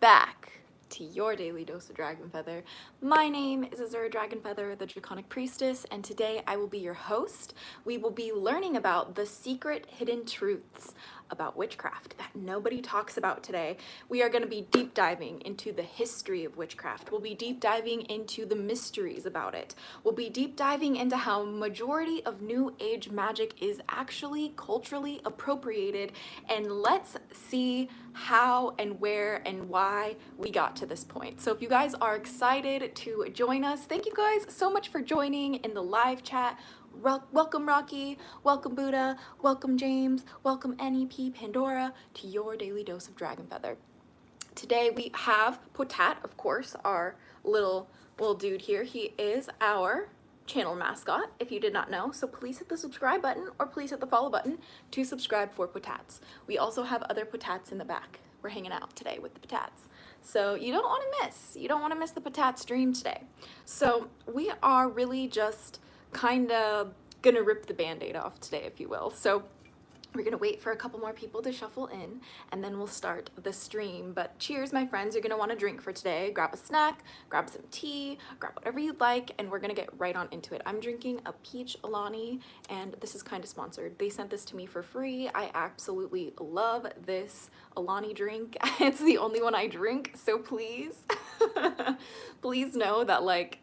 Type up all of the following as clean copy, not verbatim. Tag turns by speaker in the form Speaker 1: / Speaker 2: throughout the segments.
Speaker 1: back to your daily dose of DragonFaether. My name is Azura DragonFaether, the Draconic Priestess, and today I will be your host. We will be learning about the secret hidden truths about witchcraft that nobody talks about today. We are going to be deep diving into the history of witchcraft. We'll be deep diving into the mysteries about it. We'll be deep diving into how majority of New Age magic is actually culturally appropriated, and let's see how and where and why we got to this point. So if you guys are excited to join us, thank you guys so much for joining in the live chat. Welcome Rocky, welcome Buddha, welcome James, welcome NEP Pandora to your daily dose of DragonFaether. Today we have Potat, of course, our little dude here. He is our channel mascot, if you did not know. So please hit the subscribe button or please hit the follow button to subscribe for Potats. We also have other Potats in the back. We're hanging out today with the Potats. So you don't want to miss the Potat stream today. So we are really just kind of gonna rip the band-aid off today, if you will. So we're gonna wait for a couple more people to shuffle in and then we'll start the stream. But cheers, my friends. You're gonna want to drink for today. Grab a snack, grab some tea, grab whatever you'd like, and we're gonna get right on into it. I'm drinking a peach Alani, and this is kind of sponsored. They sent this to me for free. I absolutely love this Alani drink. It's the only one I drink, so please please know that, like,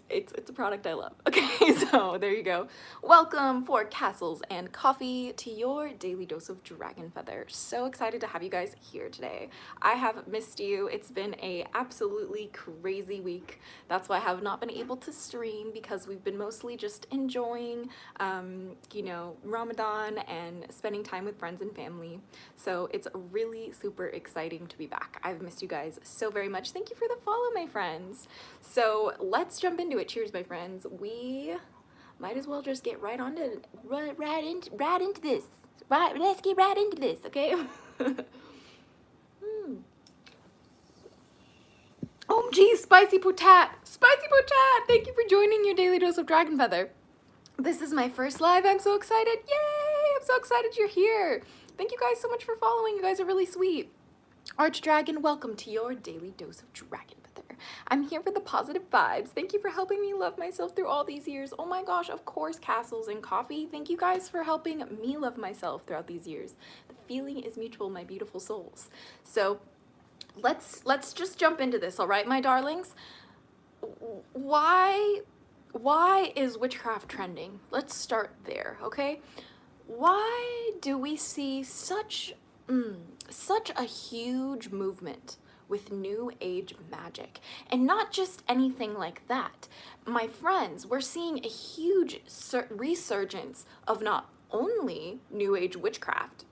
Speaker 1: it's a product I love. Okay, so there you go. Welcome for castles and coffee to your daily dose of DragonFaether. So excited to have you guys here today. I have missed you. It's been a absolutely crazy week. That's why I have not been able to stream, because we've been mostly just enjoying, you know, Ramadan and spending time with friends and family. So it's really super exciting to be back. I've missed you guys so very much. Thank you for the follow, my friends. So let's jump into it. Cheers, my friends. We might as well just get right into this. Let's get right into this, okay? Oh, geez, spicy potat. Spicy potat. Thank you for joining your daily dose of DragonFaether. This is my first live. I'm so excited. Yay! I'm so excited you're here. Thank you guys so much for following. You guys are really sweet. Archdragon, welcome to your daily dose of DragonFaether. I'm here for the positive vibes. Thank you for helping me love myself through all these years. Oh my gosh, of course, castles and coffee. Thank you guys for helping me love myself throughout these years. The feeling is mutual, my beautiful souls. So let's just jump into this, all right, my darlings? Why is witchcraft trending? Let's start there, okay? Why do we see such a huge movement with New Age magic? And not just anything like that. My friends, we're seeing a huge resurgence of not only New Age witchcraft,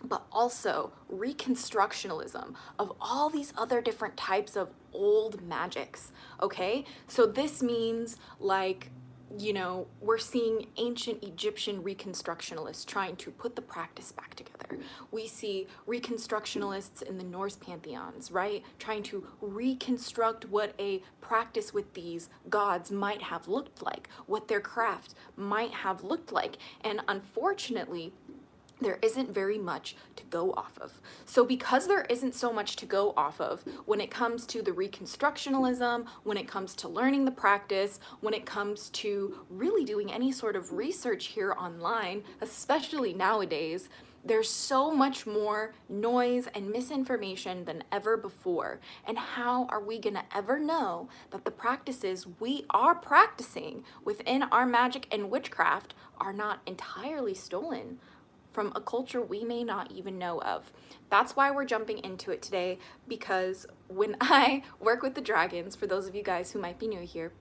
Speaker 1: but also reconstructionalism of all these other different types of old magics, okay? So this means, like, you know, we're seeing ancient Egyptian reconstructionalists trying to put the practice back together. We see reconstructionalists in the Norse pantheons, right? Trying to reconstruct what a practice with these gods might have looked like, what their craft might have looked like. And unfortunately, there isn't very much to go off of. So because there isn't so much to go off of when it comes to the reconstructionalism, when it comes to learning the practice, when it comes to really doing any sort of research here online, especially nowadays, there's so much more noise and misinformation than ever before. And how are we gonna ever know that the practices we are practicing within our magic and witchcraft are not entirely stolen from a culture we may not even know of? That's why we're jumping into it today, because when I work with the dragons, for those of you guys who might be new here,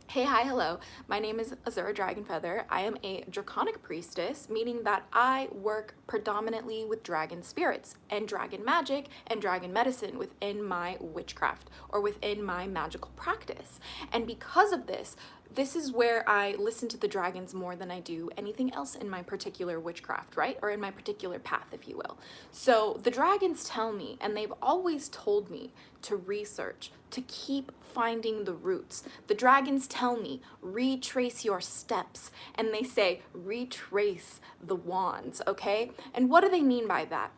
Speaker 1: hey, hi, hello. My name is Azura DragonFaether. I am a Draconic Priestess, meaning that I work predominantly with dragon spirits and dragon magic and dragon medicine within my witchcraft or within my magical practice. And because of this, this is where I listen to the dragons more than I do anything else in my particular witchcraft, right? Or in my particular path, if you will. So the dragons tell me, and they've always told me, to research, to keep finding the roots. The dragons tell me, retrace your steps. And they say, retrace the wands, okay? And what do they mean by that?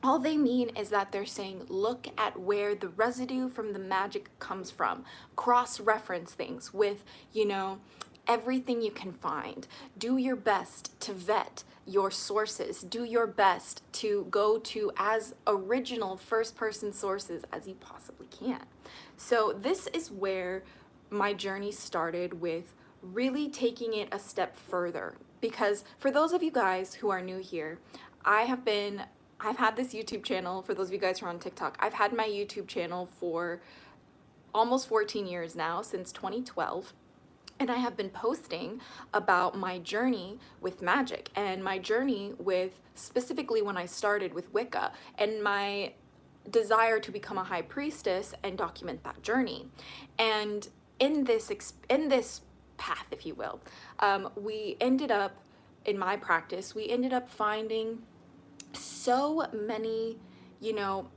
Speaker 1: All they mean is that they're saying, look at where the residue from the magic comes from. Cross-reference things with, you know, everything you can find. Do your best to vet your sources. Do your best to go to as original first-person sources as you possibly can. So this is where my journey started, with really taking it a step further. Because for those of you guys who are new here, I've had this YouTube channel. For those of you guys who are on TikTok, I've had my YouTube channel for almost 14 years now, since 2012. And I have been posting about my journey with magic, and my journey with, specifically when I started with Wicca, and my desire to become a high priestess and document that journey. And in this path, if you will, we ended up, in my practice, we ended up finding so many, you know,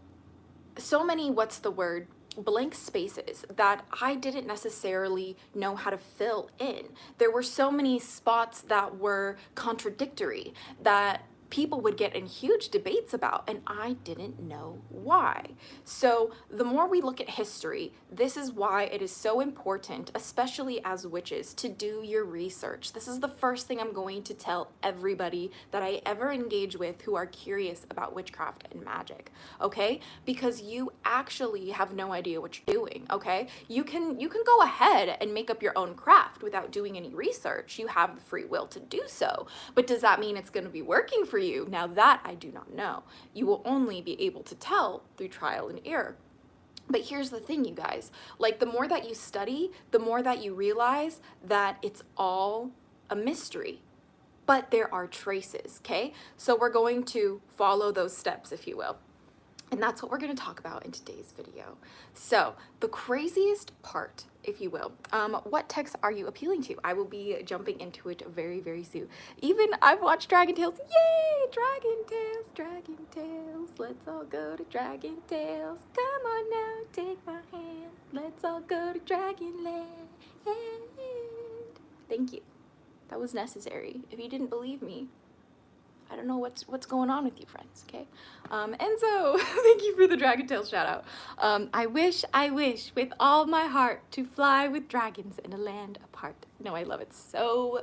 Speaker 1: what's the word, blank spaces that I didn't necessarily know how to fill in. There were so many spots that were contradictory, that people would get in huge debates about, and I didn't know why. So the more we look at history, this is why it is so important, especially as witches, to do your research. This is the first thing I'm going to tell everybody that I ever engage with who are curious about witchcraft and magic, okay? Because you actually have no idea what you're doing, okay? You can go ahead and make up your own craft without doing any research. You have the free will to do so, but does that mean it's going to be working for you? Now that I do not know. You will only be able to tell through trial and error. But here's the thing, you guys, like, the more that you study, the more that you realize that it's all a mystery, but there are traces, okay? So we're going to follow those steps, if you will. And that's what we're going to talk about in today's video. So the craziest part, if you will, what text are you appealing to? I will be jumping into it very, very soon. Even I've watched Dragon Tales. Yay! Dragon Tales, Dragon Tales. Let's all go to Dragon Tales. Come on now, take my hand. Let's all go to Dragonland. Thank you. That was necessary. If you didn't believe me, I don't know what's going on with you, friends, okay? And so, thank you for the Dragon Tales shout out. I wish with all my heart to fly with dragons in a land apart. No, I love it so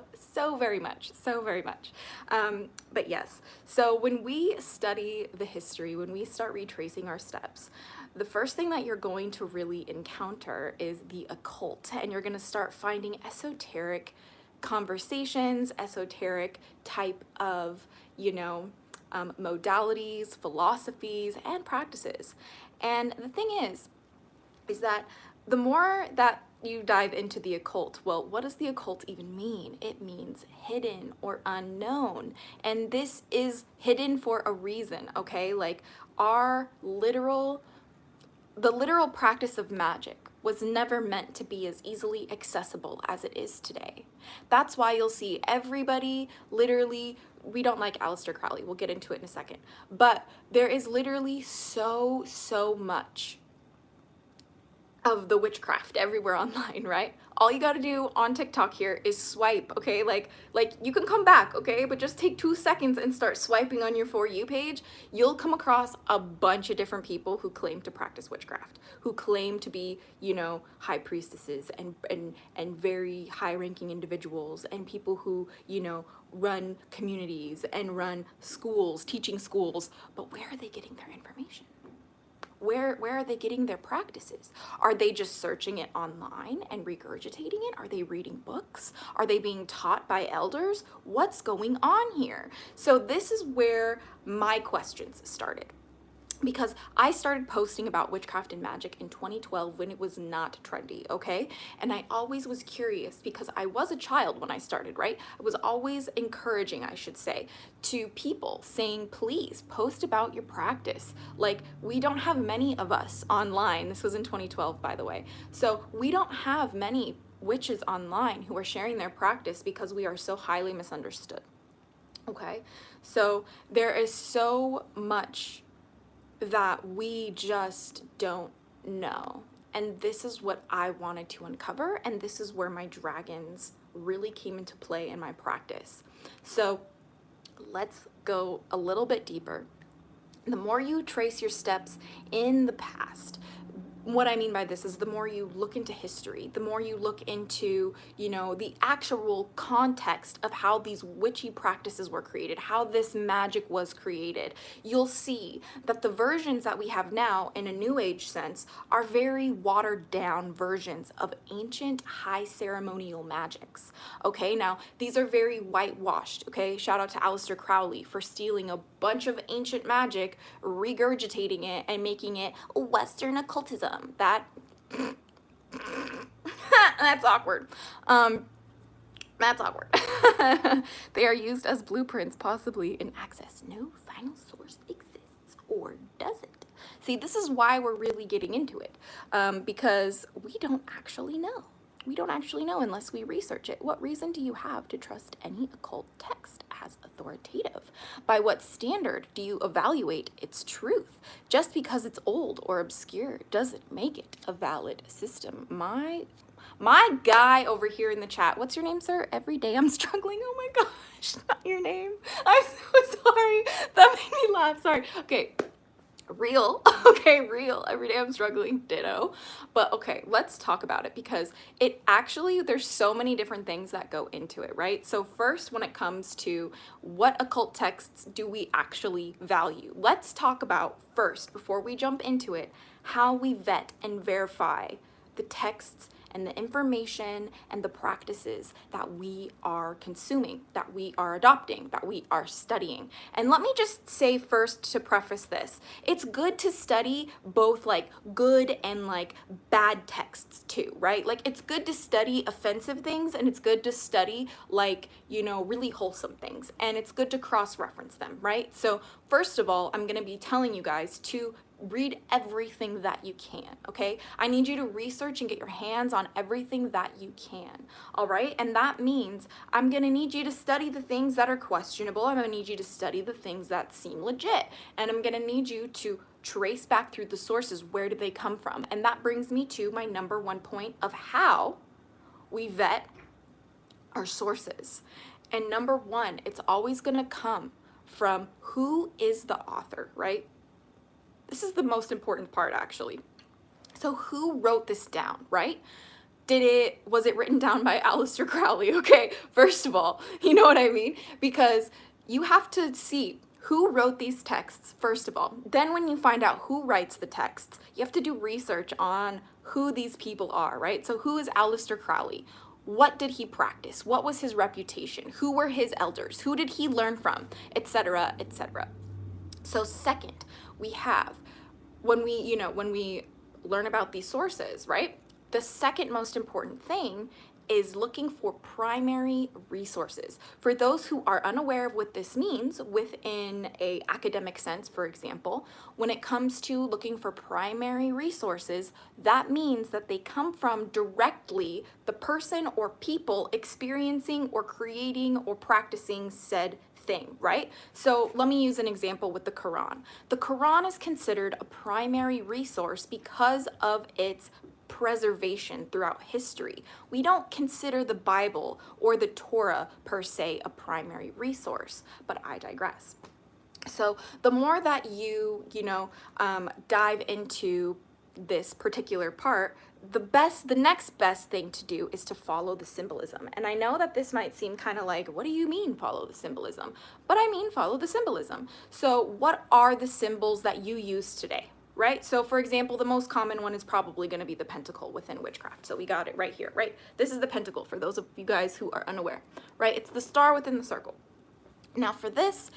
Speaker 1: very much, so very much. But yes, so when we study the history, when we start retracing our steps, the first thing that you're going to really encounter is the occult, and you're gonna start finding esoteric conversations, esoteric type of, you know, modalities, philosophies, and practices. And the thing is that the more that you dive into the occult, well, what does the occult even mean? It means hidden or unknown. And this is hidden for a reason, okay? Like, the literal practice of magic was never meant to be as easily accessible as it is today. That's why you'll see everybody literally, we don't like Aleister Crowley, we'll get into it in a second, but there is literally so much of the witchcraft everywhere online, right? All you gotta do on TikTok here is swipe, okay? Like you can come back, okay? But just take 2 seconds and start swiping on your For You page. You'll come across a bunch of different people who claim to practice witchcraft, who claim to be, you know, high priestesses and very high-ranking individuals, and people who, you know, run communities and run schools, teaching schools. But where are they getting their information? Where are they getting their practices? Are they just searching it online and regurgitating it? Are they reading books? Are they being taught by elders? What's going on here? So this is where my questions started, because I started posting about witchcraft and magic in 2012 when it was not trendy, okay? And I always was curious, because I was a child when I started, right? I was always encouraging, I should say, to people, saying, please post about your practice. Like, we don't have many of us online. This was in 2012, by the way. So we don't have many witches online who are sharing their practice because we are so highly misunderstood, okay? So there is so much that we just don't know. And this is what I wanted to uncover, and this is where my dragons really came into play in my practice. So let's go a little bit deeper The more you trace your steps in the past, what I mean by this is the more you look into history, the more you look into, the actual context of how these witchy practices were created, how this magic was created, you'll see that the versions that we have now in a new age sense are very watered down versions of ancient high ceremonial magics. Okay, now these are very whitewashed. Okay, shout out to Aleister Crowley for stealing a bunch of ancient magic, regurgitating it, and making it Western occultism. That's awkward. That's awkward. They are used as blueprints, possibly in access. No final source exists, or does it? See, this is why we're really getting into it, because we don't actually know. We don't actually know unless we research it. What reason do you have to trust any occult text as authoritative? By what standard do you evaluate its truth? Just because it's old or obscure doesn't make it a valid system. My guy over here in the chat, what's your name, sir? Every day I'm struggling. Oh my gosh, not your name. I'm so sorry. That made me laugh. Sorry. Okay. Real. Okay, real. Every day I'm struggling. Ditto. But okay, let's talk about it, because it actually, there's so many different things that go into it, right? So first, when it comes to what occult texts do we actually value, let's talk about first, before we jump into it, how we vet and verify the texts and the information and the practices that we are consuming, that we are adopting, that we are studying. And let me just say first, to preface this, it's good to study both like good and like bad texts too, right? Like it's good to study offensive things, and it's good to study like, really wholesome things, and it's good to cross-reference them, right? So first of all, I'm gonna be telling you guys to read everything that you can, okay? I need you to research and get your hands on everything that you can, all right? And that means I'm gonna need you to study the things that are questionable. I'm gonna need you to study the things that seem legit. And I'm gonna need you to trace back through the sources. Where do they come from? And that brings me to my number one point of how we vet our sources. And number one, it's always gonna come from who is the author, right? This is the most important part, actually. So who wrote this down, right? Was it written down by Aleister Crowley? Okay, first of all, you know what I mean? Because you have to see who wrote these texts, first of all. Then when you find out who writes the texts, you have to do research on who these people are, right? So who is Aleister Crowley? What did he practice? What was his reputation? Who were his elders? Who did he learn from? Etc., etc. So second, we have, when we learn about these sources, right? The second most important thing is looking for primary resources. For those who are unaware of what this means within an academic sense, for example, when it comes to looking for primary resources, that means that they come from directly the person or people experiencing or creating or practicing said thing, right? So let me use an example with the Quran. The Quran is considered a primary resource because of its preservation throughout history. We don't consider the Bible or the Torah per se a primary resource, but I digress. So the more that you dive into this particular part, the next best thing to do is to follow the symbolism. And I know that this might seem kind of like, what do you mean follow the symbolism? But I mean follow the symbolism. So what are the symbols that you use today, right? So for example, the most common one is probably going to be the pentacle within witchcraft. So we got it right here, right? This is the pentacle for those of you guys who are unaware, right? It's the star within the circle. Now for this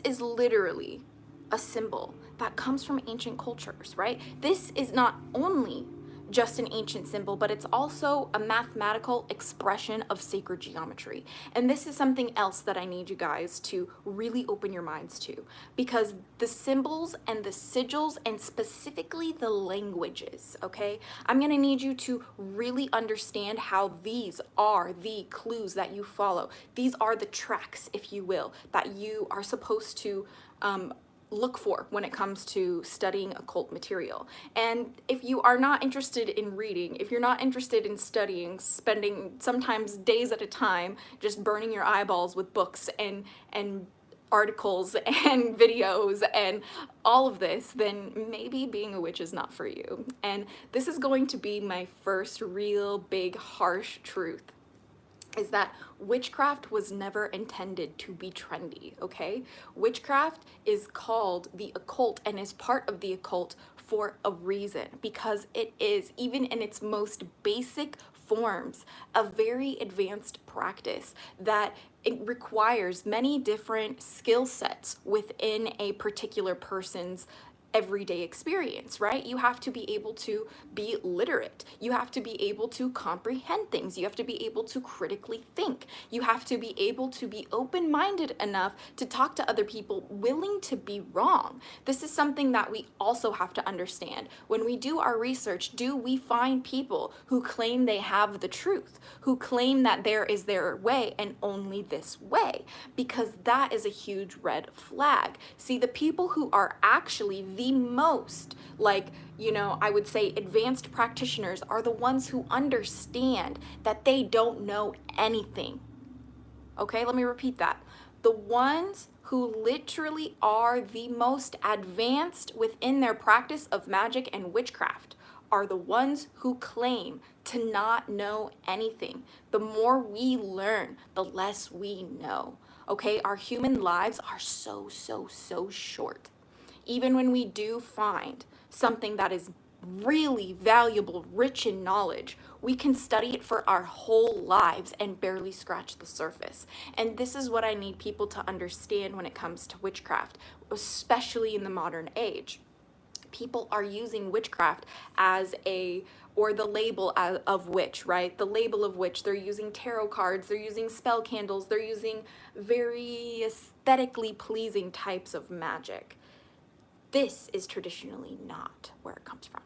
Speaker 1: is literally a symbol that comes from ancient cultures, right? This is not only just an ancient symbol, but it's also a mathematical expression of sacred geometry. And this is something else that I need you guys to really open your minds to, because the symbols and the sigils, and specifically the languages, okay? I'm gonna need you to really understand how these are the clues that you follow. These are the tracks, if you will, that you are supposed to look for when it comes to studying occult material. And if you are not interested in reading, if you're not interested in studying, spending sometimes days at a time just burning your eyeballs with books and articles and videos and all of this, then maybe being a witch is not for you. And this is going to be my first real big harsh truth, is that witchcraft was never intended to be trendy, okay? Witchcraft is called the occult and is part of the occult for a reason, because it is, even in its most basic forms, a very advanced practice that it requires many different skill sets within a particular person's everyday experience, right? You have to be able to be literate. You have to be able to comprehend things. You have to be able to critically think. You have to be able to be open-minded enough to talk to other people, willing to be wrong. This is something that we also have to understand. When we do our research, do we find people who claim they have the truth, who claim that there is their way and only this way? Because that is a huge red flag. See, the people who are actually the most, like, you know, I would say advanced practitioners are the ones who understand that they don't know anything. Okay, let me repeat that. The ones who literally are the most advanced within their practice of magic and witchcraft are the ones who claim to not know anything. The more we learn, the less we know. Okay, our human lives are so short. Even when we do find something that is really valuable, rich in knowledge, we can study it for our whole lives and barely scratch the surface. And this is what I need people to understand when it comes to witchcraft, especially in the modern age. People are using witchcraft as or the label of witch, right? The label of witch. They're using tarot cards, they're using spell candles, they're using very aesthetically pleasing types of magic. This is traditionally not where it comes from.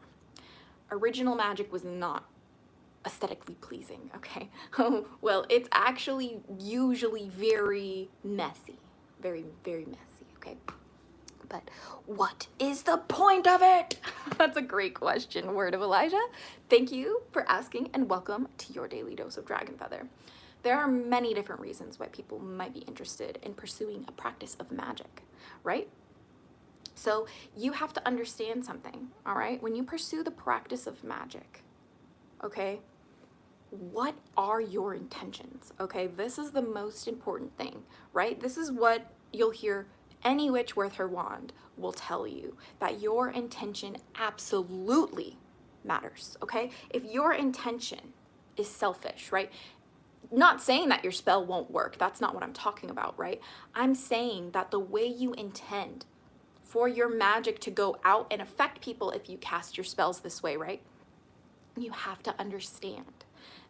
Speaker 1: Original magic was not aesthetically pleasing, okay? Well, it's actually usually very messy, very messy, okay? But what is the point of it? That's a great question, Word of Elijah. Thank you for asking, and welcome to your daily dose of DragonFaether. There are many different reasons why people might be interested in pursuing a practice of magic, right? So you have to understand something, all right? When you pursue the practice of magic, okay, what are your intentions, okay? This is the most important thing, right? This is what you'll hear any witch worth her wand will tell you, that your intention absolutely matters, okay? If your intention is selfish, right? Not saying that your spell won't work. That's not what I'm talking about, right? I'm saying that the way you intend for your magic to go out and affect people if you cast your spells this way, right? You have to understand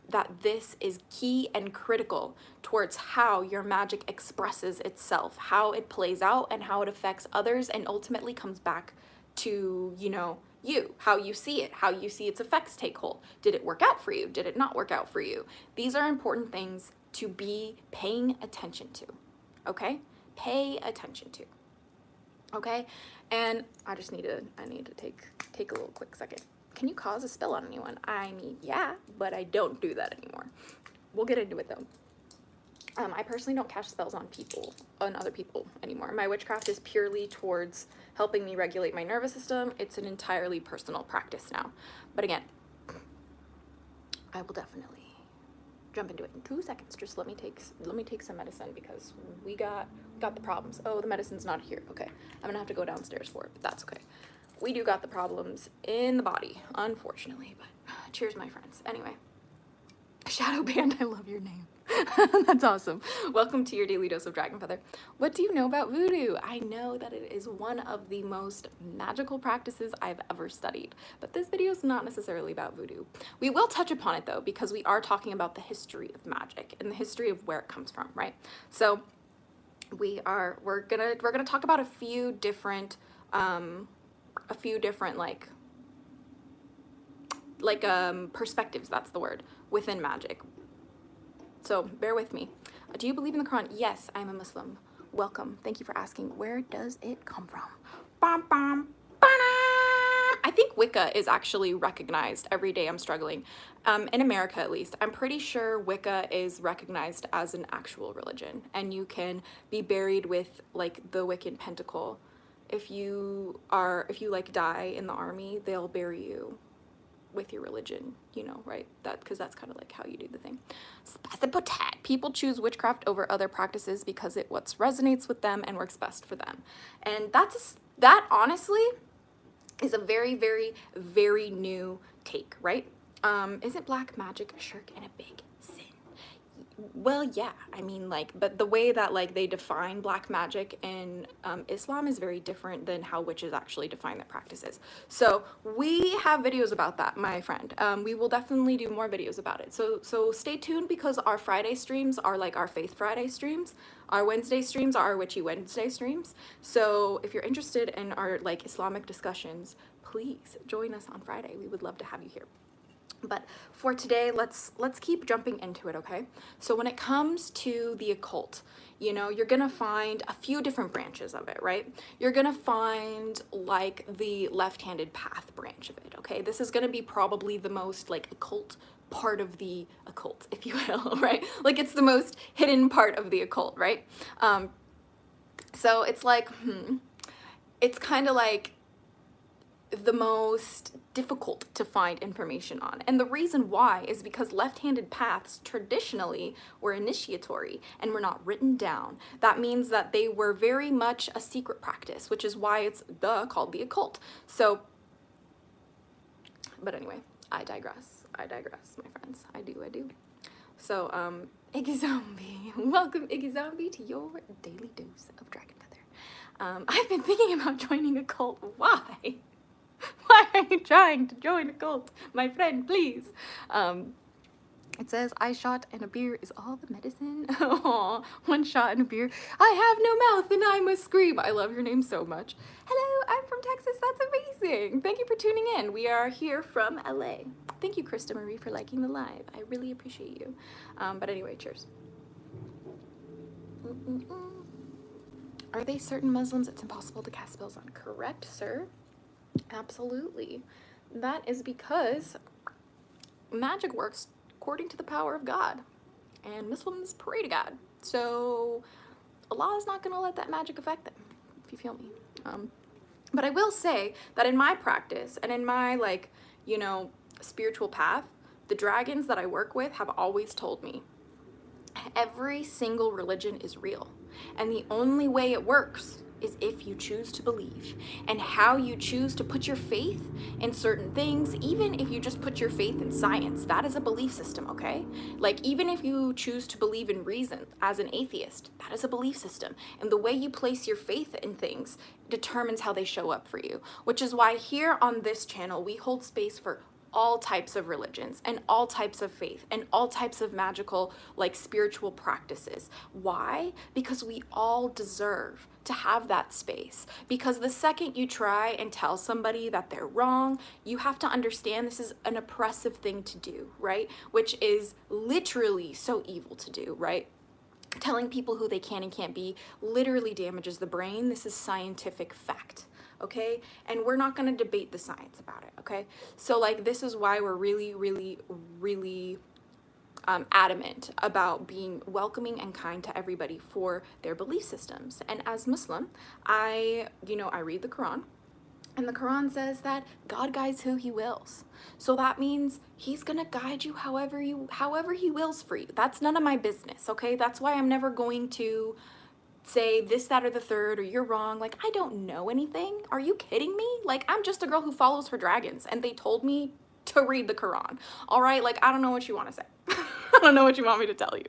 Speaker 1: that this is key and critical towards how your magic expresses itself, how it plays out, and how it affects others, and ultimately comes back to, you know, you, how you see it, how you see its effects take hold. Did it work out for you? Did it not work out for you? These are important things to be paying attention to, okay? Pay attention to. Okay, and I need to take a little quick second. Can you cause a spell on anyone? I mean, yeah, but I don't do that anymore. We'll get into it though. I personally don't cast spells on other people anymore. My witchcraft is purely towards helping me regulate my nervous system. It's an entirely personal practice now. But again, I will definitely jump into it in 2 seconds. Just let me take some medicine, because we got the problems. Oh, the medicine's not here. Okay, I'm gonna have to go downstairs for it, but that's okay. We do got the problems in the body, unfortunately, but cheers, my friends. Anyway, Shadow Band, I love your name. That's awesome. Welcome to your daily dose of DragonFaether. What do you know about voodoo? I know that it is one of the most magical practices I've ever studied, but this video is not necessarily about voodoo. We will touch upon it though, because we are talking about the history of magic and the history of where it comes from, right? So we're gonna talk about a few different perspectives, that's the word, within magic. So bear with me. Do you believe in the Quran? Yes, I'm a Muslim. Welcome. Thank you for asking. Where does it come from? Bum, bum, ba-da! I think Wicca is actually recognized. Every day I'm struggling. In America, at least, I'm pretty sure Wicca is recognized as an actual religion, and you can be buried with like the Wiccan pentacle. If you like die in the army, they'll bury you with your religion, you know, right? Because that's kind of like how you do the thing. People choose witchcraft over other practices because it what resonates with them and works best for them. And that honestly is a very, very, very new take, right? Isn't black magic a shirk and a big sin? Well, yeah, I mean, like, but the way that like they define black magic in Islam is very different than how witches actually define their practices. So we have videos about that, my friend. We will definitely do more videos about it. So stay tuned, because our Friday streams are like our Faith Friday streams. Our Wednesday streams are our Witchy Wednesday streams. So if you're interested in our like Islamic discussions, please join us on Friday. We would love to have you here. But for today, let's keep jumping into it, okay? So when it comes to the occult, you know, you're gonna find a few different branches of it, right? You're gonna find like the left-handed path branch of it, okay? This is gonna be probably the most like occult part of the occult, if you will, right? Like it's the most hidden part of the occult, right? So it's like, it's kind of like the most difficult to find information on. And the reason why is because left-handed paths traditionally were initiatory and were not written down. That means that they were very much a secret practice, which is why it's called the occult. So, but anyway, I digress, my friends. I do. So, Iggy Zombie, welcome Iggy Zombie to your daily dose of DragonFaether. I've been thinking about joining a cult. Why? Why are you trying to join a cult? My friend, please. It says, I shot and a beer is all the medicine. Aww, one shot and a beer. I have no mouth and I must scream. I love your name so much. Hello, I'm from Texas. That's amazing. Thank you for tuning in. We are here from LA. Thank you, Krista Marie, for liking the live. I really appreciate you. But anyway, cheers. Are they certain Muslims it's impossible to cast spells on? Correct, sir. Absolutely. That is because magic works according to the power of God, and Muslims pray to God. So Allah is not going to let that magic affect them, if you feel me. But I will say that in my practice and in my, like, you know, spiritual path, the dragons that I work with have always told me every single religion is real, and the only way it works is if you choose to believe, and how you choose to put your faith in certain things. Even if you just put your faith in science, that is a belief system, okay? Like, even if you choose to believe in reason as an atheist, that is a belief system. And the way you place your faith in things determines how they show up for you, which is why here on this channel, we hold space for all types of religions and all types of faith and all types of magical, like, spiritual practices. Why? Because we all deserve to have that space. Because the second you try and tell somebody that they're wrong, you have to understand this is an oppressive thing to do, right? Which is literally so evil to do, right? Telling people who they can and can't be literally damages the brain. This is scientific fact. Okay, and we're not going to debate the science about it. Okay, so like, this is why we're really adamant about being welcoming and kind to everybody for their belief systems. And as Muslim, I read the Quran, and the Quran says that God guides who he wills. So that means he's gonna guide you however he wills for you. That's none of my business. Okay, that's why I'm never going to say this, that, or the third, or you're wrong. Like, I don't know anything. Are you kidding me? Like, I'm just a girl who follows her dragons, and they told me to read the Quran. All right, like, I don't know what you want to say. I don't know what you want me to tell you.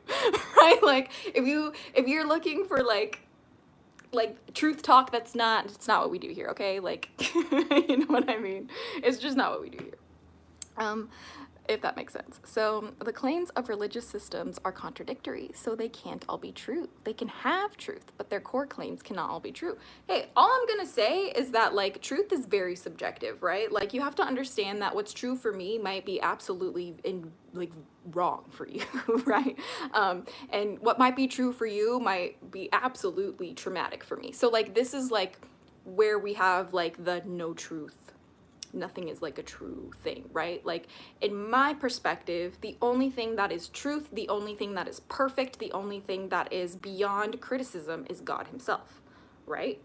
Speaker 1: Right? Like, if you're looking for like truth talk, it's not what we do here, okay? Like, you know what I mean? It's just not what we do here. If that makes sense. So the claims of religious systems are contradictory, so they can't all be true. They can have truth, but their core claims cannot all be true. Hey, all I'm gonna say is that, like, truth is very subjective, right? Like, you have to understand that what's true for me might be absolutely wrong for you, right? And what might be true for you might be absolutely traumatic for me. So, like, this is like where we have like the no truth nothing is like a true thing, right? Like in my perspective, the only thing that is truth, the only thing that is perfect, the only thing that is beyond criticism is God himself, right?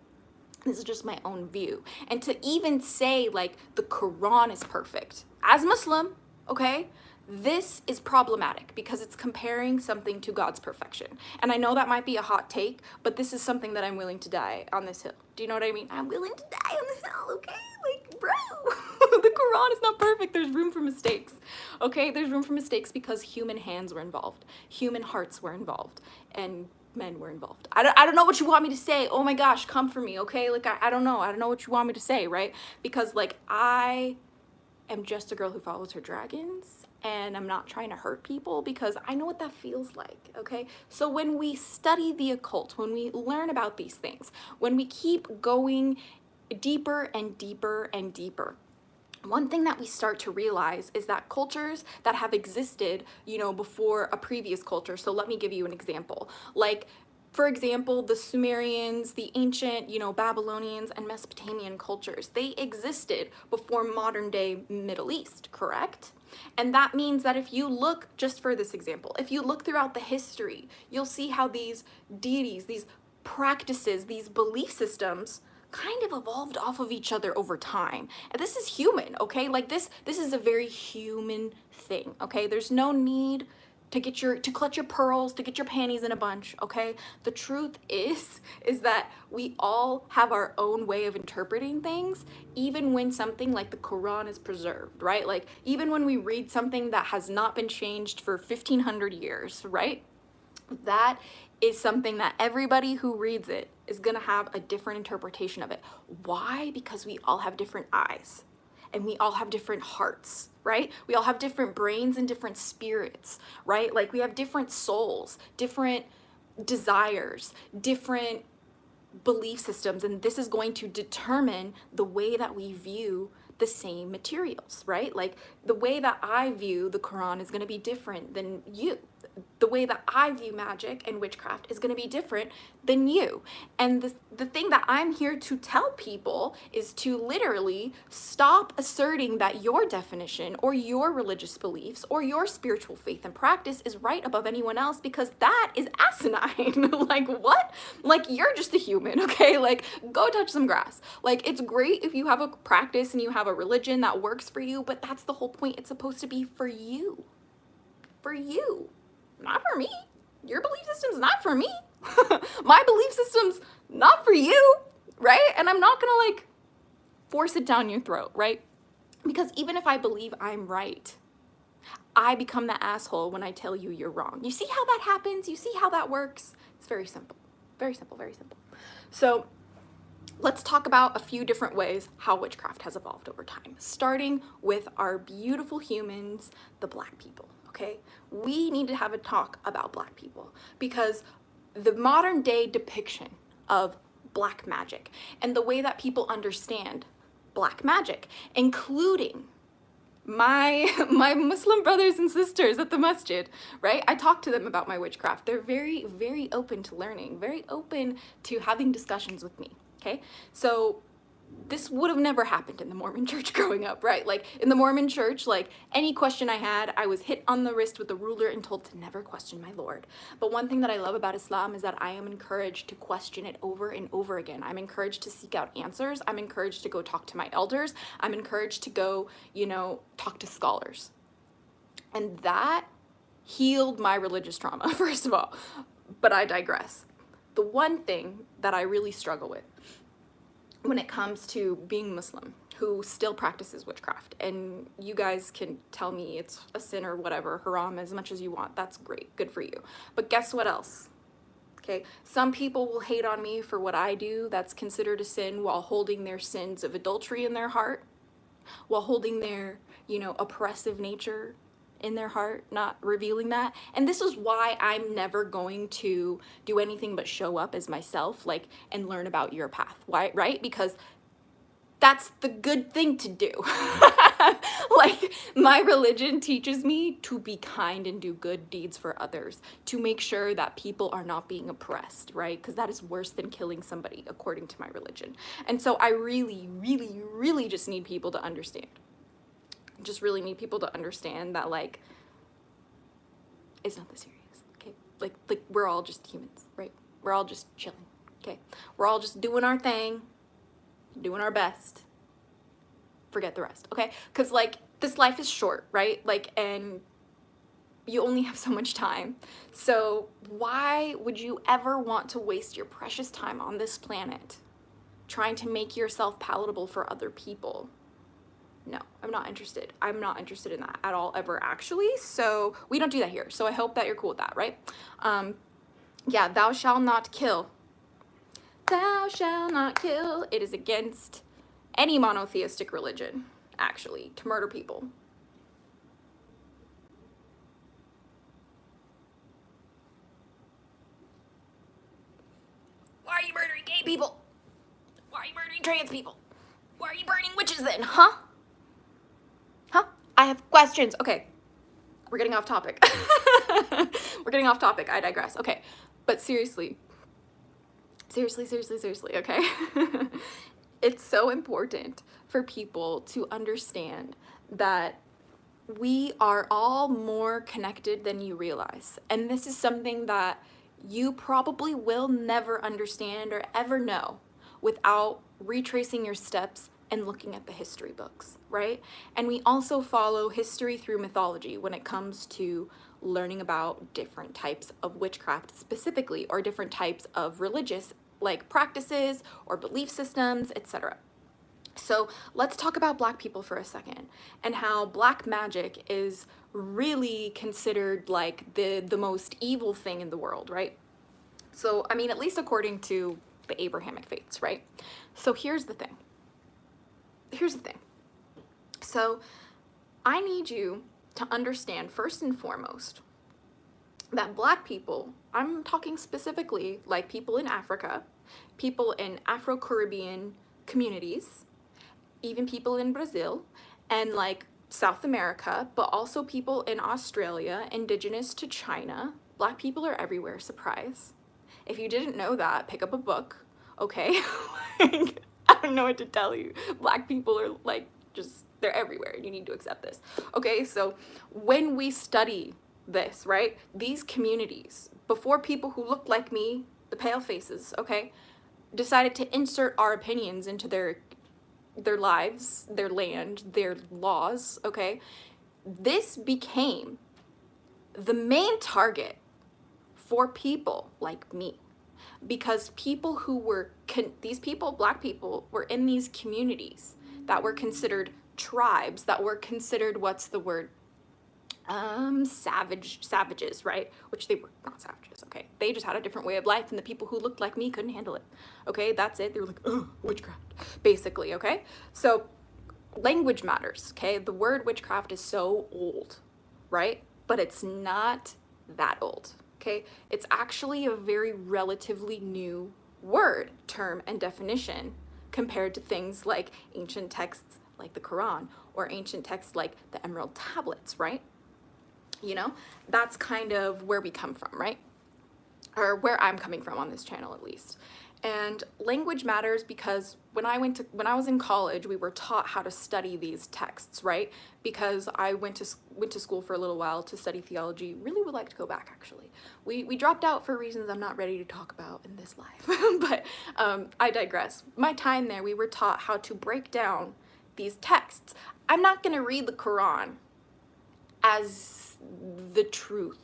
Speaker 1: This is just my own view. And to even say like the Quran is perfect, as Muslim, okay, this is problematic because it's comparing something to God's perfection. And I know that might be a hot take, but this is something that I'm willing to die on this hill. Do you know what I mean? I'm willing to die on this hill, okay? Like, bro, the Quran is not perfect. There's room for mistakes, okay? There's room for mistakes because human hands were involved. Human hearts were involved. And men were involved. I don't know what you want me to say. Oh my gosh, come for me, okay? Like, I don't know. I don't know what you want me to say, right? Because, like, I am just a girl who follows her dragons, and I'm not trying to hurt people because I know what that feels like, okay? So when we study the occult, when we learn about these things, when we keep going deeper and deeper and deeper, one thing that we start to realize is that cultures that have existed, you know, before a previous culture. So let me give you an example. Like, for example, the Sumerians, the ancient, you know, Babylonians and Mesopotamian cultures, they existed before modern day Middle East, correct? And that means that if you look, just for this example, if you look throughout the history, you'll see how these deities, these practices, these belief systems kind of evolved off of each other over time. And this is human, okay? Like this is a very human thing, okay? There's no need to clutch your pearls, to get your panties in a bunch, okay? The truth is that we all have our own way of interpreting things, even when something like the Quran is preserved, right? Like even when we read something that has not been changed for 1500 years, right? That is something that everybody who reads it is gonna have a different interpretation of it. Why? Because we all have different eyes. And we all have different hearts, right? We all have different brains and different spirits, right? Like we have different souls, different desires, different belief systems, and this is going to determine the way that we view the same materials, right? Like the way that I view the Quran is going to be different than you. The way that I view magic and witchcraft is going to be different than you. And the thing that I'm here to tell people is to literally stop asserting that your definition or your religious beliefs or your spiritual faith and practice is right above anyone else, because that is asinine. Like what? Like you're just a human, okay? Like go touch some grass. Like it's great if you have a practice and you have a religion that works for you, but that's the whole point. It's supposed to be for you. For you. Not for me. Your belief system's not for me. My belief system's not for you, right? And I'm not gonna like force it down your throat, right? Because even if I believe I'm right, I become the asshole when I tell you you're wrong. You see how that happens? You see how that works? It's very simple. Very simple, very simple. So let's talk about a few different ways how witchcraft has evolved over time, starting with our beautiful humans, the Black people. Okay, we need to have a talk about Black people because the modern day depiction of Black magic and the way that people understand Black magic, including my Muslim brothers and sisters at the masjid, right? I talk to them about my witchcraft. They're very, very open to learning, very open to having discussions with me, okay? So this would have never happened in the Mormon church growing up, right? Like in the Mormon church, like any question I had, I was hit on the wrist with a ruler and told to never question my Lord. But one thing that I love about Islam is that I am encouraged to question it over and over again. I'm encouraged to seek out answers. I'm encouraged to go talk to my elders. I'm encouraged to go, you know, talk to scholars. And that healed my religious trauma, first of all. But I digress. The one thing that I really struggle with when it comes to being Muslim who still practices witchcraft, and you guys can tell me it's a sin or whatever, haram, as much as you want, that's great, good for you. But guess what else? Okay, some people will hate on me for what I do that's considered a sin while holding their sins of adultery in their heart, while holding their, you know, oppressive nature in their heart, not revealing that. And this is why I'm never going to do anything but show up as myself, like, and learn about your path. Why? Right? Because that's the good thing to do. Like, my religion teaches me to be kind and do good deeds for others, to make sure that people are not being oppressed, right? Because that is worse than killing somebody, according to my religion. And so I really, really, really just need people to understand. Just really need people to understand that, like, it's not this serious, okay? Like we're all just humans, right? We're all just chilling, okay? We're all just doing our thing, doing our best. Forget the rest, okay? Because, like, this life is short, right? Like, and you only have so much time. So why would you ever want to waste your precious time on this planet trying to make yourself palatable for other people? No, I'm not interested. I'm not interested in that at all, ever, actually. So we don't do that here. So I hope that you're cool with that, right? Yeah, thou shalt not kill. Thou shalt not kill. It is against any monotheistic religion, actually, to murder people. Why are you murdering gay people? Why are you murdering trans people? Why are you burning witches then, huh? Huh? I have questions. Okay, we're getting off topic. We're getting off topic. I digress. Okay, but seriously, okay? It's so important for people to understand that we are all more connected than you realize. And this is something that you probably will never understand or ever know without retracing your steps and looking at the history books, right? And we also follow history through mythology when it comes to learning about different types of witchcraft specifically, or different types of religious like practices or belief systems, etc. So let's talk about Black people for a second, and how Black magic is really considered like the most evil thing in the world, right? So, I mean, at least according to the Abrahamic faiths, right? So here's the thing. So I need you to understand, first and foremost, that Black people, I'm talking specifically like people in Africa, people in Afro-Caribbean communities, even people in Brazil, and like South America, but also people in Australia, indigenous to China. Black people are everywhere, surprise. If you didn't know that, pick up a book, okay? Like, I don't know what to tell you. Black people are like, just, they're everywhere. You need to accept this. Okay, so when we study this, right, these communities, before people who look like me, the pale faces, okay, decided to insert our opinions into their lives, their land, their laws, okay, this became the main target for people like me, because people who were, these people, Black people, were in these communities that were considered tribes, that were considered, what's the word, savages, right? Which they were not savages, okay? They just had a different way of life, and the people who looked like me couldn't handle it, okay? That's it. They were like, oh, witchcraft, basically, okay? So language matters, okay? The word witchcraft is so old, right? But it's not that old, okay? It's actually a very relatively new word, term, and definition compared to things like ancient texts like the Quran, or ancient texts like the Emerald Tablets, right? You know, that's kind of where we come from, right? Or where I'm coming from on this channel, at least. And language matters because when I was in college, we were taught how to study these texts, right? Because I went to school for a little while to study theology. Really would like to go back, actually. We dropped out for reasons I'm not ready to talk about in this life, but I digress. My time there, we were taught how to break down these texts. I'm not gonna read the Quran as the truth.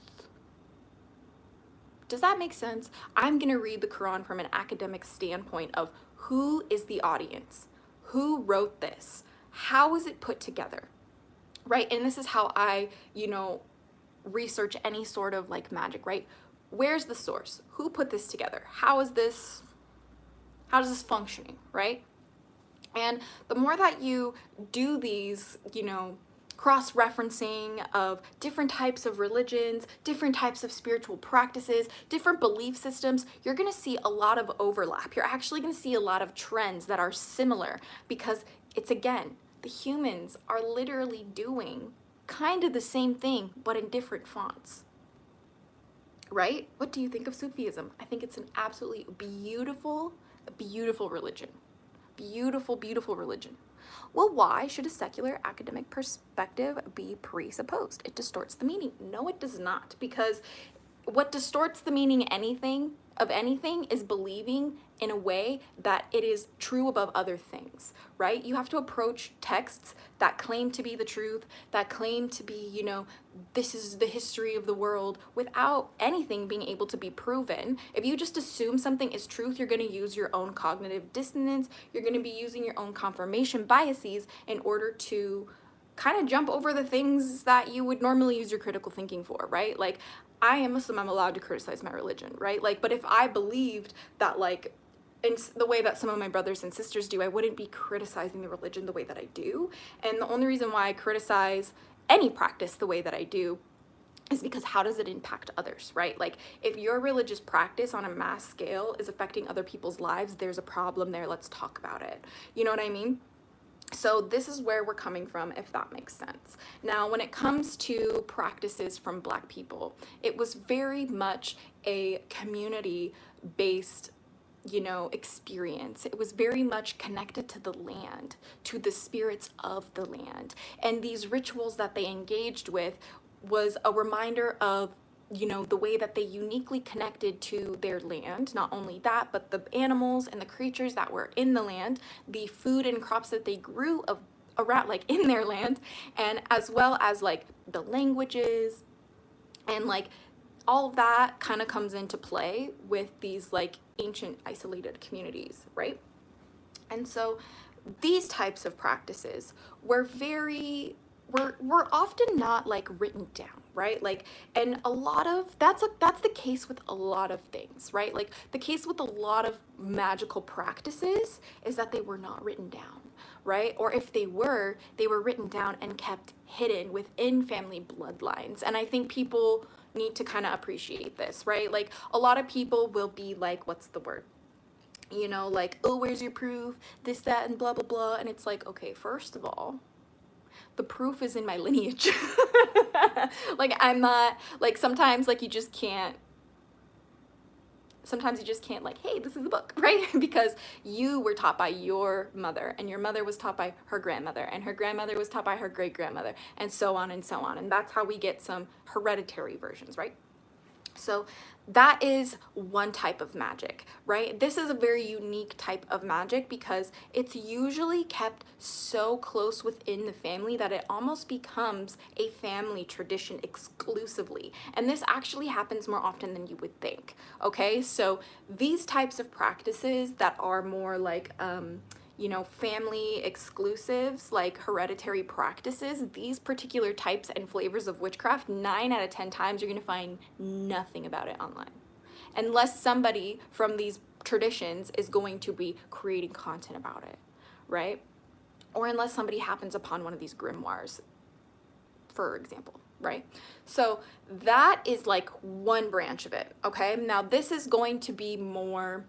Speaker 1: Does that make sense? I'm gonna read the Quran from an academic standpoint of who is the audience? Who wrote this? How is it put together? Right? And this is how I, research any sort of like magic, right? Where's the source? Who put this together? How is this functioning, right? And the more that you do these, cross-referencing of different types of religions, different types of spiritual practices, different belief systems, you're gonna see a lot of overlap. You're actually gonna see a lot of trends that are similar, because it's, again, the humans are literally doing kind of the same thing, but in different fonts. Right? What do you think of Sufism? I think it's an absolutely beautiful, beautiful religion. Beautiful, beautiful religion. Well, why should a secular academic perspective be presupposed? It distorts the meaning. No, it does not, because what distorts the meaning of anything is believing in a way that it is true above other things, right? You have to approach texts that claim to be the truth, that claim to be, you know, this is the history of the world, without anything being able to be proven. If you just assume something is truth, you're going to use your own cognitive dissonance, you're going to be using your own confirmation biases in order to kind of jump over the things that you would normally use your critical thinking for, right? Like, I am Muslim, I'm allowed to criticize my religion, right? Like, but if I believed that, like, in the way that some of my brothers and sisters do, I wouldn't be criticizing the religion the way that I do. And the only reason why I criticize any practice the way that I do is because how does it impact others, right? Like, if your religious practice on a mass scale is affecting other people's lives, there's a problem there. Let's talk about it. You know what I mean? So this is where we're coming from, if that makes sense. Now, when it comes to practices from Black people, it was very much a community-based, you know, experience. It was very much connected to the land, to the spirits of the land. And these rituals that they engaged with was a reminder of, you know, the way that they uniquely connected to their land. Not only that, but the animals and the creatures that were in the land, the food and crops that they grew around, like, in their land, and as well as, like, the languages, and, like, all of that kind of comes into play with these, like, ancient isolated communities, right? And so these types of practices were we're often not, like, written down, right? Like, and a lot of that's the case with a lot of things, right? Like, the case with a lot of magical practices is that they were not written down, right? Or if they were written down and kept hidden within family bloodlines. And I think people need to kind of appreciate this, right? Like, a lot of people will be like, what's the word? You know, like, oh, where's your proof? This, that, and blah, blah, blah. And it's like, okay, first of all, the proof is in my lineage. Like, I'm not, like, sometimes, like, you just can't, like, hey, this is a book, right? Because you were taught by your mother, and your mother was taught by her grandmother, and her grandmother was taught by her great-grandmother, and so on and so on. And that's how we get some hereditary versions, right? So that is one type of magic, right? This is a very unique type of magic because it's usually kept so close within the family that it almost becomes a family tradition exclusively. And this actually happens more often than you would think, okay? So these types of practices that are more like, you know, family exclusives, like hereditary practices, these particular types and flavors of witchcraft, 9 out of 10 times you're gonna find nothing about it online. Unless somebody from these traditions is going to be creating content about it, right? Or unless somebody happens upon one of these grimoires, for example, right? So that is like one branch of it, okay? Now this is going to be more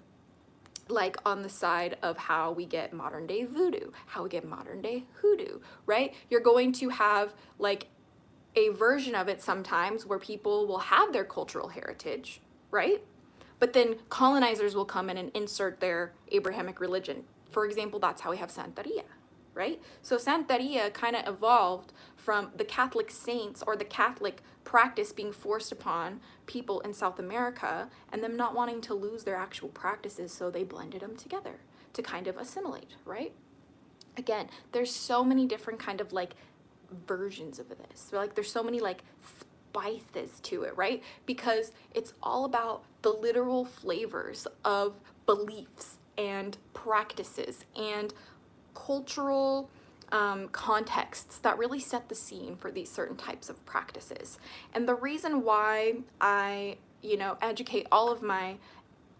Speaker 1: like on the side of how we get modern day voodoo, how we get modern day hoodoo, right? You're going to have like a version of it sometimes where people will have their cultural heritage, right? But then colonizers will come in and insert their Abrahamic religion. For example, that's how we have Santeria, right? So Santeria kind of evolved from the Catholic saints or the Catholic practice being forced upon people in South America and them not wanting to lose their actual practices, so they blended them together to kind of assimilate, right? Again, there's so many different kind of like versions of this. So, like, there's so many like spices to it, right? Because it's all about the literal flavors of beliefs and practices and cultural contexts that really set the scene for these certain types of practices. And the reason why I, you know, educate all of my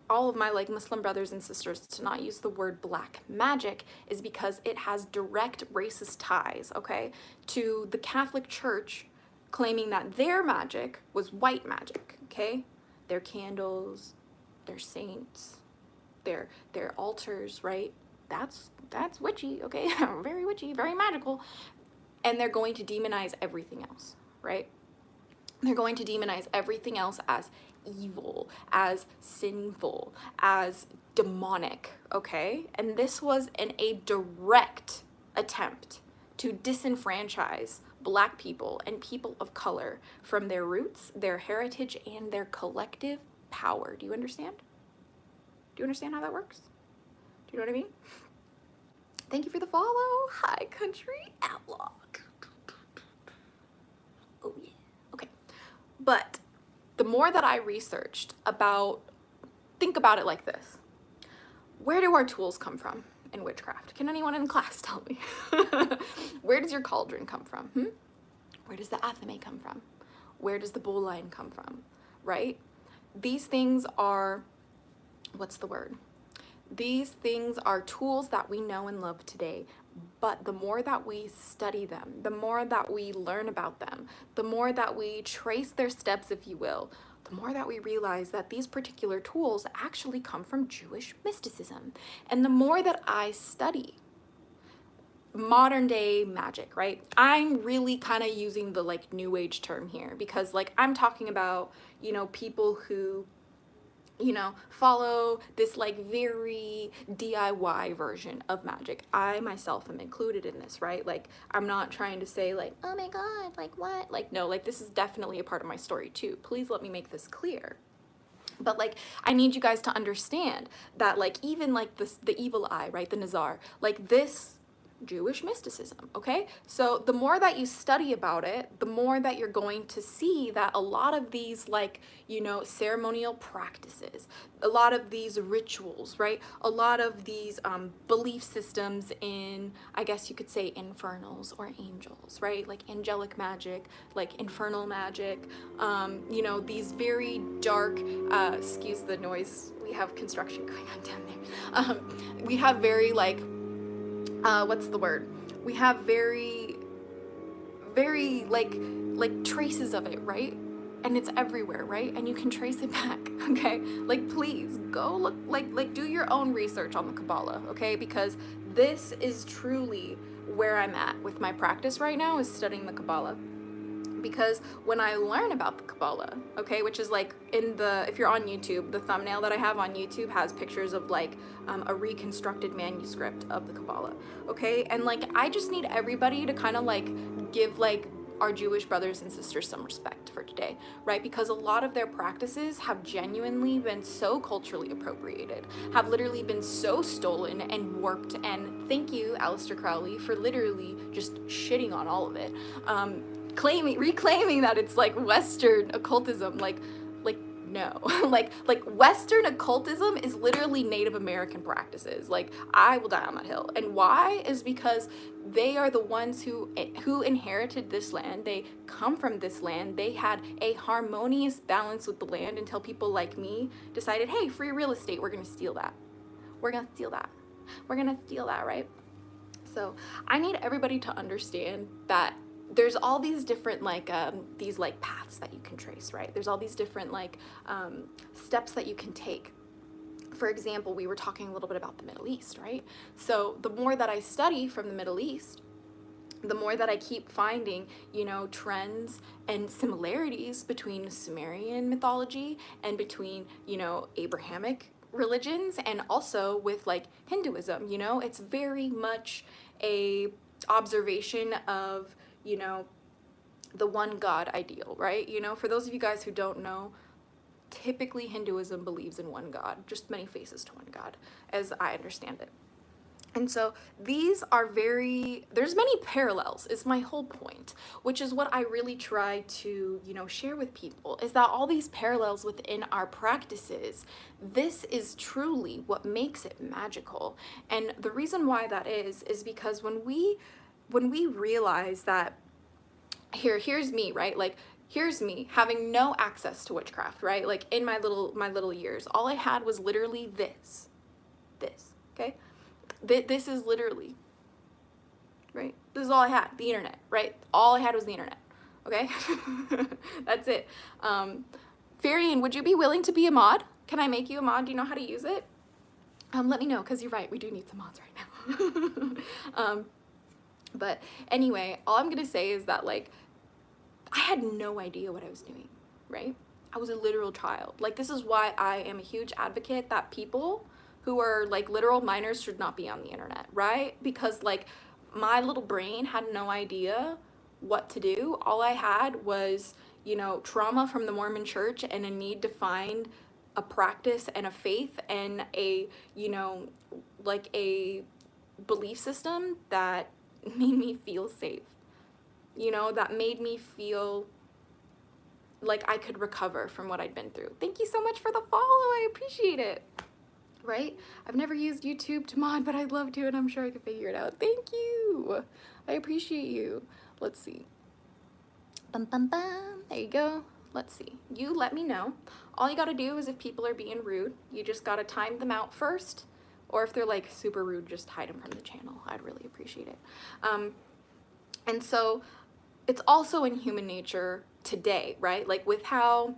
Speaker 1: like Muslim brothers and sisters to not use the word black magic is because it has direct racist ties, okay, to the Catholic Church claiming that their magic was white magic, okay? Their candles, their saints, their altars, right? that's witchy, okay? Very witchy, very magical. And they're going to demonize everything else, right? They're going to demonize everything else as evil, as sinful, as demonic, okay? And this was a direct attempt to disenfranchise Black people and people of color from their roots, their heritage, and their collective power. Do you understand? Do you understand how that works? Do you know what I mean? Thank you for the follow. Hi, country outlaw. Oh, yeah. Okay. But the more that I researched about, think about it like this. Where do our tools come from in witchcraft? Can anyone in class tell me? Where does your cauldron come from? Where does the athame come from? Where does the bowline come from? Right? These things are, what's the word? These things are tools that we know and love today, but the more that we study them, the more that we learn about them, the more that we trace their steps, if you will, the more that we realize that these particular tools actually come from Jewish mysticism. And the more that I study modern day magic, right? I'm really kind of using the like new age term here because like I'm talking about, you know, people who, you know, follow this like very DIY version of magic. I myself am included in this, right? Like I'm not trying to say like, oh my God, like what? Like no, like this is definitely a part of my story too. Please let me make this clear. But like, I need you guys to understand that like even like this, the evil eye, right? The Nazar, like this Jewish mysticism, okay? So the more that you study about it, the more that you're going to see that a lot of these like, you know, ceremonial practices, a lot of these rituals, right? A lot of these belief systems in, I guess you could say infernals or angels, right? Like angelic magic, like infernal magic, you know, these very dark, excuse the noise, we have construction going on down there. We have very like, what's the word? We have very like traces of it, right? And it's everywhere, right? And you can trace it back, okay? Like please go look, like do your own research on the Kabbalah, okay? Because this is truly where I'm at with my practice right now, is studying the Kabbalah. Because when I learn about the Kabbalah, okay, which is like in the, if you're on YouTube, the thumbnail that I have on YouTube has pictures of like a reconstructed manuscript of the Kabbalah, okay? And like, I just need everybody to kind of like give like our Jewish brothers and sisters some respect for today, right? Because a lot of their practices have genuinely been so culturally appropriated, have literally been so stolen and warped. And thank you, Aleister Crowley, for literally just shitting on all of it. Reclaiming that it's like Western occultism, like no, like Western occultism is literally Native American practices. Like I will die on that hill. And why? Is because they are the ones who inherited this land. They come from this land. They had a harmonious balance with the land until people like me decided, hey, free real estate, we're gonna steal that. We're gonna steal that. We're gonna steal that, right? So I need everybody to understand that there's all these different like these like paths that you can trace, right? There's all these different like steps that you can take. For example, we were talking a little bit about the Middle East, right? So the more that I study from the Middle East, the more that I keep finding, you know, trends and similarities between Sumerian mythology and between, you know, Abrahamic religions, and also with like Hinduism. You know, it's very much a observation of, you know, the one God ideal, right? You know, for those of you guys who don't know, typically Hinduism believes in one God, just many faces to one God, as I understand it. And so these are there's many parallels is my whole point, which is what I really try to, you know, share with people, is that all these parallels within our practices, this is truly what makes it magical. And the reason why that is because when we realize that here's me, right? Like here's me having no access to witchcraft, right? Like in my little years, all I had was literally this, okay? This is literally, right? This is all I had, the internet, right? All I had was the internet, okay? That's it. Farian, would you be willing to be a mod? Can I make you a mod? Do you know how to use it? Let me know, because you're right, we do need some mods right now. But anyway, all I'm gonna say is that, like, I had no idea what I was doing, right? I was a literal child. Like, this is why I am a huge advocate that people who are, like, literal minors should not be on the internet, right? Because, like, my little brain had no idea what to do. All I had was, you know, trauma from the Mormon church and a need to find a practice and a faith and a, you know, like a belief system that made me feel safe, you know, that made me feel like I could recover from what I'd been through. Thank you so much for the follow. I appreciate it. Right? I've never used YouTube to mod, but I'd love to, and I'm sure I could figure it out. Thank you. I appreciate you. Let's see. Bum, bum, bum. There you go. Let's see. You let me know. All you gotta do is, if people are being rude, you just gotta time them out first. Or if they're like super rude, just hide them from the channel. I'd really appreciate it. And so it's also in human nature today, right? Like, with how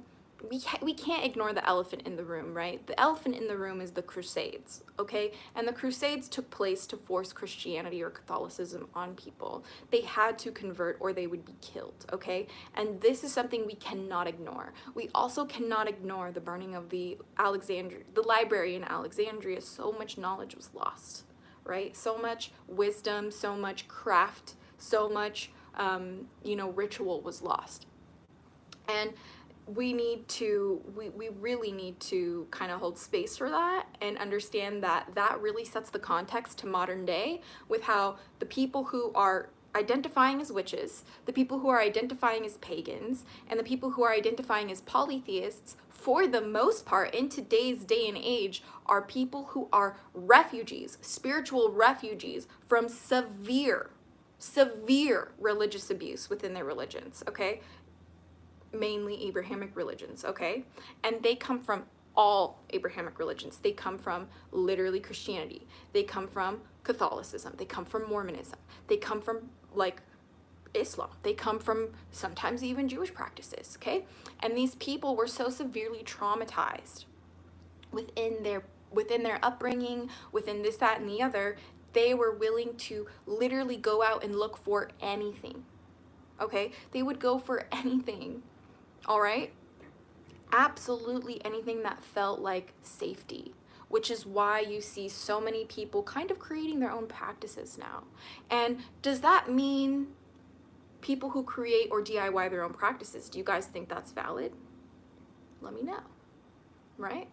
Speaker 1: we can't ignore the elephant in the room, right? The elephant in the room is the Crusades, okay? And the Crusades took place to force Christianity or Catholicism on people. They had to convert or they would be killed, okay? And this is something we cannot ignore. We also cannot ignore the burning of the library in Alexandria. So much knowledge was lost, right? So much wisdom, so much craft, so much, you know, ritual was lost. And we really need to kind of hold space for that and understand that that really sets the context to modern day, with how the people who are identifying as witches, the people who are identifying as pagans, and the people who are identifying as polytheists, for the most part in today's day and age, are people who are refugees, spiritual refugees from severe religious abuse within their religions, okay? Mainly Abrahamic religions, okay? And they come from all Abrahamic religions. They come from literally Christianity. They come from Catholicism. They come from Mormonism. They come from, like, Islam. They come from sometimes even Jewish practices, okay? And these people were so severely traumatized within their upbringing, within this, that, and the other, they were willing to literally go out and look for anything, okay? They would go for anything. All right? Absolutely anything that felt like safety, which is why you see so many people kind of creating their own practices now. And does that mean people who create or DIY their own practices, do you guys think that's valid? Let me know, right?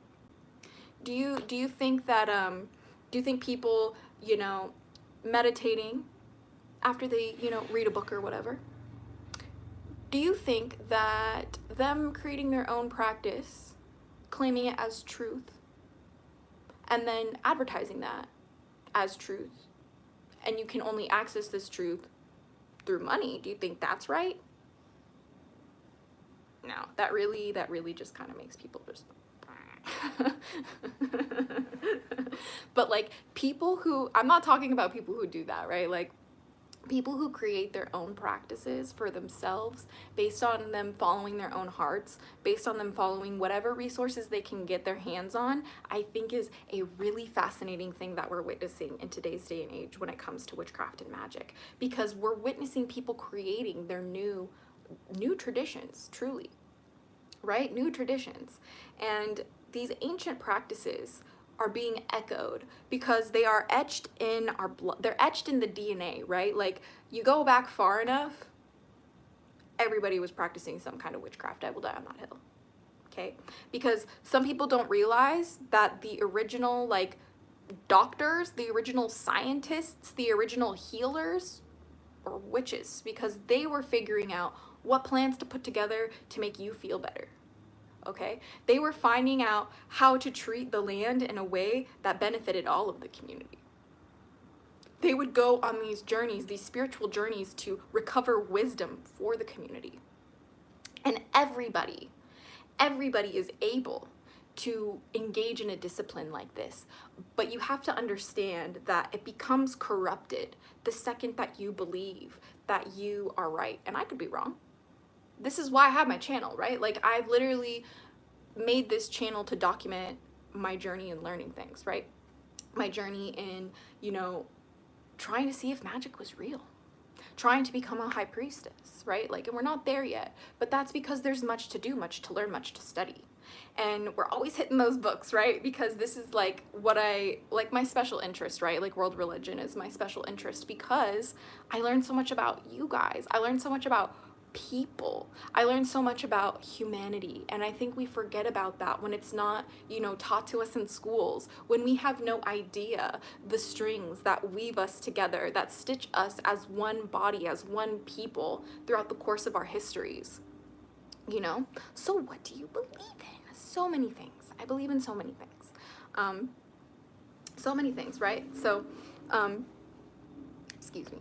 Speaker 1: Do you think that, do you think people, you know, meditating after they, you know, read a book or whatever, do you think that them creating their own practice, claiming it as truth, and then advertising that as truth, and you can only access this truth through money, do you think that's right? No, that really just kind of makes people just but, like, people who, I'm not talking about people who do that, right? Like, people who create their own practices for themselves based on them following their own hearts, based on them following whatever resources they can get their hands on, I think is a really fascinating thing that we're witnessing in today's day and age when it comes to witchcraft and magic, because we're witnessing people creating their new traditions, truly, right? New traditions. And these ancient practices are being echoed because they are etched in our blood. They're etched in the DNA, right? Like, you go back far enough, everybody was practicing some kind of witchcraft. I will die on that hill, okay? Because some people don't realize that the original, like, doctors, the original scientists, the original healers were witches, because they were figuring out what plants to put together to make you feel better. Okay, they were finding out how to treat the land in a way that benefited all of the community. They would go on these journeys, these spiritual journeys, to recover wisdom for the community. And everybody is able to engage in a discipline like this, but you have to understand that it becomes corrupted the second that you believe that you are right. And I could be wrong. This is why I have my channel, right? Like, I've literally made this channel to document my journey in learning things, right? my journey in, you know, trying to see if magic was real, trying to become a high priestess, right? Like, and we're not there yet, but that's because there's much to do, much to learn, much to study. And we're always hitting those books, right? Because this is like what I, like my special interest, right? Like world religion is my special interest because I learned so much about you guys. I learned so much about people. I learned so much about humanity. And I think we forget about that when it's not, you know, taught to us in schools, when we have no idea the strings that weave us together, that stitch us as one body, as one people throughout the course of our histories. You know? So what do you believe in? So many things. I believe in so many things. So many things, right? So, excuse me.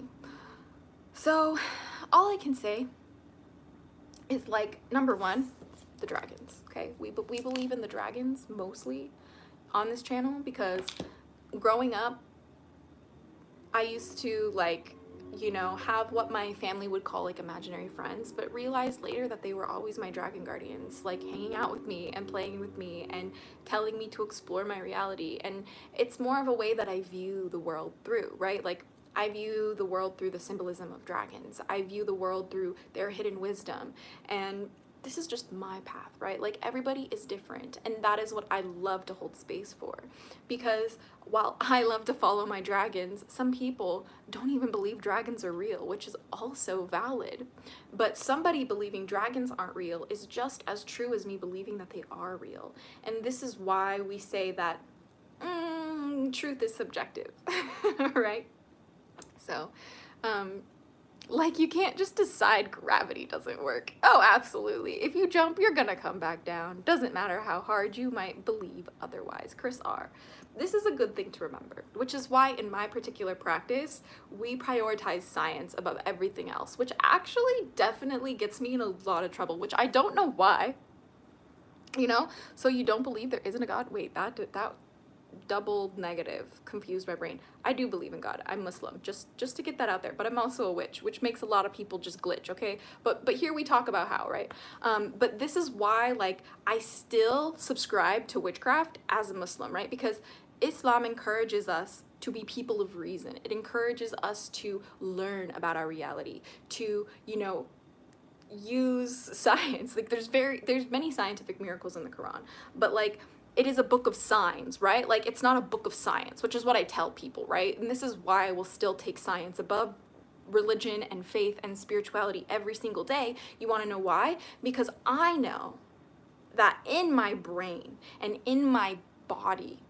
Speaker 1: So, all I can say is, like, number one, the dragons, okay? We believe in the dragons mostly on this channel because growing up, I used to, like, you know, have what my family would call like imaginary friends, but realized later that they were always my dragon guardians, like hanging out with me and playing with me and telling me to explore my reality. And it's more of a way that I view the world through, right? Like, I view the world through the symbolism of dragons. I view the world through their hidden wisdom. And this is just my path, right? Like, everybody is different, and that is what I love to hold space for. Because while I love to follow my dragons, some people don't even believe dragons are real, which is also valid. But somebody believing dragons aren't real is just as true as me believing that they are real. And this is why we say that truth is subjective, right? So, like, you can't just decide gravity doesn't work. Oh, absolutely. If you jump, you're gonna come back down. Doesn't matter how hard you might believe otherwise. Chris R. This is a good thing to remember, which is why in my particular practice, we prioritize science above everything else, which actually definitely gets me in a lot of trouble, which I don't know why. You know? So you don't believe there isn't a God? Wait, that double negative confused my brain. I do believe in God. I'm Muslim, just to get that out there, but I'm also a witch, which makes a lot of people just glitch, okay? But here we talk about how, right? But this is why, like, I still subscribe to witchcraft as a Muslim, right? Because Islam encourages us to be people of reason. It encourages us to learn about our reality, to, you know, use science. Like, there's many scientific miracles in the Quran, but like, it is a book of signs, right? Like, it's not a book of science, which is what I tell people, right? And this is why I will still take science above religion and faith and spirituality every single day. You want to know why? Because I know that in my brain and in my body,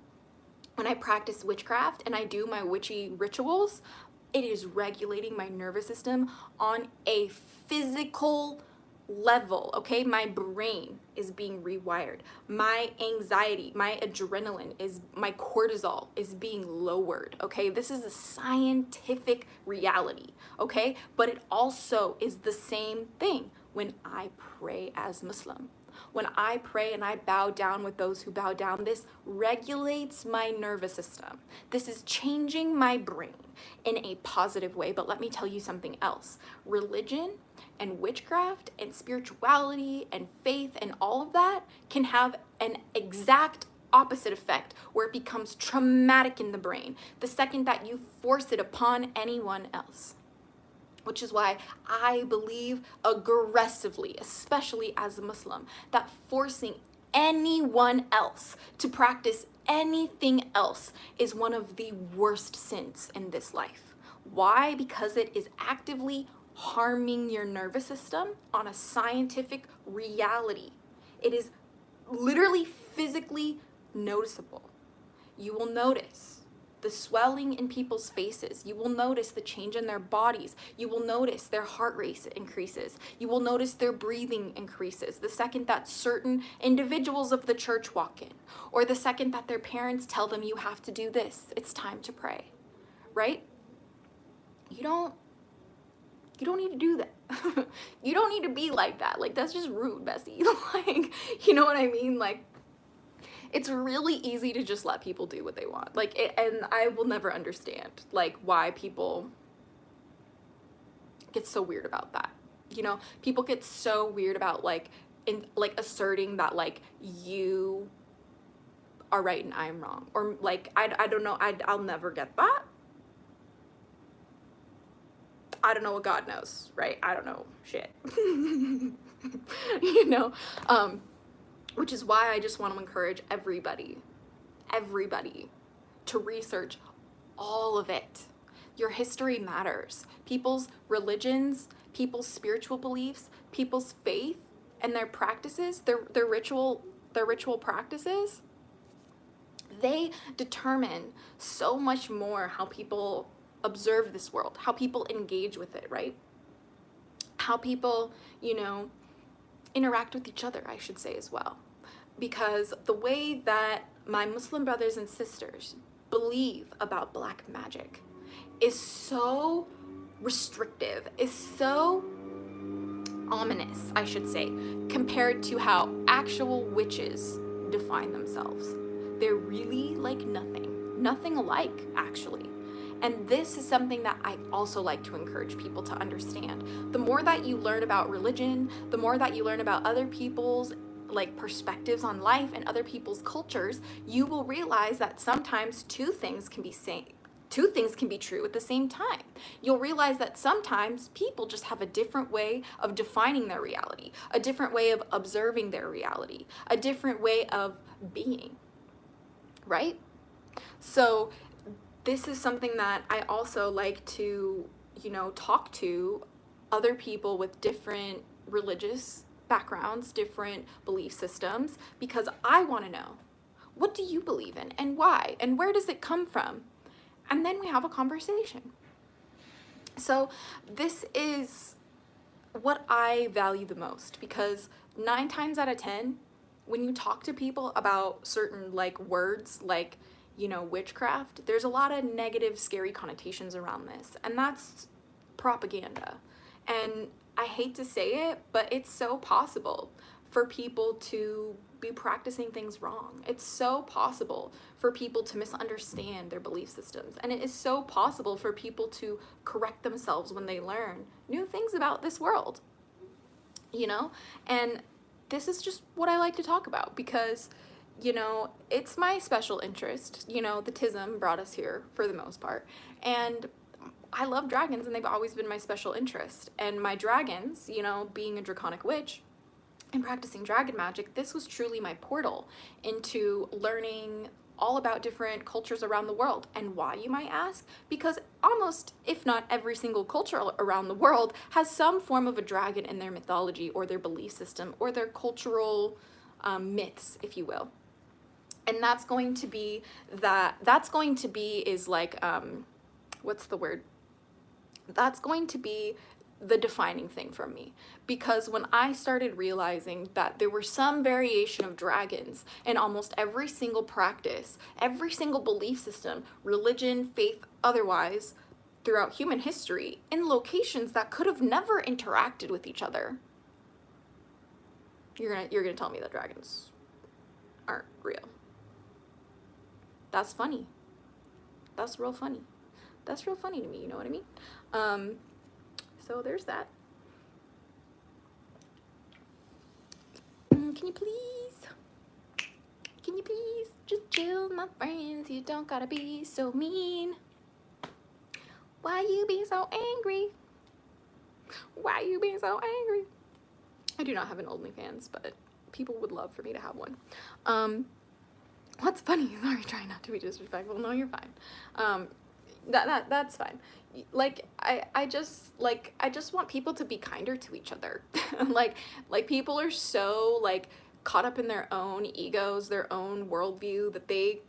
Speaker 1: when I practice witchcraft and I do my witchy rituals, it is regulating my nervous system on a physical level, okay? My brain is being rewired. My anxiety, my adrenaline, my cortisol is being lowered, okay? This is a scientific reality, okay? But it also is the same thing when I pray as Muslim. When I pray and I bow down with those who bow down, this regulates my nervous system. This is changing my brain in a positive way. But let me tell you something else. Religion and witchcraft and spirituality and faith and all of that can have an exact opposite effect where it becomes traumatic in the brain the second that you force it upon anyone else. Which is why I believe aggressively, especially as a Muslim, that forcing anyone else to practice anything else is one of the worst sins in this life. Why? Because it is actively harming your nervous system on a scientific reality. It is literally physically noticeable. You will notice the swelling in people's faces. You will notice the change in their bodies. You will notice their heart rate increases. You will notice their breathing increases the second that certain individuals of the church walk in, or the second that their parents tell them you have to do this. It's time to pray, right? You don't need to do that. You don't need to be like that. Like, that's just rude, Bessie. Like, you know what I mean? Like, it's really easy to just let people do what they want. Like, and I will never understand, like, why people get so weird about that. You know, people get so weird about, like, asserting that, like, you are right and I am wrong. Or like, I don't know, I'll never get that. I don't know what God knows, right? I don't know shit. You know, which is why I just want to encourage everybody to research all of it. Your history matters. People's religions, people's spiritual beliefs, people's faith, and their practices, their ritual practices, they determine so much more how people observe this world, how people engage with it, right? How people, you know, interact with each other, I should say, as well. Because the way that my Muslim brothers and sisters believe about black magic is so restrictive, is so ominous, I should say, compared to how actual witches define themselves. They're really like nothing alike, actually. And this is something that I also like to encourage people to understand. The more that you learn about religion, the more that you learn about other people's like perspectives on life and other people's cultures, you will realize that sometimes two things can be true at the same time. You'll realize that sometimes people just have a different way of defining their reality, a different way of observing their reality, a different way of being, right? So this is something that I also like to, you know, talk to other people with different religious backgrounds, different belief systems, because I want to know, what do you believe in and why? And where does it come from? And then we have a conversation. So this is what I value the most, because 9 times out of 10, when you talk to people about certain like words, like, you know, witchcraft, there's a lot of negative, scary connotations around this, and that's propaganda. And I hate to say it, but it's so possible for people to be practicing things wrong. It's so possible for people to misunderstand their belief systems, and it is so possible for people to correct themselves when they learn new things about this world, you know? And this is just what I like to talk about, because, you know, it's my special interest. You know, the TISM brought us here for the most part, and I love dragons, and they've always been my special interest. And my dragons, you know, being a draconic witch and practicing dragon magic, this was truly my portal into learning all about different cultures around the world. And why, you might ask? Because almost, if not every single culture around the world, has some form of a dragon in their mythology or their belief system or their cultural myths, if you will. And that's going to be is like, what's the word? That's going to be the defining thing for me. Because when I started realizing that there were some variation of dragons in almost every single practice, every single belief system, religion, faith, otherwise, throughout human history, in locations that could have never interacted with each other, you're gonna tell me that dragons aren't real. That's funny. That's real funny. That's real funny to me, you know what I mean? So there's that. Can you please just chill, my friends? You don't gotta be so mean. Why you being so angry? Why you being so angry? I do not have an OnlyFans, but people would love for me to have one. What's funny? Sorry, trying not to be disrespectful. No, you're fine. That's fine. Like, I just want people to be kinder to each other. like people are so like caught up in their own egos, their own worldview, that they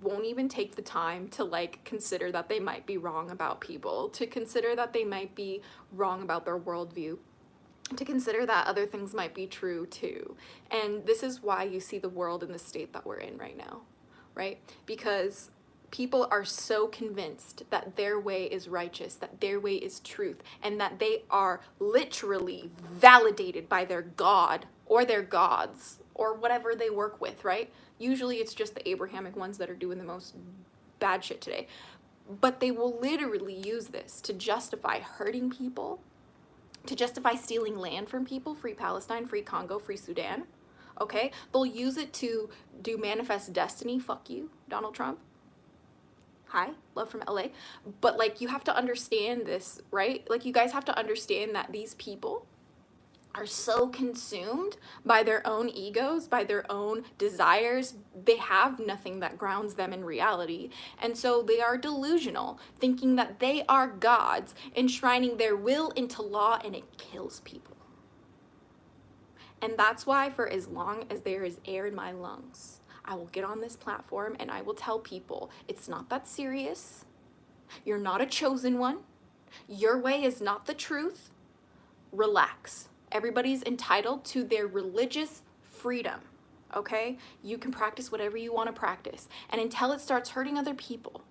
Speaker 1: won't even take the time to like consider that they might be wrong about people, to consider that they might be wrong about their worldview, to consider that other things might be true too. And this is why you see the world in the state that we're in right now, right? Because people are so convinced that their way is righteous, that their way is truth, and that they are literally validated by their God or their gods or whatever they work with, right? Usually it's just the Abrahamic ones that are doing the most bad shit today. But they will literally use this to justify hurting people, to justify stealing land from people, free Palestine, free Congo, free Sudan, okay? They'll use it to do manifest destiny. Fuck you, Donald Trump. Hi, love from LA. But like, you have to understand this, right? Like, you guys have to understand that these people are so consumed by their own egos, by their own desires. They have nothing that grounds them in reality. And so they are delusional, thinking that they are gods, enshrining their will into law, and it kills people. And that's why, for as long as there is air in my lungs, I will get on this platform and I will tell people, it's not that serious. You're not a chosen one. Your way is not the truth. Relax. Everybody's entitled to their religious freedom, okay? You can practice whatever you want to practice. And until it starts hurting other people,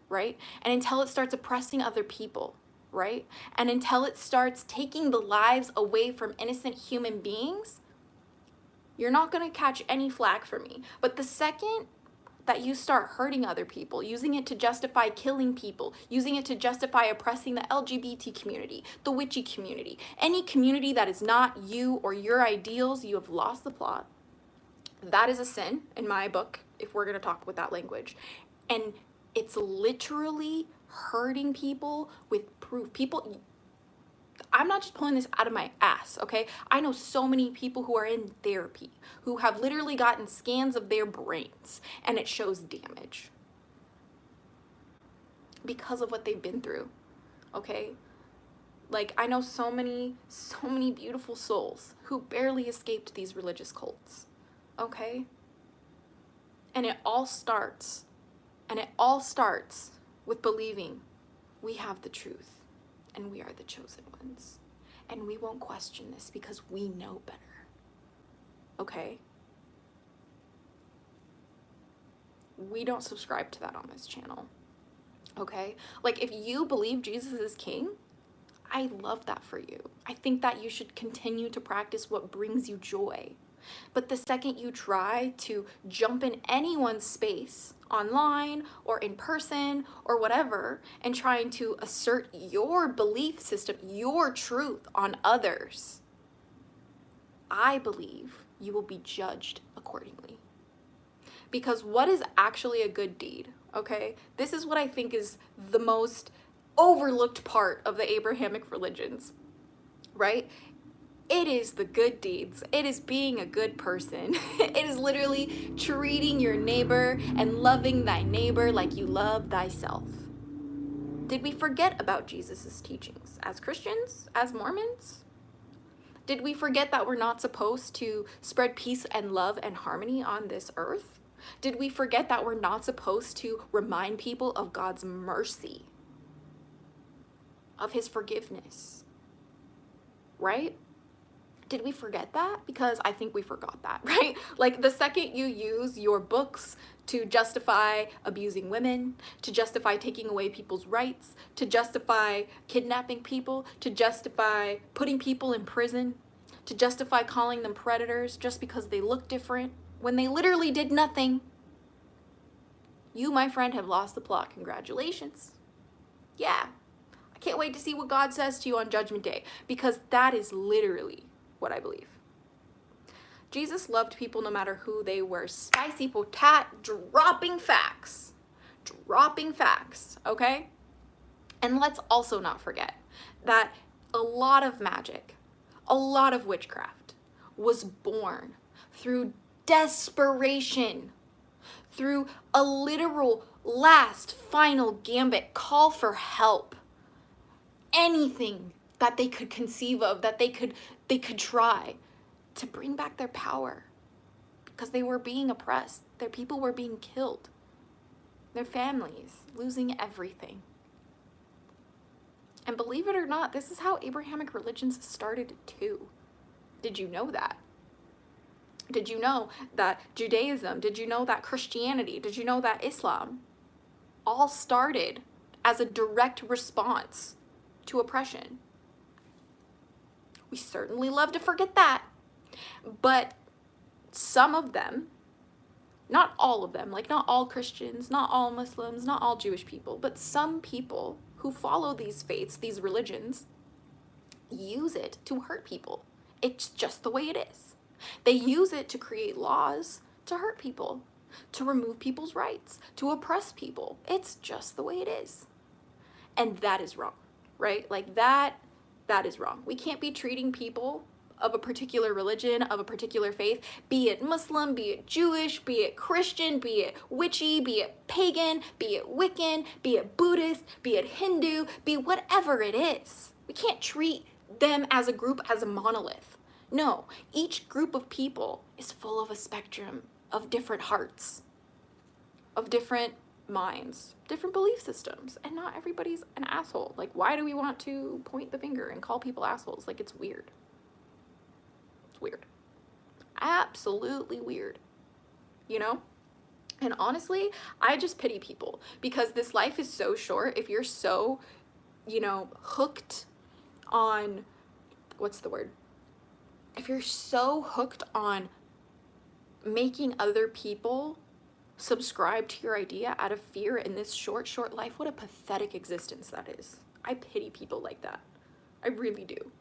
Speaker 1: right? And until it starts oppressing other people, right? And until it starts taking the lives away from innocent human beings, you're not going to catch any flack from me. But the second that you start hurting other people, using it to justify killing people, using it to justify oppressing the LGBT community, the witchy community, any community that is not you or your ideals, you have lost the plot. That is a sin in my book, if we're going to talk with that language. And it's literally hurting people with proof. People, I'm not just pulling this out of my ass, okay? I know so many people who are in therapy who have literally gotten scans of their brains and it shows damage because of what they've been through, okay? Like, I know so many beautiful souls who barely escaped these religious cults, okay? And it all starts with believing we have the truth. And we are the chosen ones. And we won't question this because we know better. Okay? We don't subscribe to that on this channel. Okay? Like, if you believe Jesus is king, I love that for you. I think that you should continue to practice what brings you joy. But the second you try to jump in anyone's space, online or in person or whatever, and trying to assert your belief system, your truth on others, I believe you will be judged accordingly. Because what is actually a good deed, okay? This is what I think is the most overlooked part of the Abrahamic religions, right? It is the good deeds. It is being a good person. It is literally treating your neighbor and loving thy neighbor like you love thyself. Did we forget about Jesus' teachings as Christians, as Mormons? Did we forget that we're not supposed to spread peace and love and harmony on this earth? Did we forget that we're not supposed to remind people of God's mercy, of his forgiveness, right? Did we forget that? Because I think we forgot that, right? Like, the second you use your books to justify abusing women, to justify taking away people's rights, to justify kidnapping people, to justify putting people in prison, to justify calling them predators just because they look different, when they literally did nothing, you, my friend, have lost the plot. Congratulations. Yeah. I can't wait to see what God says to you on Judgment Day, because that is literally what I believe. Jesus loved people no matter who they were. Spicy potat, dropping facts, okay? And let's also not forget that a lot of magic, a lot of witchcraft was born through desperation, through a literal last final gambit, call for help. Anything that they could conceive of, that they could try to bring back their power, because they were being oppressed. Their people were being killed. Their families losing everything. And believe it or not, this is how Abrahamic religions started too. Did you know that? Did you know that Judaism, did you know that Christianity, did you know that Islam all started as a direct response to oppression? We certainly love to forget that. But some of them, not all of them, like not all Christians, not all Muslims, not all Jewish people, but some people who follow these faiths, these religions, use it to hurt people. It's just the way it is. They use it to create laws to hurt people, to remove people's rights, to oppress people. It's just the way it is. And that is wrong, right? Like that is wrong. We can't be treating people of a particular religion, of a particular faith, be it Muslim, be it Jewish, be it Christian, be it witchy, be it pagan, be it Wiccan, be it Buddhist, be it Hindu, be whatever it is. We can't treat them as a group as a monolith. No, each group of people is full of a spectrum of different hearts, of different minds, different belief systems, and not everybody's an asshole. Like, why do we want to point the finger and call people assholes? Like, it's weird. It's weird. Absolutely weird. You know? And honestly, I just pity people because this life is so short. If you're so, you know, hooked on, what's the word? If you're so hooked on making other people subscribe to your idea out of fear in this short life, what a pathetic existence that is. I pity people like that. I really do.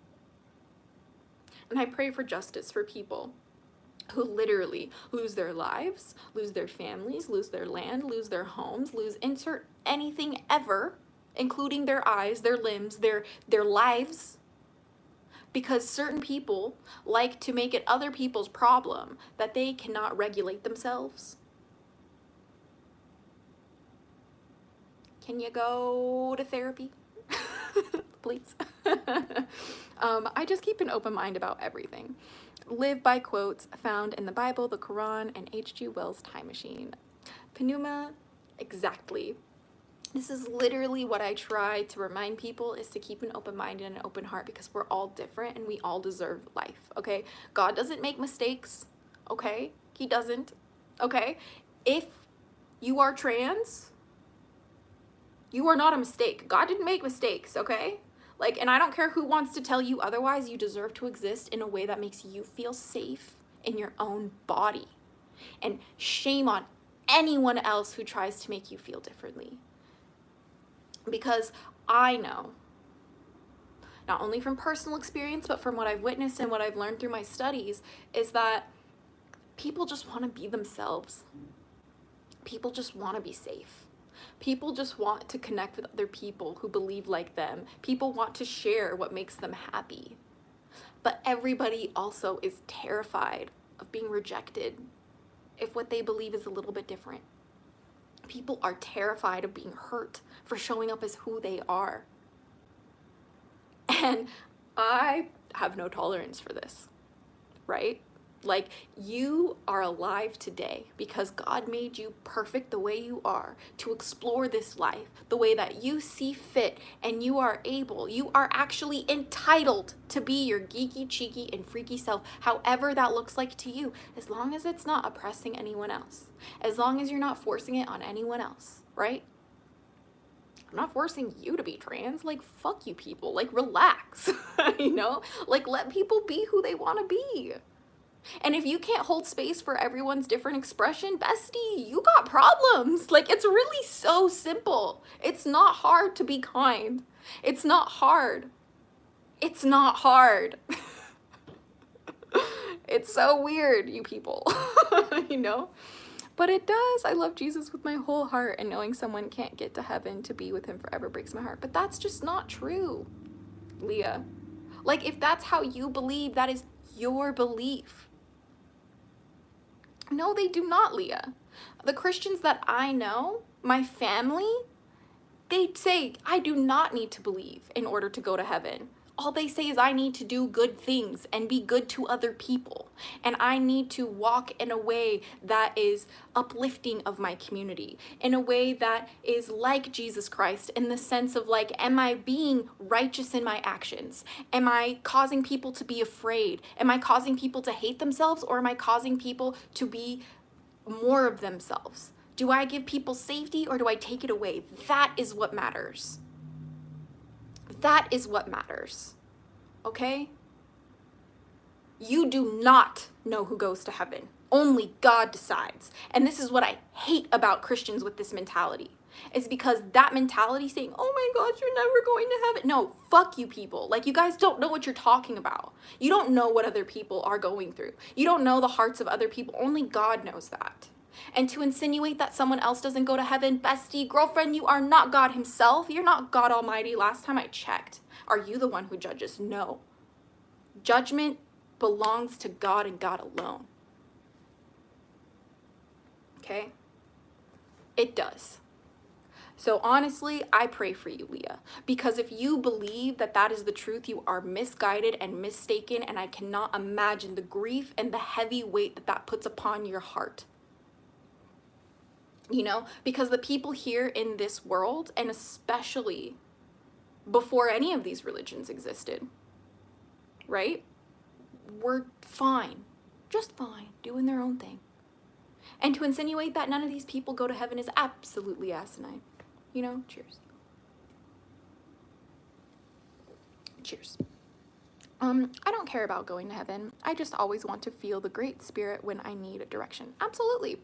Speaker 1: And I pray for justice for people who literally lose their lives, lose their families, lose their land, lose their homes, lose insert anything ever, including their eyes, their limbs, their lives, because certain people like to make it other people's problem that they cannot regulate themselves. Can you go to therapy? Please. I just keep an open mind about everything. Live by quotes found in the Bible, the Quran, and H.G. Wells' Time Machine. Pneuma, exactly. This is literally what I try to remind people, is to keep an open mind and an open heart, because we're all different and we all deserve life, okay? God doesn't make mistakes, okay? He doesn't, okay? If you are trans, you are not a mistake. God didn't make mistakes, okay? Like, and I don't care who wants to tell you otherwise, you deserve to exist in a way that makes you feel safe in your own body. And shame on anyone else who tries to make you feel differently. Because I know, not only from personal experience, but from what I've witnessed and what I've learned through my studies, is that people just want to be themselves. People just want to be safe. People just want to connect with other people who believe like them. People want to share what makes them happy. But everybody also is terrified of being rejected if what they believe is a little bit different. People are terrified of being hurt for showing up as who they are. And I have no tolerance for this, right? Like, you are alive today because God made you perfect the way you are to explore this life the way that you see fit, and you are actually entitled to be your geeky, cheeky, and freaky self, however that looks like to you, as long as it's not oppressing anyone else, as long as you're not forcing it on anyone else, right? I'm not forcing you to be trans. Like, fuck you people. Like, relax, you know? Like, let people be who they want to be. And if you can't hold space for everyone's different expression, bestie, you got problems. Like, it's really so simple. It's not hard to be kind. It's not hard. It's not hard. It's so weird, you people, you know? But it does. I love Jesus with my whole heart, and knowing someone can't get to heaven to be with him forever breaks my heart. But that's just not true, Leah. Like, if that's how you believe, that is your belief. No, they do not, Leah. The Christians that I know, my family, they say, I do not need to believe in order to go to heaven. All they say is I need to do good things and be good to other people. And I need to walk in a way that is uplifting of my community, in a way that is like Jesus Christ, in the sense of, like, am I being righteous in my actions? Am I causing people to be afraid? Am I causing people to hate themselves, or am I causing people to be more of themselves? Do I give people safety, or do I take it away? That is what matters. That is what matters, okay? You do not know who goes to heaven. Only God decides. And this is what I hate about Christians with this mentality. It's because that mentality saying, oh my gosh, you're never going to heaven. No, fuck you people. Like, you guys don't know what you're talking about. You don't know what other people are going through. You don't know the hearts of other people. Only God knows that. And to insinuate that someone else doesn't go to heaven, bestie, girlfriend, you are not God himself. You're not God Almighty. Last time I checked. Are you the one who judges? No. Judgment belongs to God and God alone. Okay? It does. So honestly, I pray for you, Leah, because if you believe that that is the truth, you are misguided and mistaken, and I cannot imagine the grief and the heavy weight that that puts upon your heart. You know, because the people here in this world, and especially before any of these religions existed, right, were fine, just fine, doing their own thing. And to insinuate that none of these people go to heaven is absolutely asinine. You know, cheers. Cheers. I don't care about going to heaven. I just always want to feel the Great Spirit when I need a direction. Absolutely.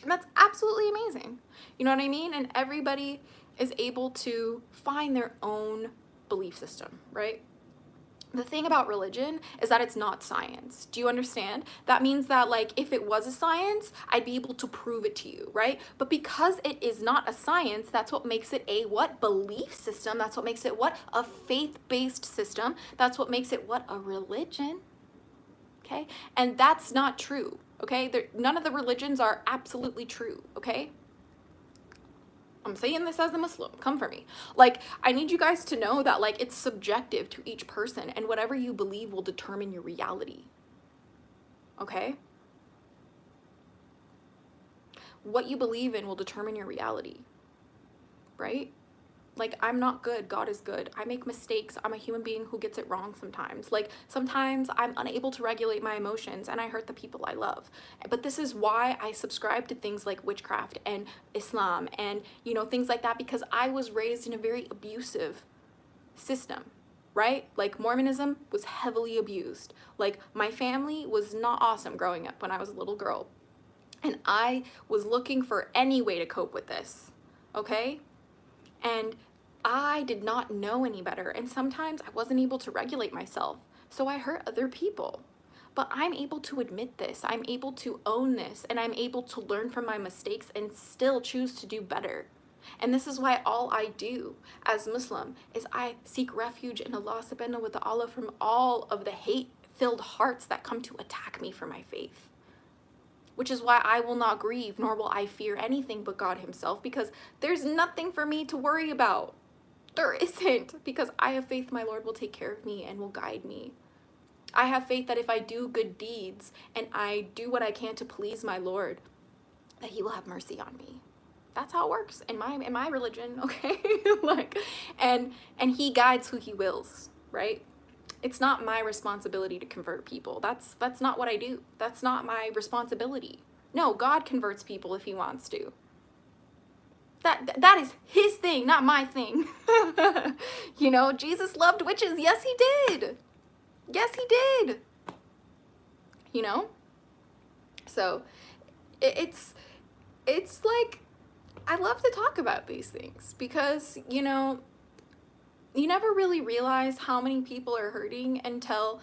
Speaker 1: That's absolutely amazing. You know what I mean? And everybody is able to find their own belief system, right? The thing about religion is that it's not science. Do you understand? That means that, like, if it was a science, I'd be able to prove it to you, right? But because it is not a science, that's what makes it a what? Belief system. That's what makes it what? A faith-based system. That's what makes it what? A religion. Okay? And that's not true, okay? None of the religions are absolutely true, okay? I'm saying this as a Muslim, come for me. Like, I need you guys to know that, like, it's subjective to each person, and whatever you believe will determine your reality. Okay? What you believe in will determine your reality. Right? Like, I'm not good, God is good. I make mistakes. I'm a human being who gets it wrong sometimes. Like, sometimes I'm unable to regulate my emotions and I hurt the people I love. But this is why I subscribe to things like witchcraft and Islam and, you know, things like that, because I was raised in a very abusive system, right? Like, Mormonism was heavily abused. Like, my family was not awesome growing up when I was a little girl. And I was looking for any way to cope with this, okay? And I did not know any better, and sometimes I wasn't able to regulate myself, so I hurt other people. But I'm able to admit this, I'm able to own this, and I'm able to learn from my mistakes and still choose to do better. And this is why all I do as Muslim is I seek refuge in Allah subhanahu wa ta'ala from all of the hate-filled hearts that come to attack me for my faith. Which is why I will not grieve, nor will I fear anything but God himself, because there's nothing for me to worry about. There isn't, because I have faith my Lord will take care of me and will guide me. I have faith that if I do good deeds and I do what I can to please my Lord, that he will have mercy on me. That's how it works in my religion, okay? Like, and he guides who he wills, right? It's not my responsibility to convert people. That's not what I do. That's not my responsibility. No, God converts people if he wants to. That is his thing, not my thing. You know, Jesus loved witches. Yes, he did. Yes, he did. You know? So, it's like, I love to talk about these things because, you know, you never really realize how many people are hurting until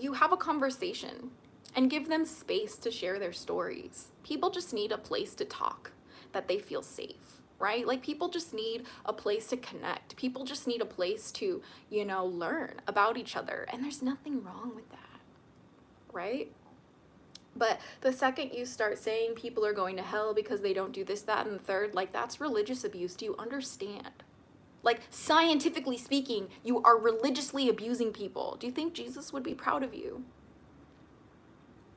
Speaker 1: you have a conversation and give them space to share their stories. People just need a place to talk that they feel safe, right? Like, people just need a place to connect. People just need a place to, you know, learn about each other. And there's nothing wrong with that, right? But the second you start saying people are going to hell because they don't do this, that, and the third, like, that's religious abuse. Do you understand? Like, scientifically speaking, you are religiously abusing people. Do you think Jesus would be proud of you?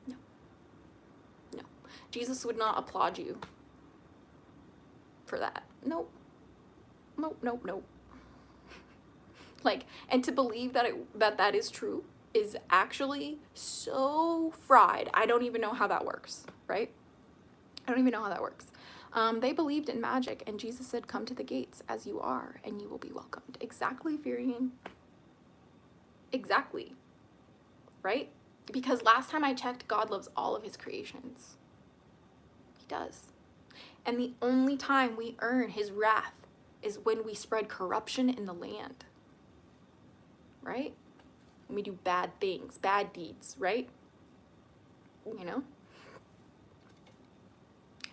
Speaker 1: No. No. Jesus would not applaud you for that. Nope. Nope, nope, nope. Like, and to believe that that is true is actually so fried. I don't even know how that works, right? I don't even know how that works. They believed in magic, and Jesus said, come to the gates as you are, and you will be welcomed. Exactly, Furian. Exactly. Right? Because last time I checked, God loves all of his creations. He does. And the only time we earn his wrath is when we spread corruption in the land, right? When we do bad things, bad deeds, right? You know?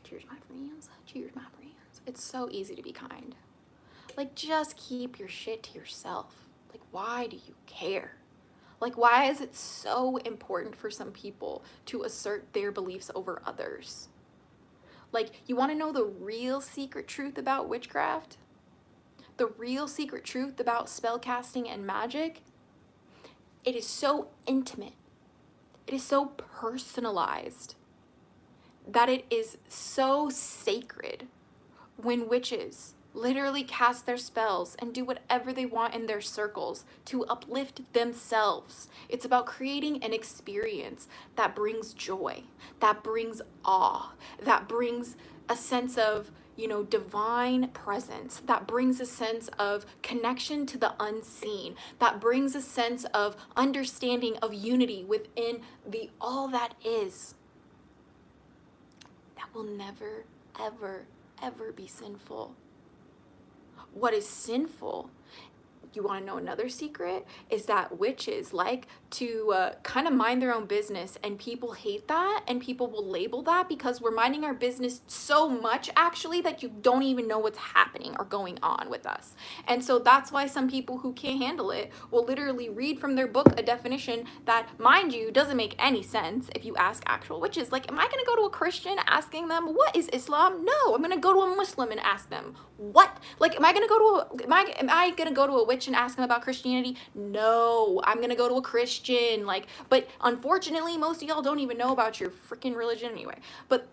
Speaker 1: Cheers, my friends. Cheers, my friends. It's so easy to be kind. Like, just keep your shit to yourself. Like, why do you care? Like, why is it so important for some people to assert their beliefs over others? Like, you want to know the real secret truth about witchcraft? The real secret truth about spellcasting and magic? It is so intimate. It is so personalized that it is so sacred when witches literally cast their spells and do whatever they want in their circles to uplift themselves. It's about creating an experience that brings joy, that brings awe, that brings a sense of, you know, divine presence, that brings a sense of connection to the unseen, that brings a sense of understanding of unity within the all that is. That will never, ever, ever be sinful. What is sinful, you want to know another secret, is that witches like to kind of mind their own business, and people hate that, and people will label that because we're minding our business so much actually that you don't even know what's happening or going on with us. And so that's why some people who can't handle it will literally read from their book a definition that, mind you, doesn't make any sense if you ask actual witches. Like, am I going to go to a Christian asking them, what is Islam? No, I'm going to go to a Muslim and ask them, what? Like, am I going to go to a witch and ask them about Christianity? No, I'm going to go to a Christian. Like, but unfortunately, most of y'all don't even know about your freaking religion anyway. But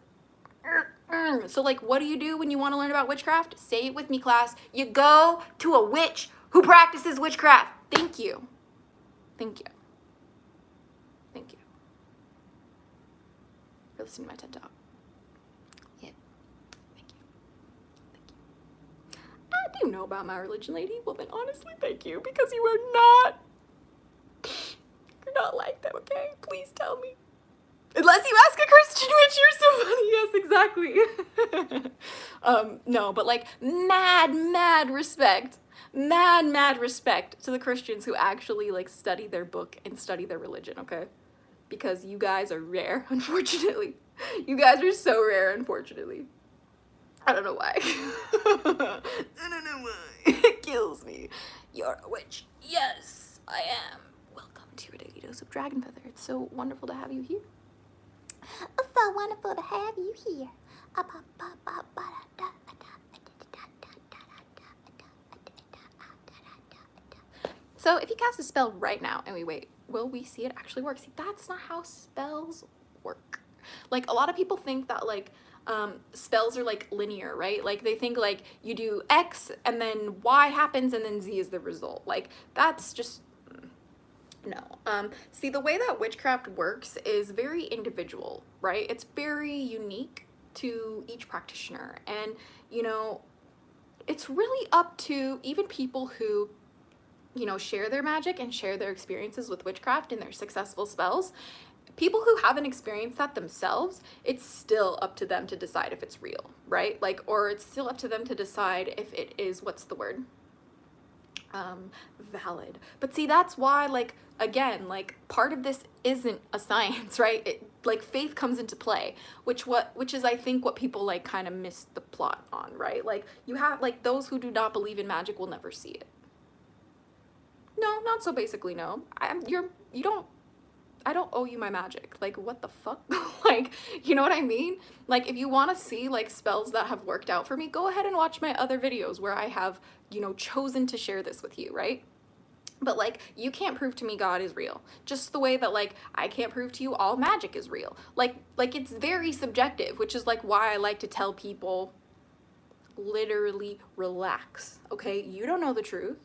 Speaker 1: so, like, what do you do when you want to learn about witchcraft? Say it with me, class. You go to a witch who practices witchcraft. Thank you. Thank you. Thank you for listening to my TED Talk. Yeah. Thank you. Thank you. Do you know about my religion, lady? Well, then honestly, thank you, because you are not. You're not like them, okay? Please tell me. Unless you ask a Christian witch, you're so funny. Yes, exactly. No, but like mad respect. Mad respect to the Christians who actually like study their book and study their religion, okay? Because you guys are rare, unfortunately. You guys are so rare, unfortunately. I don't know why. I don't know why. It kills me. You're a witch. Yes, I am. Welcome to a daily dose of DragonFaether. It's so wonderful to have you here. So wonderful to have you here. So if you cast a spell right now and we wait, will we see it actually work? See, that's not how spells work. Like, a lot of people think that like spells are like linear, right? Like, they think like you do X and then Y happens and then Z is the result. Like, that's just no. See, the way that witchcraft works is very individual, right? It's very unique to each practitioner. And, you know, it's really up to even people who, you know, share their magic and share their experiences with witchcraft and their successful spells. People who haven't experienced that themselves, it's still up to them to decide if it's real, right? Like, or it's still up to them to decide if it is, what's the word? Valid. But see, that's why, like, again, like, part of this isn't a science, right? It, like, faith comes into play, which is, I think, what people, like, kind of miss the plot on, right? Like, you have, like, those who do not believe in magic will never see it. No, not so basically, no. I don't owe you my magic. Like, what the fuck? Like, you know what I mean? Like, if you want to see, like, spells that have worked out for me, go ahead and watch my other videos where I have, you know, chosen to share this with you, right? But, like, you can't prove to me God is real. Just the way that, like, I can't prove to you all magic is real. Like, it's very subjective, which is, like, why I like to tell people, literally relax, okay? You don't know the truth.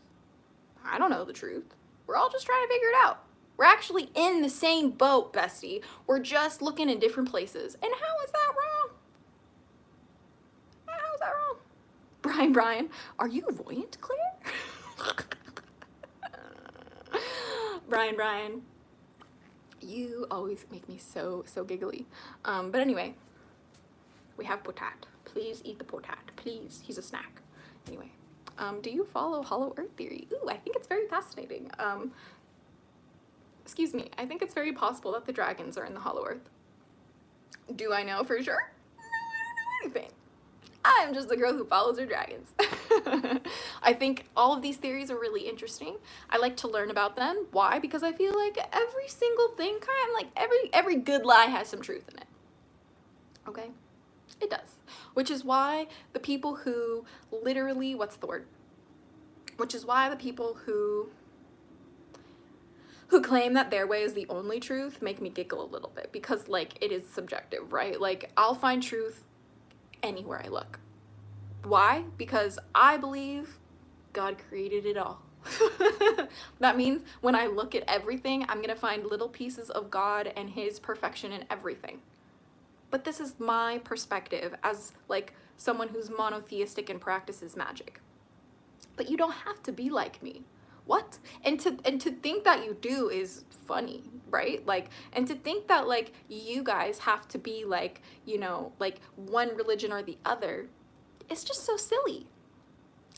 Speaker 1: I don't know the truth. We're all just trying to figure it out. We're actually in the same boat, bestie. We're just looking in different places. And how is that wrong? How is that wrong? Brian, are you voyant, Claire? Brian, you always make me so giggly. But anyway, we have potat. Please eat the potat. Please. He's a snack. Anyway, do you follow Hollow Earth theory? Ooh, I think it's very fascinating. Excuse me. I think it's very possible that the dragons are in the Hollow Earth. Do I know for sure? No, I don't know anything. I'm just a girl who follows her dragons. I think all of these theories are really interesting. I like to learn about them. Why? Because I feel like every single thing, kind of like every good lie has some truth in it. Okay? It does. Which is why the people who literally, which is why the people who claim that their way is the only truth make me giggle a little bit, because like it is subjective, right? Like I'll find truth anywhere I look. Why? Because I believe God created it all. That means when I look at everything, I'm gonna find little pieces of God and his perfection in everything. But this is my perspective as like someone who's monotheistic and practices magic. But you don't have to be like me. What? And to think that you do is funny, right? Like, and to think that like you guys have to be like, you know, like one religion or the other, it's just so silly.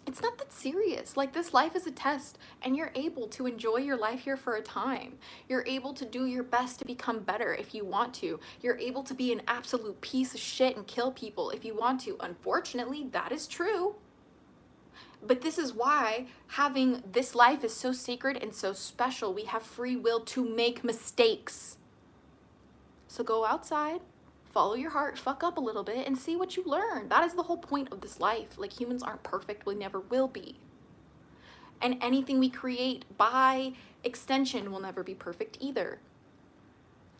Speaker 1: It's not that serious. Like, this life is a test, and you're able to enjoy your life here for a time. You're able to do your best to become better if you want to. You're able to be an absolute piece of shit and kill people if you want to. Unfortunately, that is true. But this is why having this life is so sacred and so special. We have free will to make mistakes. So go outside, follow your heart, fuck up a little bit, and see what you learn. That is the whole point of this life. Like, humans aren't perfect, we never will be. And anything we create, by extension, will never be perfect either.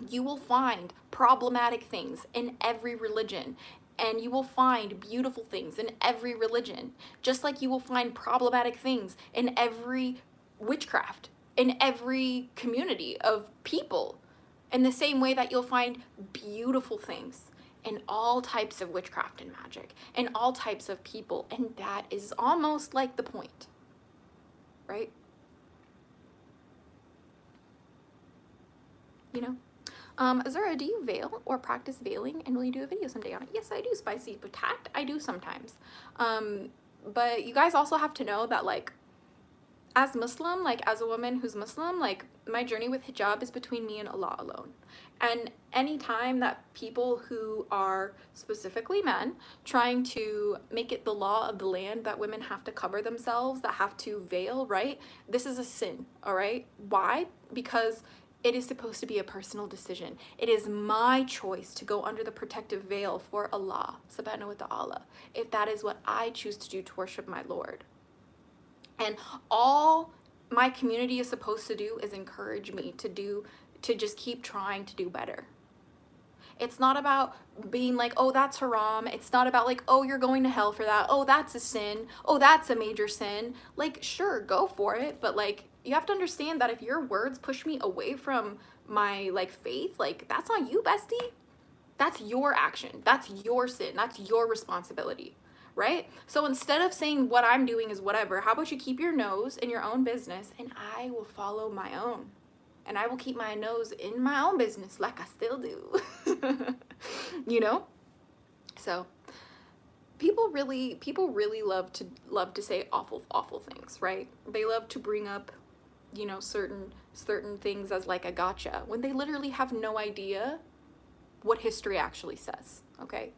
Speaker 1: You will find problematic things in every religion, and you will find beautiful things in every religion, just like you will find problematic things in every witchcraft, in every community of people, in the same way that you'll find beautiful things in all types of witchcraft and magic, and all types of people, and that is almost like the point, right? You know? Azura, do you veil or practice veiling, and will you do a video someday on it? Yes, I do, spicy potat. I do sometimes. But you guys also have to know that, like, as Muslim, like as a woman who's Muslim, like my journey with hijab is between me and Allah alone. And any time that people who are specifically men trying to make it the law of the land that women have to cover themselves, that have to veil, right? This is a sin, all right? Why? Because it is supposed to be a personal decision. It is my choice to go under the protective veil for Allah, subhanahu wa ta'ala, if that is what I choose to do to worship my Lord. And all my community is supposed to do is encourage me to just keep trying to do better. It's not about being like, oh, that's haram. It's not about like, oh, you're going to hell for that. Oh, that's a sin. Oh, that's a major sin. Like, sure, go for it. But like, you have to understand that if your words push me away from my like faith, like that's on you, bestie. That's your action. That's your sin. That's your responsibility. Right? So instead of saying what I'm doing is whatever, how about you keep your nose in your own business, and I will follow my own. And I will keep my nose in my own business like I still do. You know? So people really love to say awful things, right? They love to bring up, you know, certain things as like a gotcha, when they literally have no idea what history actually says, okay?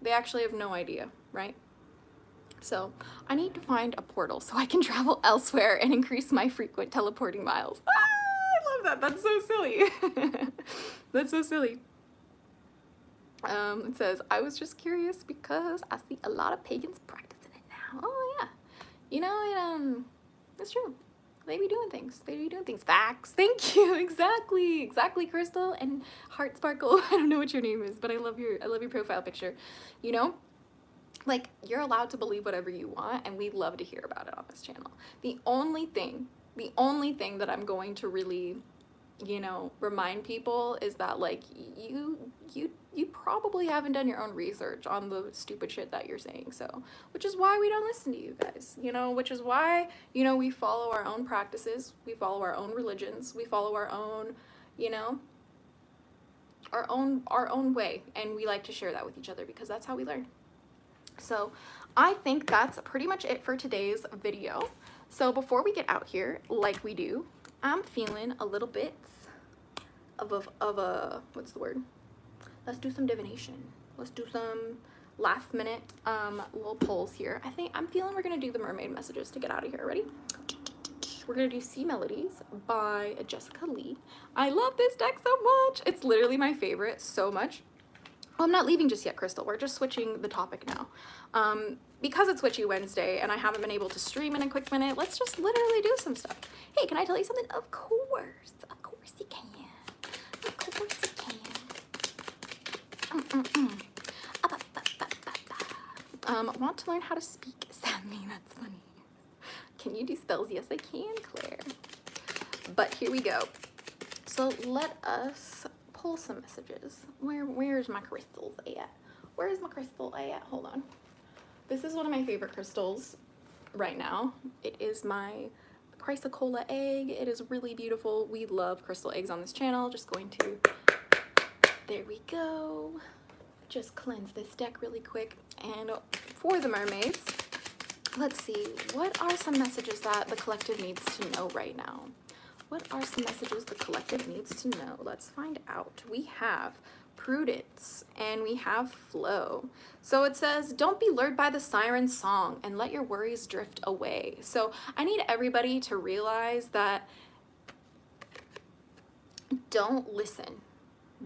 Speaker 1: They actually have no idea, right? So I need to find a portal so I can travel elsewhere and increase my frequent teleporting miles. Ah, I love that. That's so silly. That's so silly. It says, I was just curious because I see a lot of pagans practicing it now. Oh yeah. You know, it's true. They be doing things. They be doing things. Facts. Thank you. Exactly, Crystal and Heart Sparkle. I don't know what your name is, but I love your profile picture. You know, like, you're allowed to believe whatever you want, and we love to hear about it on this channel. The only thing that I'm going to really, you know, remind people is that like you probably haven't done your own research on the stupid shit that you're saying. So, which is why we don't listen to you guys, you know, which is why, you know, we follow our own practices, we follow our own religions, we follow our own, you know, our own way, and we like to share that with each other because that's how we learn. So I think that's pretty much it for today's video. So before we get out here, like we do, I'm feeling a little bit of a what's the word? Let's do some divination. Let's do some last minute little polls here. I'm feeling we're gonna do the mermaid messages to get out of here. Ready? We're gonna do Sea Melodies by Jessica Lee. I love this deck so much. It's literally my favorite so much. Oh, I'm not leaving just yet, Crystal. We're just switching the topic now. Because it's Witchy Wednesday and I haven't been able to stream in a quick minute, let's just literally do some stuff. Hey, can I tell you something? Of course. Of course you can. Of course you can. Want to learn how to speak Sami? That's funny. Can you do spells? Yes, I can, Claire. But here we go. So let us pull some messages. Where's my crystals at? Where is my crystal at? Hold on. This is one of my favorite crystals right now. It is my chrysocolla egg. It is really beautiful. We love crystal eggs on this channel. Just going to, there we go. Just cleanse this deck really quick. And for the mermaids, let's see, what are some messages that the collective needs to know right now? What are some messages the collective needs to know? Let's find out. We have prudence and we have flow. So it says, don't be lured by the siren song and let your worries drift away. So I need everybody to realize that don't listen.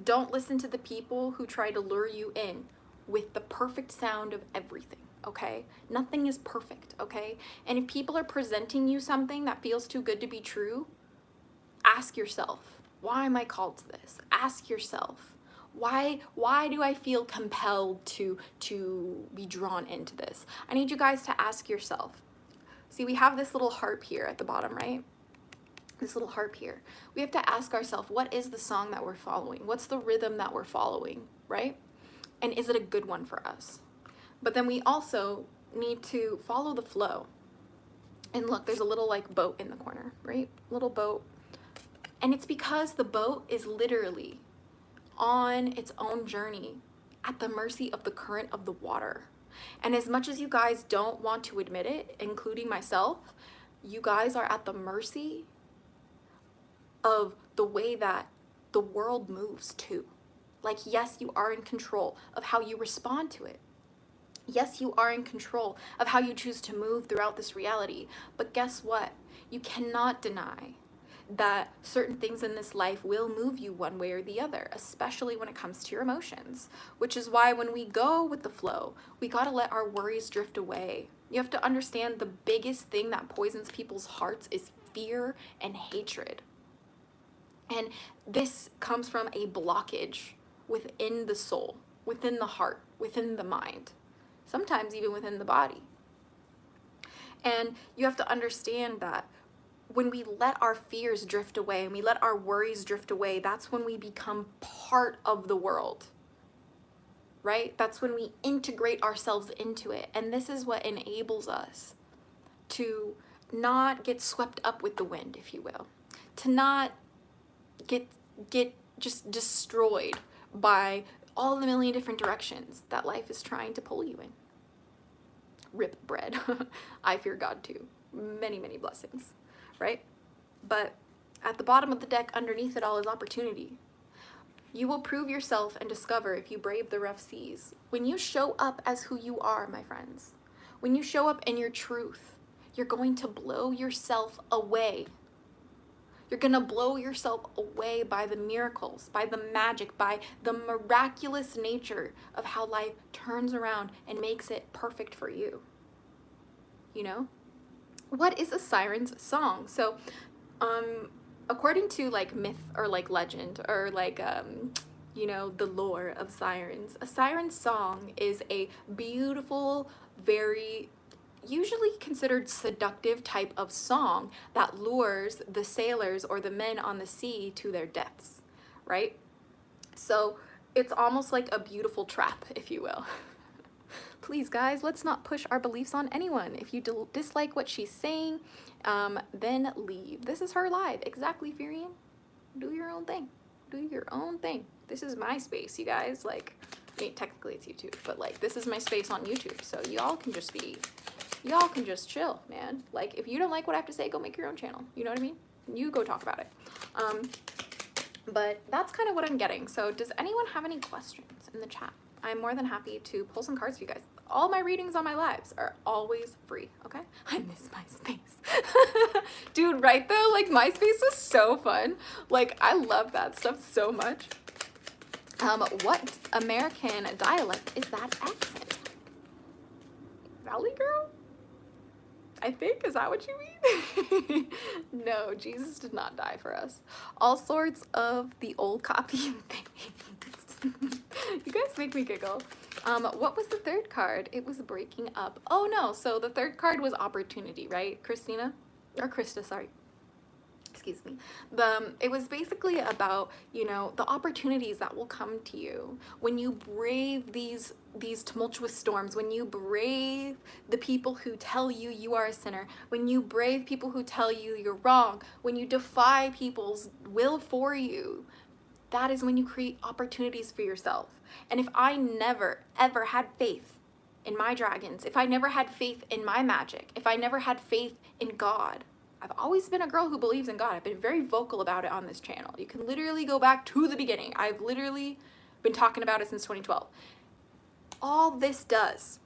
Speaker 1: Don't listen to the people who try to lure you in with the perfect sound of everything, okay? Nothing is perfect, okay? And if people are presenting you something that feels too good to be true, ask yourself, why am I called to this? Ask yourself, why do I feel compelled to be drawn into this? I need you guys to ask yourself. See, we have this little harp here at the bottom, right? This little harp here. We have to ask ourselves, what is the song that we're following? What's the rhythm that we're following, right? And is it a good one for us? But then we also need to follow the flow. And look, there's a little like boat in the corner, right? Little boat. And it's because the boat is literally on its own journey at the mercy of the current of the water. And as much as you guys don't want to admit it, including myself, you guys are at the mercy of the way that the world moves too. Like, yes, you are in control of how you respond to it. Yes, you are in control of how you choose to move throughout this reality. But guess what? You cannot deny that certain things in this life will move you one way or the other, especially when it comes to your emotions, which is why when we go with the flow, we got to let our worries drift away. You have to understand the biggest thing that poisons people's hearts is fear and hatred. And this comes from a blockage within the soul, within the heart, within the mind, sometimes even within the body. And you have to understand that when we let our fears drift away and we let our worries drift away, that's when we become part of the world, right? That's when we integrate ourselves into it. And this is what enables us to not get swept up with the wind, if you will, to not get just destroyed by all the million different directions that life is trying to pull you in. Rip bread. I fear God too. Many, many blessings, right? But at the bottom of the deck, underneath it all, is opportunity. You will prove yourself and discover if you brave the rough seas. When you show up as who you are, my friends, when you show up in your truth, you're going to blow yourself away. You're going to blow yourself away by the miracles, by the magic, by the miraculous nature of how life turns around and makes it perfect for you. You know? What is a siren's song? So, according to like myth or like legend or like, you know, the lore of sirens, a siren song is a beautiful, very usually considered seductive type of song that lures the sailors or the men on the sea to their deaths, right? So it's almost like a beautiful trap, if you will. Please, guys, let's not push our beliefs on anyone. If you dislike what she's saying, then leave. This is her live. Exactly, Furian. Do your own thing. Do your own thing. This is my space, you guys. Like, technically it's YouTube, but like this is my space on YouTube, so y'all can just chill, man. Like if you don't like what I have to say, go make your own channel. You know what I mean? You go talk about it. But that's kind of what I'm getting. So does anyone have any questions in the chat? I'm more than happy to pull some cards for you guys. All my readings on my lives are always free, okay? I miss MySpace. Dude, right though? Like MySpace was so fun. Like I love that stuff so much. What American dialect is that accent? Valley girl? I think, is that what you mean? No, Jesus did not die for us. All sorts of the old copy things. You guys make me giggle. What was the third card? It was breaking up. Oh no, so the third card was opportunity, right, Christina? Or Krista, sorry. Excuse me. It was basically about, you know, the opportunities that will come to you when you brave these tumultuous storms, when you brave the people who tell you you are a sinner, when you brave people who tell you you're wrong, when you defy people's will for you. That is when you create opportunities for yourself. And if I never, ever had faith in my dragons, if I never had faith in my magic, if I never had faith in God, I've always been a girl who believes in God. I've been very vocal about it on this channel. You can literally go back to the beginning. I've literally been talking about it since 2012. All this does,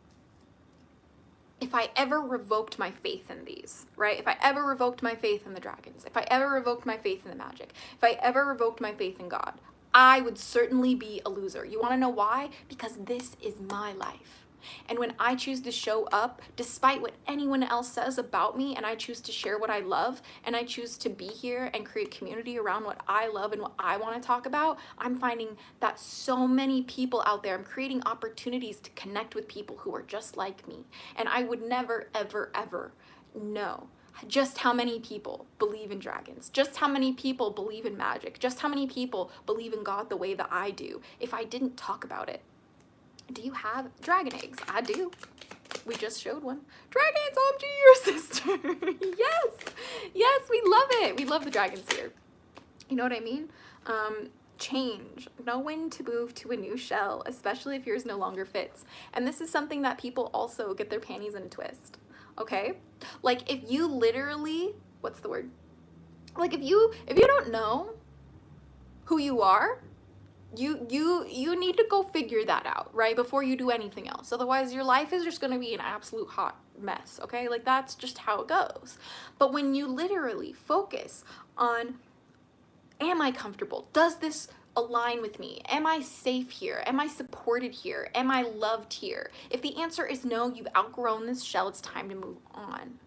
Speaker 1: if I ever revoked my faith in these, right? If I ever revoked my faith in the dragons, if I ever revoked my faith in the magic, if I ever revoked my faith in God, I would certainly be a loser. You want to know why? Because this is my life. And when I choose to show up, despite what anyone else says about me, and I choose to share what I love, and I choose to be here and create community around what I love and what I want to talk about, I'm finding that so many people out there, I'm creating opportunities to connect with people who are just like me. And I would never, ever, ever know just how many people believe in dragons, just how many people believe in magic, just how many people believe in God the way that I do if I didn't talk about it. Do you have dragon eggs? I do. We just showed one. Dragons, OMG, your sister. Yes. Yes, we love it. We love the dragons here. You know what I mean? Change. Know when to move to a new shell, especially if yours no longer fits. And this is something that people also get their panties in a twist. Okay? Like if you literally, what's the word? Like if you don't know who you are, you need to go figure that out, right? Before you do anything else. Otherwise, your life is just going to be an absolute hot mess, okay? Like that's just how it goes. But when you literally focus on, am I comfortable? Does this align with me? Am I safe here? Am I supported here? Am I loved here? If the answer is no, you've outgrown this shell, it's time to move on,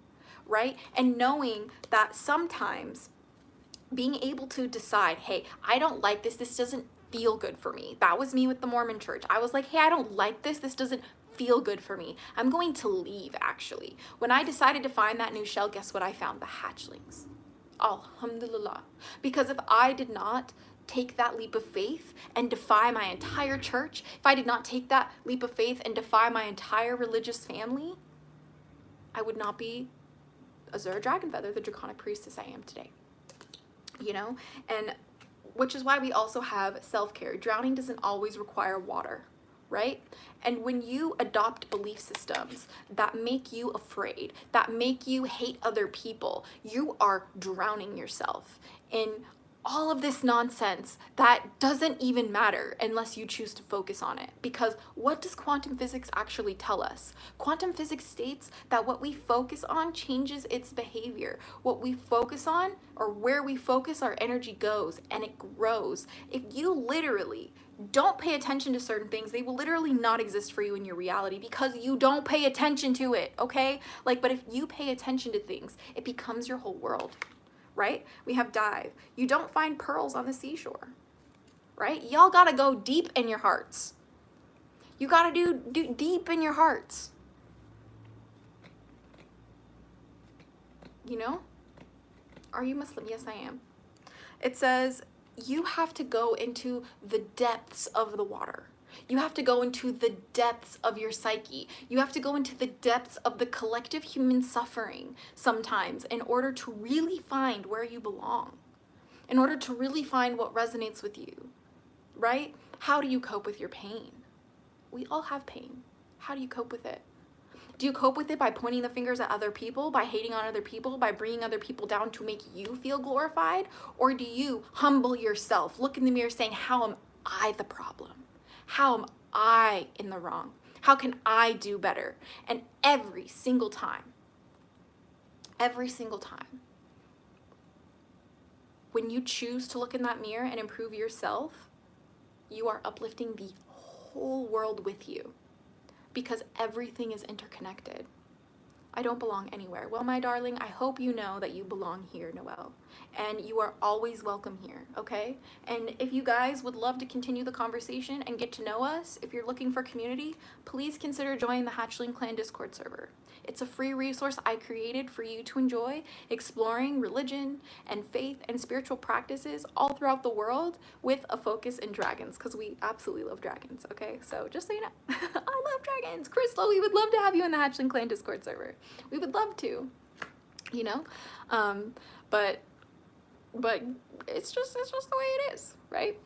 Speaker 1: right? And knowing that sometimes being able to decide, hey, I don't like this doesn't feel good for me. That was me with the Mormon church. I was like, hey, I don't like this doesn't feel good for me. I'm going to leave, actually. When I decided to find that new shell, guess what I found? The hatchlings. Alhamdulillah. Because if I did not take that leap of faith and defy my entire church, if I did not take that leap of faith and defy my entire religious family, I would not be Azura DragonFaether, the Draconic Priestess I am today. You know? And which is why we also have self-care. Drowning doesn't always require water, right? And when you adopt belief systems that make you afraid, that make you hate other people, you are drowning yourself in all of this nonsense that doesn't even matter unless you choose to focus on it. Because what does quantum physics actually tell us? Quantum physics states that what we focus on changes its behavior. What we focus on, or where we focus, our energy goes, and it grows. If you literally don't pay attention to certain things, they will literally not exist for you in your reality because you don't pay attention to it, okay? Like, but if you pay attention to things, it becomes your whole world. Right? We have dive. You don't find pearls on the seashore, right? Y'all gotta go deep in your hearts. You gotta do deep in your hearts. You know? Are you Muslim? Yes, I am. It says you have to go into the depths of the water. You have to go into the depths of your psyche. You have to go into the depths of the collective human suffering sometimes in order to really find where you belong, in order to really find what resonates with you, right? How do you cope with your pain? We all have pain. How do you cope with it? Do you cope with it by pointing the fingers at other people, by hating on other people, by bringing other people down to make you feel glorified? Or do you humble yourself, look in the mirror saying, how am I the problem? How am I in the wrong? How can I do better? And every single time, when you choose to look in that mirror and improve yourself, you are uplifting the whole world with you, because everything is interconnected. I don't belong anywhere. Well, my darling, I hope you know that you belong here, Noelle, and you are always welcome here, okay? And if you guys would love to continue the conversation and get to know us, if you're looking for community, please consider joining the Hatchling Clan Discord server. It's a free resource I created for you to enjoy, exploring religion and faith and spiritual practices all throughout the world with a focus in dragons, because we absolutely love dragons, okay? So just so you know, I love dragons. Crystal, we would love to have you in the Hatchling Clan Discord server. We would love to, you know? But it's just the way it is, right?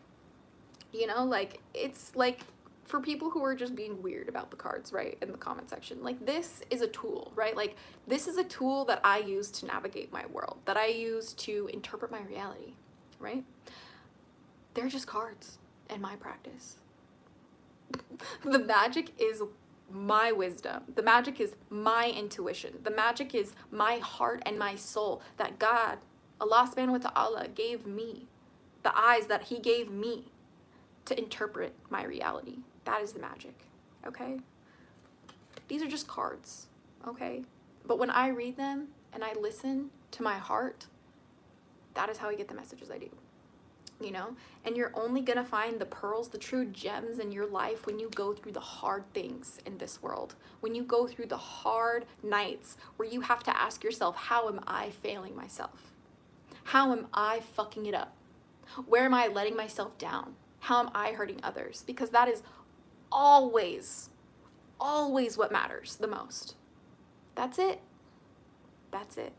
Speaker 1: You know, like, it's like, for people who are just being weird about the cards, right, in the comment section, like, this is a tool, right? Like, this is a tool that I use to navigate my world, that I use to interpret my reality, right? They're just cards in my practice. The magic is my wisdom. The magic is my intuition. The magic is my heart and my soul that God, Allah subhanahu wa ta'ala, gave me, the eyes that he gave me to interpret my reality. That is the magic, okay? These are just cards, okay? But when I read them and I listen to my heart, that is how I get the messages I do, you know? And you're only gonna find the pearls, the true gems in your life when you go through the hard things in this world, when you go through the hard nights where you have to ask yourself, how am I failing myself? How am I fucking it up? Where am I letting myself down? How am I hurting others? Because that is always what matters the most. That's it. That's it.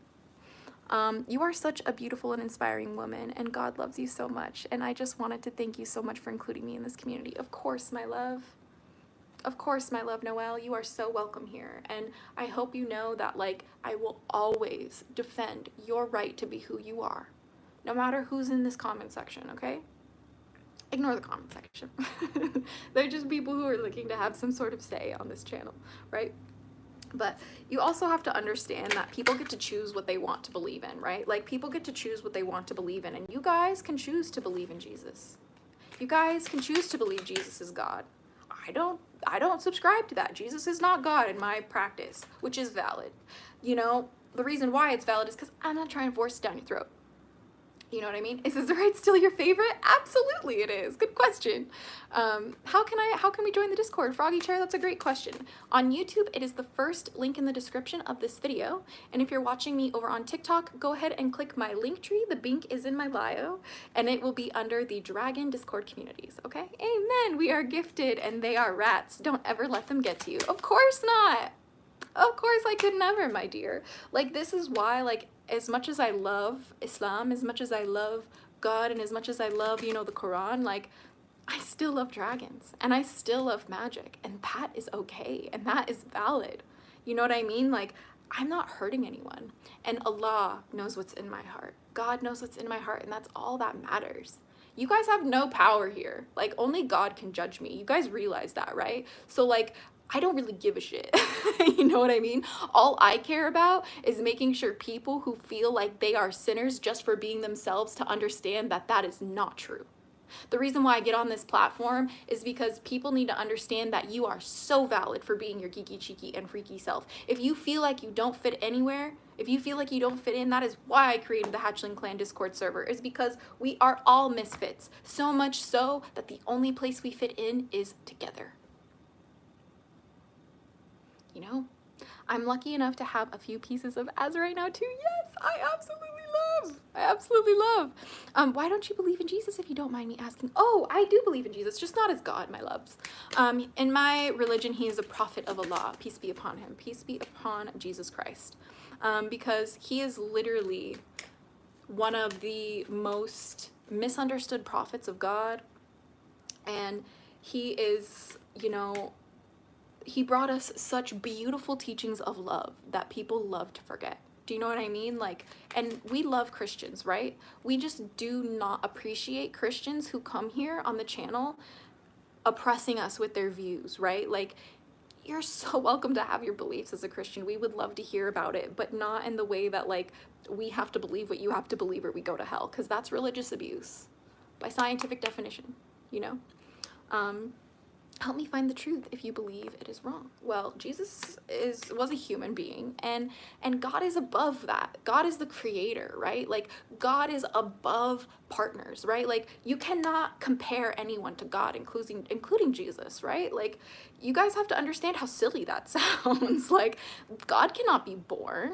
Speaker 1: You are such a beautiful and inspiring woman, and God loves you so much. And I just wanted to thank you so much for including me in this community. Of course, my love. Of course, my love, Noelle, you are so welcome here. And I hope you know that, like, I will always defend your right to be who you are, no matter who's in this comment section, okay? Ignore the comment section. They're just people who are looking to have some sort of say on this channel, right? But you also have to understand that people get to choose what they want to believe in, right? Like, people get to choose what they want to believe in, and you guys can choose to believe in Jesus. You guys can choose to believe Jesus is God. I don't subscribe to that. Jesus is not God in my practice, which is valid. You know, the reason why it's valid is because I'm not trying to force it down your throat. You know what I mean? Is Azura still your favorite? Absolutely it is. Good question. How can we join the Discord? Froggy Chair, that's a great question. On YouTube, it is the first link in the description of this video. And if you're watching me over on TikTok, go ahead and click my link tree. The link is in my bio, and it will be under the Dragon Discord communities, okay? Amen. We are gifted, and they are rats. Don't ever let them get to you. Of course not. Of course I could never, my dear. Like, this is why, like, as much as I love Islam, as much as I love God, and as much as I love, you know, the Quran, like, I still love dragons, and I still love magic, and that is okay, and that is valid. You know what I mean? Like, I'm not hurting anyone, and Allah knows what's in my heart. God knows what's in my heart, and that's all that matters. You guys have no power here. Like, only God can judge me. You guys realize that, right? So, like, I don't really give a shit. You know what I mean? All I care about is making sure people who feel like they are sinners just for being themselves to understand that that is not true. The reason why I get on this platform is because people need to understand that you are so valid for being your geeky, cheeky, and freaky self. If you feel like you don't fit anywhere, if you feel like you don't fit in, that is why I created the Hatchling Clan Discord server, is because we are all misfits. So much so that the only place we fit in is together. You know, I'm lucky enough to have a few pieces of Azura right now too. Yes, I absolutely love. Why don't you believe in Jesus, if you don't mind me asking? Oh, I do believe in Jesus, just not as God, my loves. In my religion, he is a prophet of Allah. Peace be upon him. Peace be upon Jesus Christ. Because he is literally one of the most misunderstood prophets of God. And He is, you know, he brought us such beautiful teachings of love that people love to forget. Do you know what I mean? Like, and we love Christians, right? We just do not appreciate Christians who come here on the channel oppressing us with their views, right? Like, you're so welcome to have your beliefs as a Christian. We would love to hear about it, but not in the way that, like, we have to believe what you have to believe or we go to hell, because that's religious abuse by scientific definition, you know? Help me find the truth if you believe it is wrong. Well, Jesus was a human being, and God is above that. God is the creator, right? Like, God is above partners, right? Like, you cannot compare anyone to God, including Jesus, right? Like, you guys have to understand how silly that sounds. Like, God cannot be born.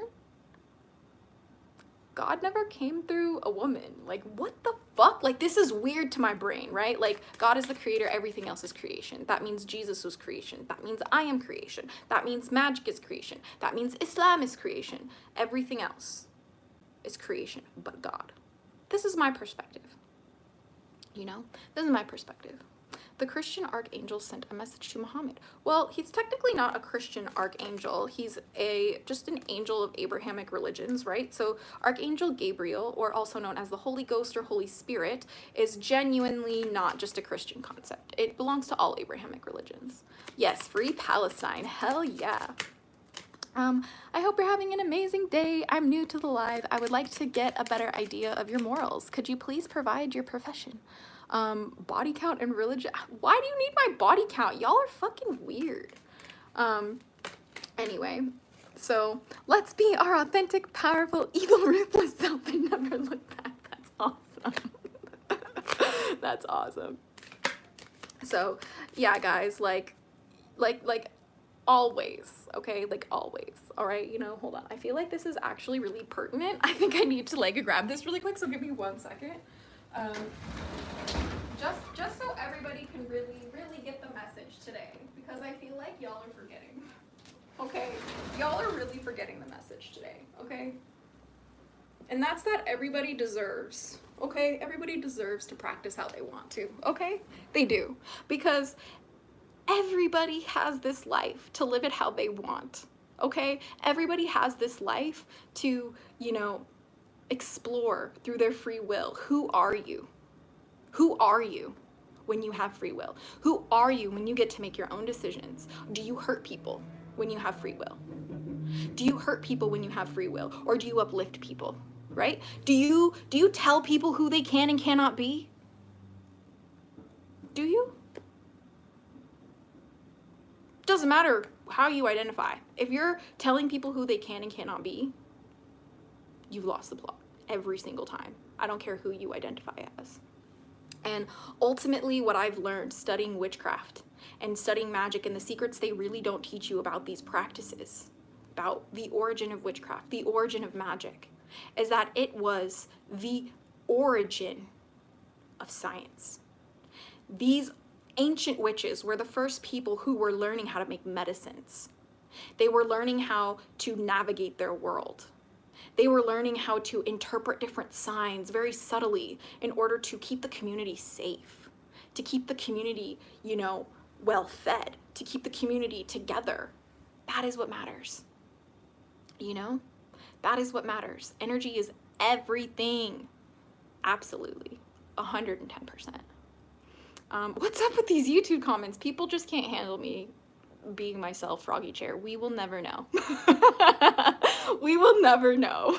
Speaker 1: God never came through a woman. Like, what the fuck? Like, this is weird to my brain, right? Like, God is the creator, everything else is creation. That means Jesus was creation. That means I am creation. That means magic is creation. That means Islam is creation. Everything else is creation but God. This is my perspective. You know? This is my perspective. The Christian archangel sent a message to Muhammad. Well, he's technically not a Christian archangel. He's just an angel of Abrahamic religions, right? So Archangel Gabriel, or also known as the Holy Ghost or Holy Spirit, is genuinely not just a Christian concept. It belongs to all Abrahamic religions. Yes, free Palestine. Hell yeah. I hope you're having an amazing day. I'm new to the live. I would like to get a better idea of your morals. Could you please provide your profession? Body count and religion. Why do you need my body count? Y'all are fucking weird. Anyway, so let's be our authentic, powerful, evil, ruthless self and never look back. That's awesome. That's awesome. So yeah, guys, like always, okay? Like always, all right? You know, hold on. I feel like this is actually really pertinent. I think I need to like grab this really quick, so give me 1 second. Just so everybody can really get the message today, because I feel like y'all are forgetting. Okay? Y'all are really forgetting the message today, okay? And that's that everybody deserves, okay? Everybody deserves to practice how they want to, okay? They do. Because everybody has this life to live it how they want, okay? Everybody has this life to, you know, explore through their free will. Who are you? Who are you when you have free will? Who are you when you get to make your own decisions? Do you hurt people when you have free will? Do you hurt people when you have free will? Or do you uplift people, right? Do you tell people who they can and cannot be? Do you? Doesn't matter how you identify. If you're telling people who they can and cannot be, you've lost the plot every single time. I don't care who you identify as. And ultimately, what I've learned studying witchcraft and studying magic and the secrets they really don't teach you about these practices, about the origin of witchcraft, the origin of magic, is that it was the origin of science. These ancient witches were the first people who were learning how to make medicines. They were learning how to navigate their world. They were learning how to interpret different signs very subtly in order to keep the community safe, to keep the community, you know, well fed, to keep the community together. That is what matters. You know, that is what matters. Energy is everything. Absolutely. 110%. What's up with these YouTube comments? People just can't handle me being myself, Froggy Chair. We will never know. We will never know.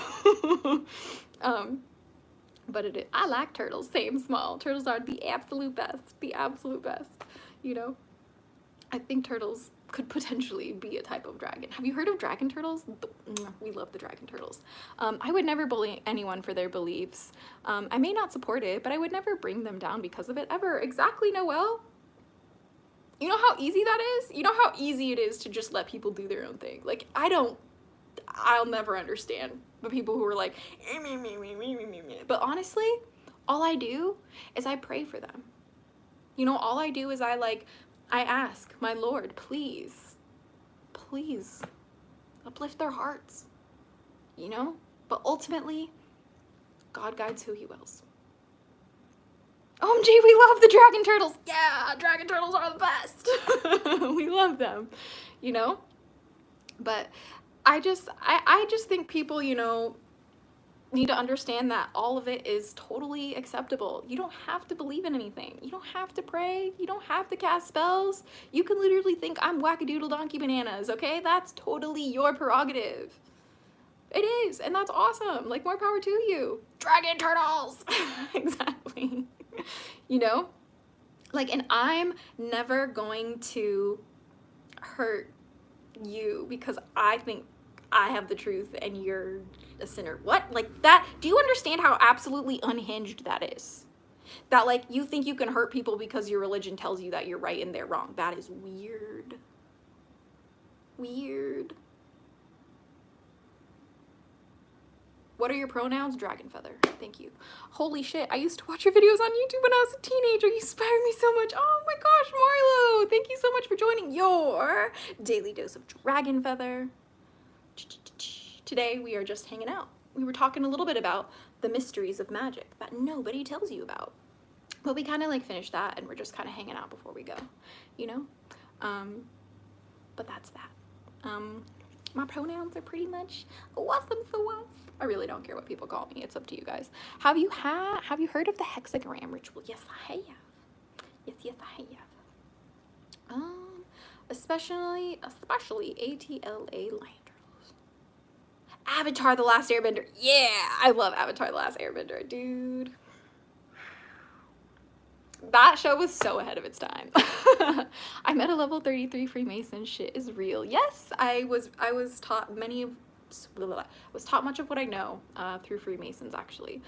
Speaker 1: But it is, I like turtles, same small. Turtles are the absolute best, you know? I think turtles could potentially be a type of dragon. Have you heard of dragon turtles? We love the dragon turtles. I would never bully anyone for their beliefs. I may not support it, but I would never bring them down because of it ever. Exactly, Noelle. You know how easy that is? You know how easy it is to just let people do their own thing. Like, I'll never understand the people who are like, but honestly, all I do is I pray for them. You know, all I do is I ask my Lord, please uplift their hearts, you know? But ultimately, God guides who he wills. OMG, we love the dragon turtles. Yeah, dragon turtles are the best. We love them, you know? But I just think people, you know, need to understand that all of it is totally acceptable. You don't have to believe in anything. You don't have to pray. You don't have to cast spells. You can literally think I'm wackadoodle donkey bananas, okay? That's totally your prerogative. It is, and that's awesome. Like, more power to you. Dragon turtles! Exactly. You know? Like, and I'm never going to hurt you because I think I have the truth and you're a sinner. What? Like that? Do you understand how absolutely unhinged that is? That, like, you think you can hurt people because your religion tells you that you're right and they're wrong. That is weird. Weird. What are your pronouns? DragonFaether. Thank you. Holy shit, I used to watch your videos on YouTube when I was a teenager. You inspired me so much. Oh my gosh, Marlo. Thank you so much for joining your daily dose of DragonFaether. Today we are just hanging out. We were talking a little bit about the mysteries of magic that nobody tells you about. But we kind of like finished that and we're just kind of hanging out before we go, you know? But that's that. My pronouns are pretty much awesome, so what? I really don't care what people call me. It's up to you guys. Have you heard of the hexagram ritual? Yes, I have. Yes, I have. Especially ATLA lion turtles. Avatar: The Last Airbender. Yeah, I love Avatar: The Last Airbender, dude. That show was so ahead of its time. I'm at a level 33 Freemason. Shit is real. Yes, I was taught much of what I know through Freemasons, actually.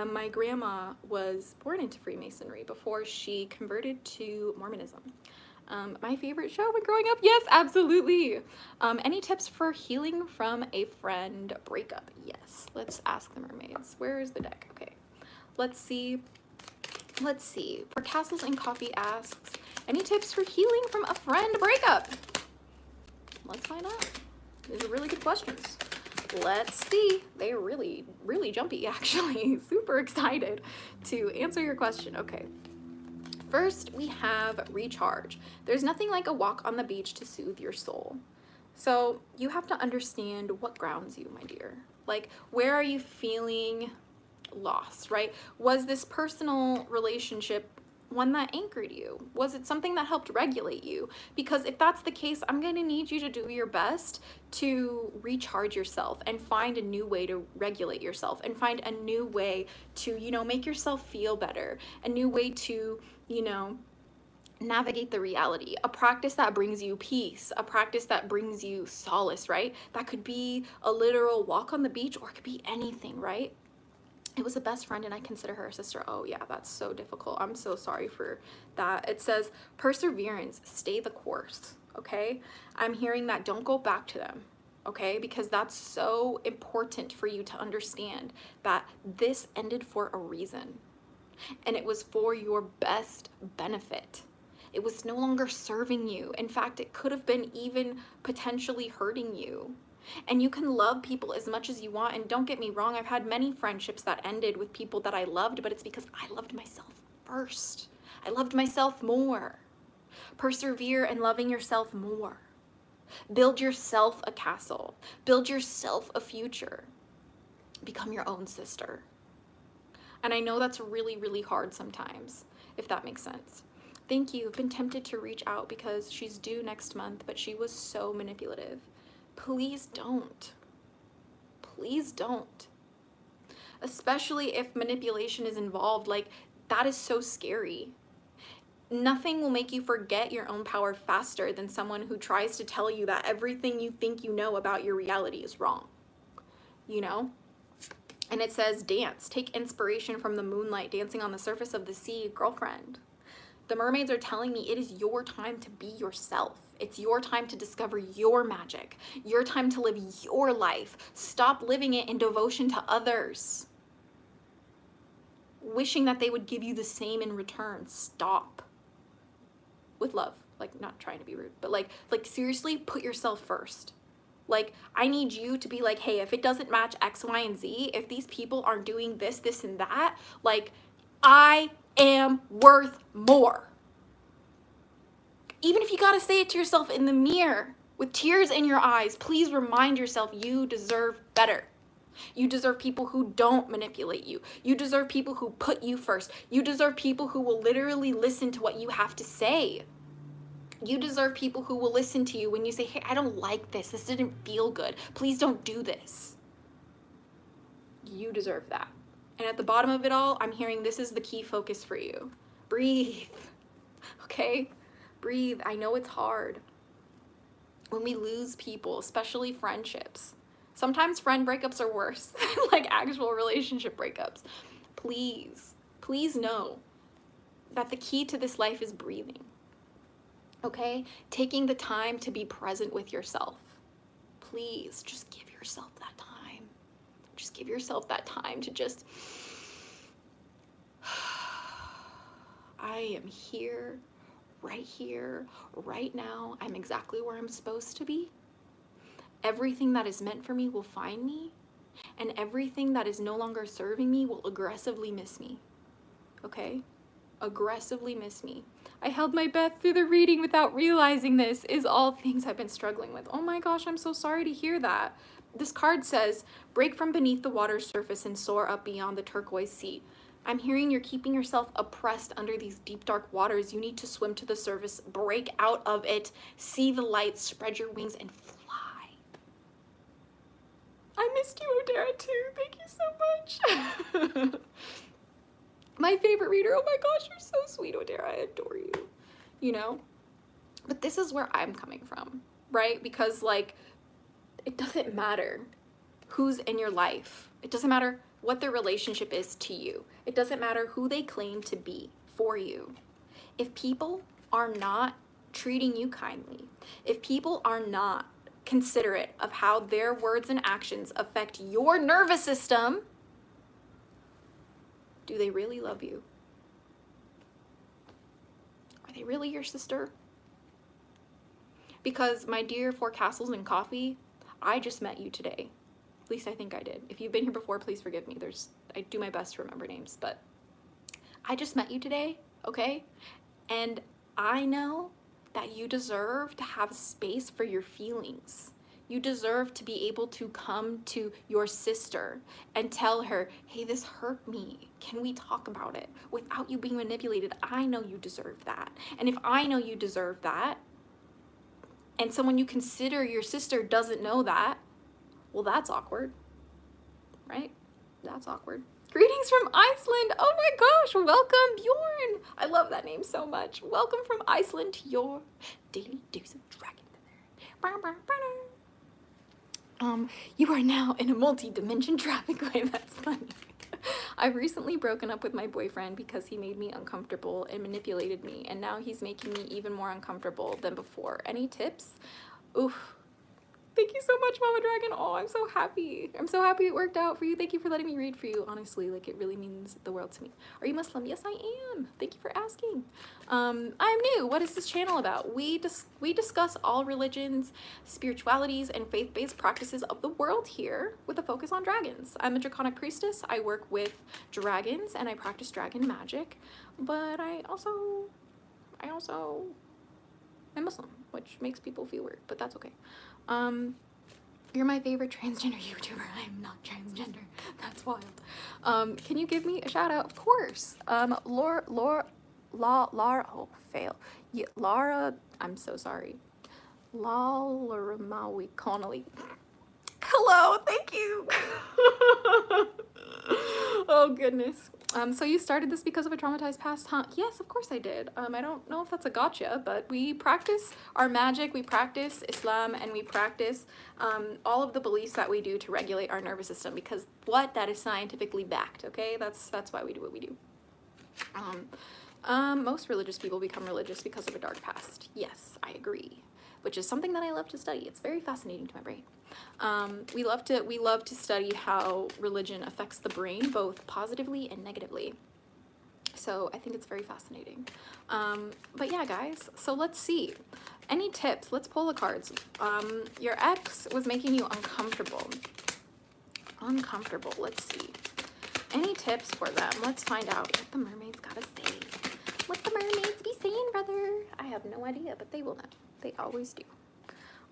Speaker 1: My grandma was born into Freemasonry before she converted to Mormonism. My favorite show when growing up? Yes, absolutely. Any tips for healing from a friend breakup? Yes. Let's ask the mermaids. Where is the deck? Okay. Let's see. For Castles and Coffee asks, any tips for healing from a friend breakup? Let's find out. These are really good questions. Let's see. They're really, really jumpy, actually. Super excited to answer your question. Okay. First, we have recharge. There's nothing like a walk on the beach to soothe your soul. So you have to understand what grounds you, my dear. Like, where are you feeling lost, right? Was this personal relationship one that anchored you? Was it something that helped regulate you? Because if that's the case, I'm going to need you to do your best to recharge yourself and find a new way to regulate yourself and find a new way to, you know, make yourself feel better, a new way to, you know, navigate the reality, a practice that brings you peace, a practice that brings you solace, right? That could be a literal walk on the beach, or it could be anything, right? It was a best friend and I consider her a sister. Oh yeah, that's so difficult. I'm so sorry for that. It says perseverance, stay the course, okay? I'm hearing that don't go back to them, okay? Because that's so important for you to understand that this ended for a reason and it was for your best benefit. It was no longer serving you. In fact, it could have been even potentially hurting you. And you can love people as much as you want. And don't get me wrong, I've had many friendships that ended with people that I loved, but it's because I loved myself first. I loved myself more. Persevere in loving yourself more. Build yourself a castle. Build yourself a future. Become your own sister. And I know that's really, really hard sometimes, if that makes sense. Thank you. I've been tempted to reach out because she's due next month, but she was so manipulative. Please don't. Please don't. Especially if manipulation is involved. Like, that is so scary. Nothing will make you forget your own power faster than someone who tries to tell you that everything you think you know about your reality is wrong. You know? And it says, dance. Take inspiration from the moonlight dancing on the surface of the sea, girlfriend. The mermaids are telling me it is your time to be yourself. It's your time to discover your magic. Your time to live your life. Stop living it in devotion to others. Wishing that they would give you the same in return. Stop. With love. Like, not trying to be rude, but like seriously, put yourself first. Like, I need you to be like, hey, if it doesn't match X, Y, and Z, if these people aren't doing this, this, and that, like, I am worth more. Even if you gotta say it to yourself in the mirror with tears in your eyes, please remind yourself you deserve better. You deserve people who don't manipulate you. You deserve people who put you first. You deserve people who will literally listen to what you have to say. You deserve people who will listen to you when you say, hey, I don't like this. This didn't feel good. Please don't do this. You deserve that. And at the bottom of it all, I'm hearing this is the key focus for you. Breathe. Okay? Breathe. I know it's hard. When we lose people, especially friendships, sometimes friend breakups are worse than like actual relationship breakups. Please know that the key to this life is breathing. Okay? Taking the time to be present with yourself. Please just give yourself that time. Just give yourself that time to just, I am here, right now. I'm exactly where I'm supposed to be. Everything that is meant for me will find me, and everything that is no longer serving me will aggressively miss me. Okay? Aggressively miss me. I held my breath through the reading without realizing this is all things I've been struggling with. Oh my gosh, I'm so sorry to hear that. This card says, break from beneath the water's surface and soar up beyond the turquoise sea. I'm hearing you're keeping yourself oppressed under these deep, dark waters. You need to swim to the surface, break out of it, see the light, spread your wings, and fly. I missed you, Odara, too. Thank you so much. My favorite reader. Oh my gosh, you're so sweet, Odara. I adore you. You know? But this is where I'm coming from, right? Because, like, it doesn't matter who's in your life. It doesn't matter what their relationship is to you. It doesn't matter who they claim to be for you. If people are not treating you kindly, if people are not considerate of how their words and actions affect your nervous system, do they really love you? Are they really your sister? Because, my dear Four Castles and Coffee, I just met you today. At least I think I did. If you've been here before, please forgive me. I do my best to remember names, but I just met you today, okay? And I know that you deserve to have space for your feelings. You deserve to be able to come to your sister and tell her, hey, this hurt me. Can we talk about it? Without you being manipulated. I know you deserve that. And if I know you deserve that, and someone you consider your sister doesn't know that, well, that's awkward, right? That's awkward. Greetings from Iceland. Oh my gosh, welcome, Bjorn. I love that name so much. Welcome from Iceland to your daily dose of DragonFaether. You are now in a multi-dimension traffic way. That's funny. I've recently broken up with my boyfriend because he made me uncomfortable and manipulated me, and now he's making me even more uncomfortable than before. Any tips? Oof. Thank you so much, Mama Dragon. Oh, I'm so happy. I'm so happy it worked out for you. Thank you for letting me read for you. Honestly, like, it really means the world to me. Are you Muslim? Yes, I am. Thank you for asking. I'm new. What is this channel about? We discuss all religions, spiritualities, and faith-based practices of the world here with a focus on dragons. I'm a Draconic Priestess. I work with dragons, and I practice dragon magic, but I'm Muslim, which makes people feel weird, but that's okay. You're my favorite transgender YouTuber. I'm not transgender. That's wild. Can you give me a shout out? Of course. Lara, I'm so sorry. ʎ낳Connolly. Hello, thank you. Oh goodness. So you started this because of a traumatized past, huh? Yes, of course I did. I don't know if that's a gotcha, but we practice our magic, we practice Islam, and we practice all of the beliefs that we do to regulate our nervous system, because that is scientifically backed, okay? That's why we do what we do. Most religious people become religious because of a dark past. Yes, I agree. Which is something that I love to study. It's very fascinating to my brain. We love to study how religion affects the brain, both positively and negatively. So I think it's very fascinating. But yeah, guys, so let's see. Any tips? Let's pull the cards. Your ex was making you uncomfortable. Let's see. any tips for them? Let's find out what the mermaids gotta say. What the mermaids be saying, brother? I have no idea, but they will know. They always do.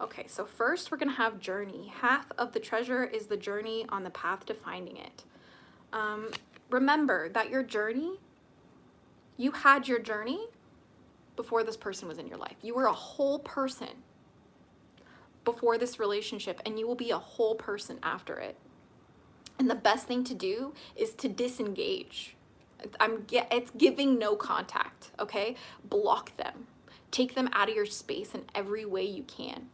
Speaker 1: Okay, so first we're gonna have journey. Half of the treasure is the journey on the path to finding it. Remember that your journey, you had your journey before this person was in your life. You were a whole person before this relationship, and you will be a whole person after it. And the best thing to do is to disengage. It's giving no contact, okay? Block them. Take them out of your space in every way you can,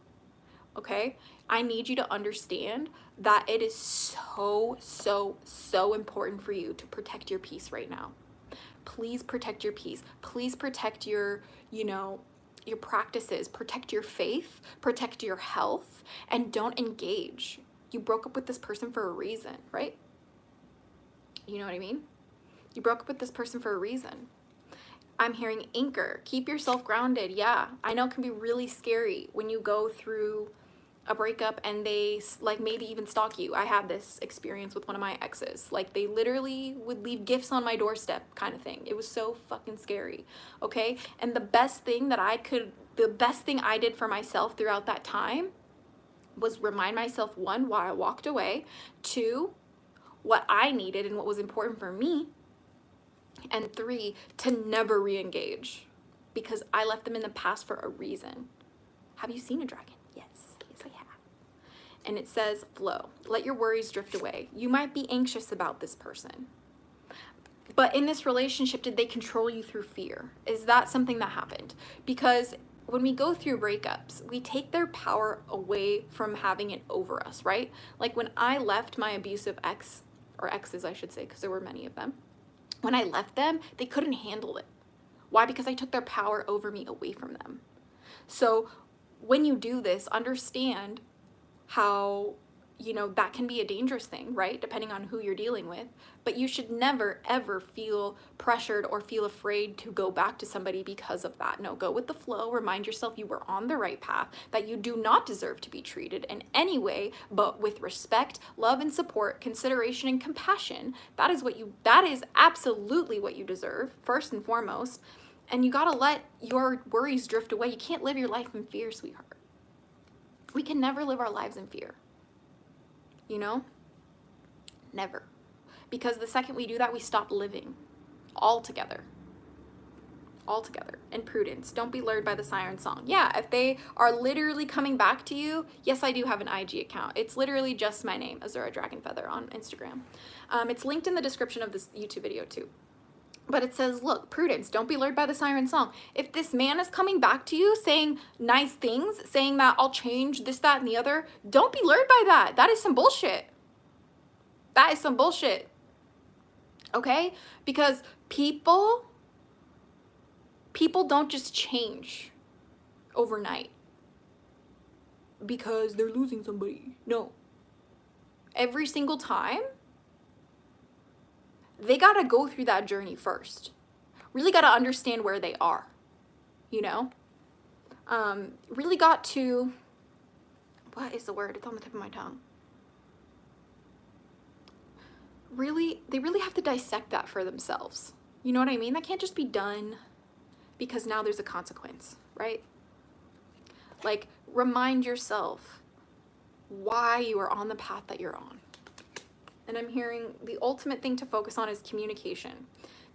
Speaker 1: okay? I need you to understand that it is so, so, so important for you to protect your peace right now. Please protect your peace. Please protect your, your practices, protect your faith, protect your health, and don't engage. You broke up with this person for a reason, right? You know what I mean? You broke up with this person for a reason. I'm hearing anchor. Keep yourself grounded. Yeah, I know it can be really scary when you go through a breakup and they like maybe even stalk you. I had this experience with one of my exes. Like they literally would leave gifts on my doorstep kind of thing. It was so fucking scary, okay? And the best thing I did for myself throughout that time was remind myself, one, why I walked away, two, what I needed and what was important for me, and three, to never re-engage because I left them in the past for a reason. Have you seen a dragon? Yes, I have. And it says, flow. Let your worries drift away. You might be anxious about this person, but in this relationship, did they control you through fear? Is that something that happened? Because when we go through breakups, we take their power away from having it over us, right? Like when I left my abusive ex, or exes, I should say, because there were many of them. When I left them, they couldn't handle it. Why? Because I took their power over me away from them. So when you do this, understand how, that can be a dangerous thing, right? Depending on who you're dealing with. But you should never, ever feel pressured or feel afraid to go back to somebody because of that. No, go with the flow. Remind yourself you were on the right path, that you do not deserve to be treated in any way, but with respect, love and support, consideration and compassion. That is absolutely what you deserve, first and foremost. And you gotta let your worries drift away. You can't live your life in fear, sweetheart. We can never live our lives in fear. Never. Because the second we do that, we stop living altogether. And prudence. Don't be lured by the siren song. Yeah, if they are literally coming back to you, yes, I do have an IG account. It's literally just my name, Azura DragonFaether on Instagram. It's linked in the description of this YouTube video too. But it says, look, prudence, don't be lured by the siren song. If this man is coming back to you saying nice things, saying that I'll change this, that, and the other, don't be lured by that. That is some bullshit. That is some bullshit. Okay? Because people don't just change overnight because they're losing somebody. No. Every single time, they gotta go through that journey first. Really gotta understand where they are, really got to, what is the word? It's on the tip of my tongue. They really have to dissect that for themselves. You know what I mean? That can't just be done because now there's a consequence, right? Like, remind yourself why you are on the path that you're on. And I'm hearing the ultimate thing to focus on is communication.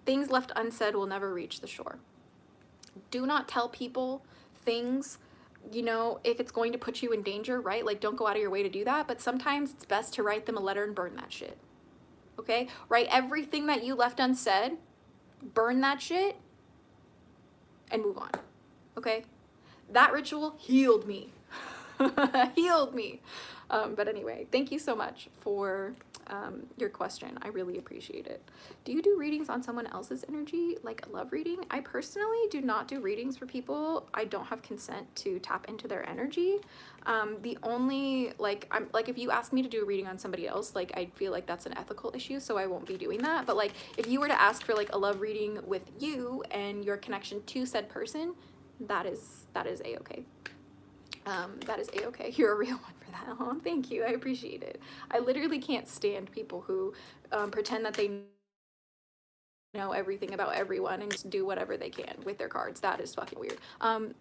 Speaker 1: Things left unsaid will never reach the shore. Do not tell people things, if it's going to put you in danger, right? Like, don't go out of your way to do that. But sometimes it's best to write them a letter and burn that shit. Okay? Write everything that you left unsaid, burn that shit, and move on. Okay? That ritual healed me. Healed me. But anyway, thank you so much for your question. I really appreciate it. Do you do readings on someone else's energy, like a love reading? I personally do not do readings for people. I don't have consent to tap into their energy. The only, if you ask me to do a reading on somebody else, I feel like that's an ethical issue, so I won't be doing that. But if you were to ask for a love reading with you and your connection to said person, that is a-okay. That is a-okay. You're a real one for that. Oh, thank you. I appreciate it. I literally can't stand people who pretend that they know everything about everyone and just do whatever they can with their cards. That is fucking weird. Can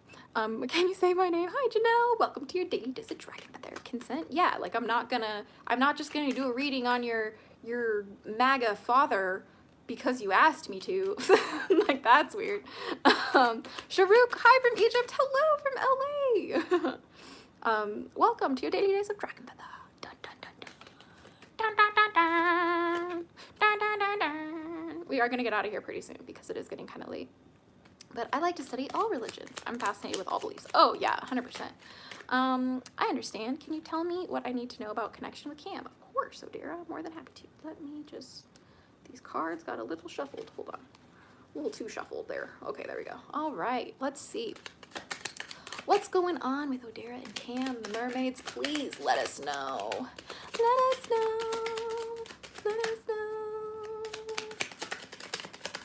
Speaker 1: you say my name? Hi, Janelle. Welcome to your daily dose of DragonFaether. Consent? Yeah, like I'm not just gonna do a reading on your llaga father because you asked me to. Like, that's weird. Sharuk, hi from Egypt. Hello from LA. Welcome to your daily dose of DragonFaether. Dun, dun, dun, dun. Dun, dun, dun, dun. Dun, dun, dun, dun. We are going to get out of here pretty soon because it is getting kind of late. But I like to study all religions. I'm fascinated with all beliefs. Oh, yeah, 100%. I understand. Can you tell me what I need to know about connection with Cam? Of course, Odira. I'm more than happy to. Let me just... These cards got a little shuffled. Hold on. A little too shuffled there. Okay, there we go. All right, let's see. What's going on with Odira and Cam, the mermaids? Please let us know. Let us know. Let us know.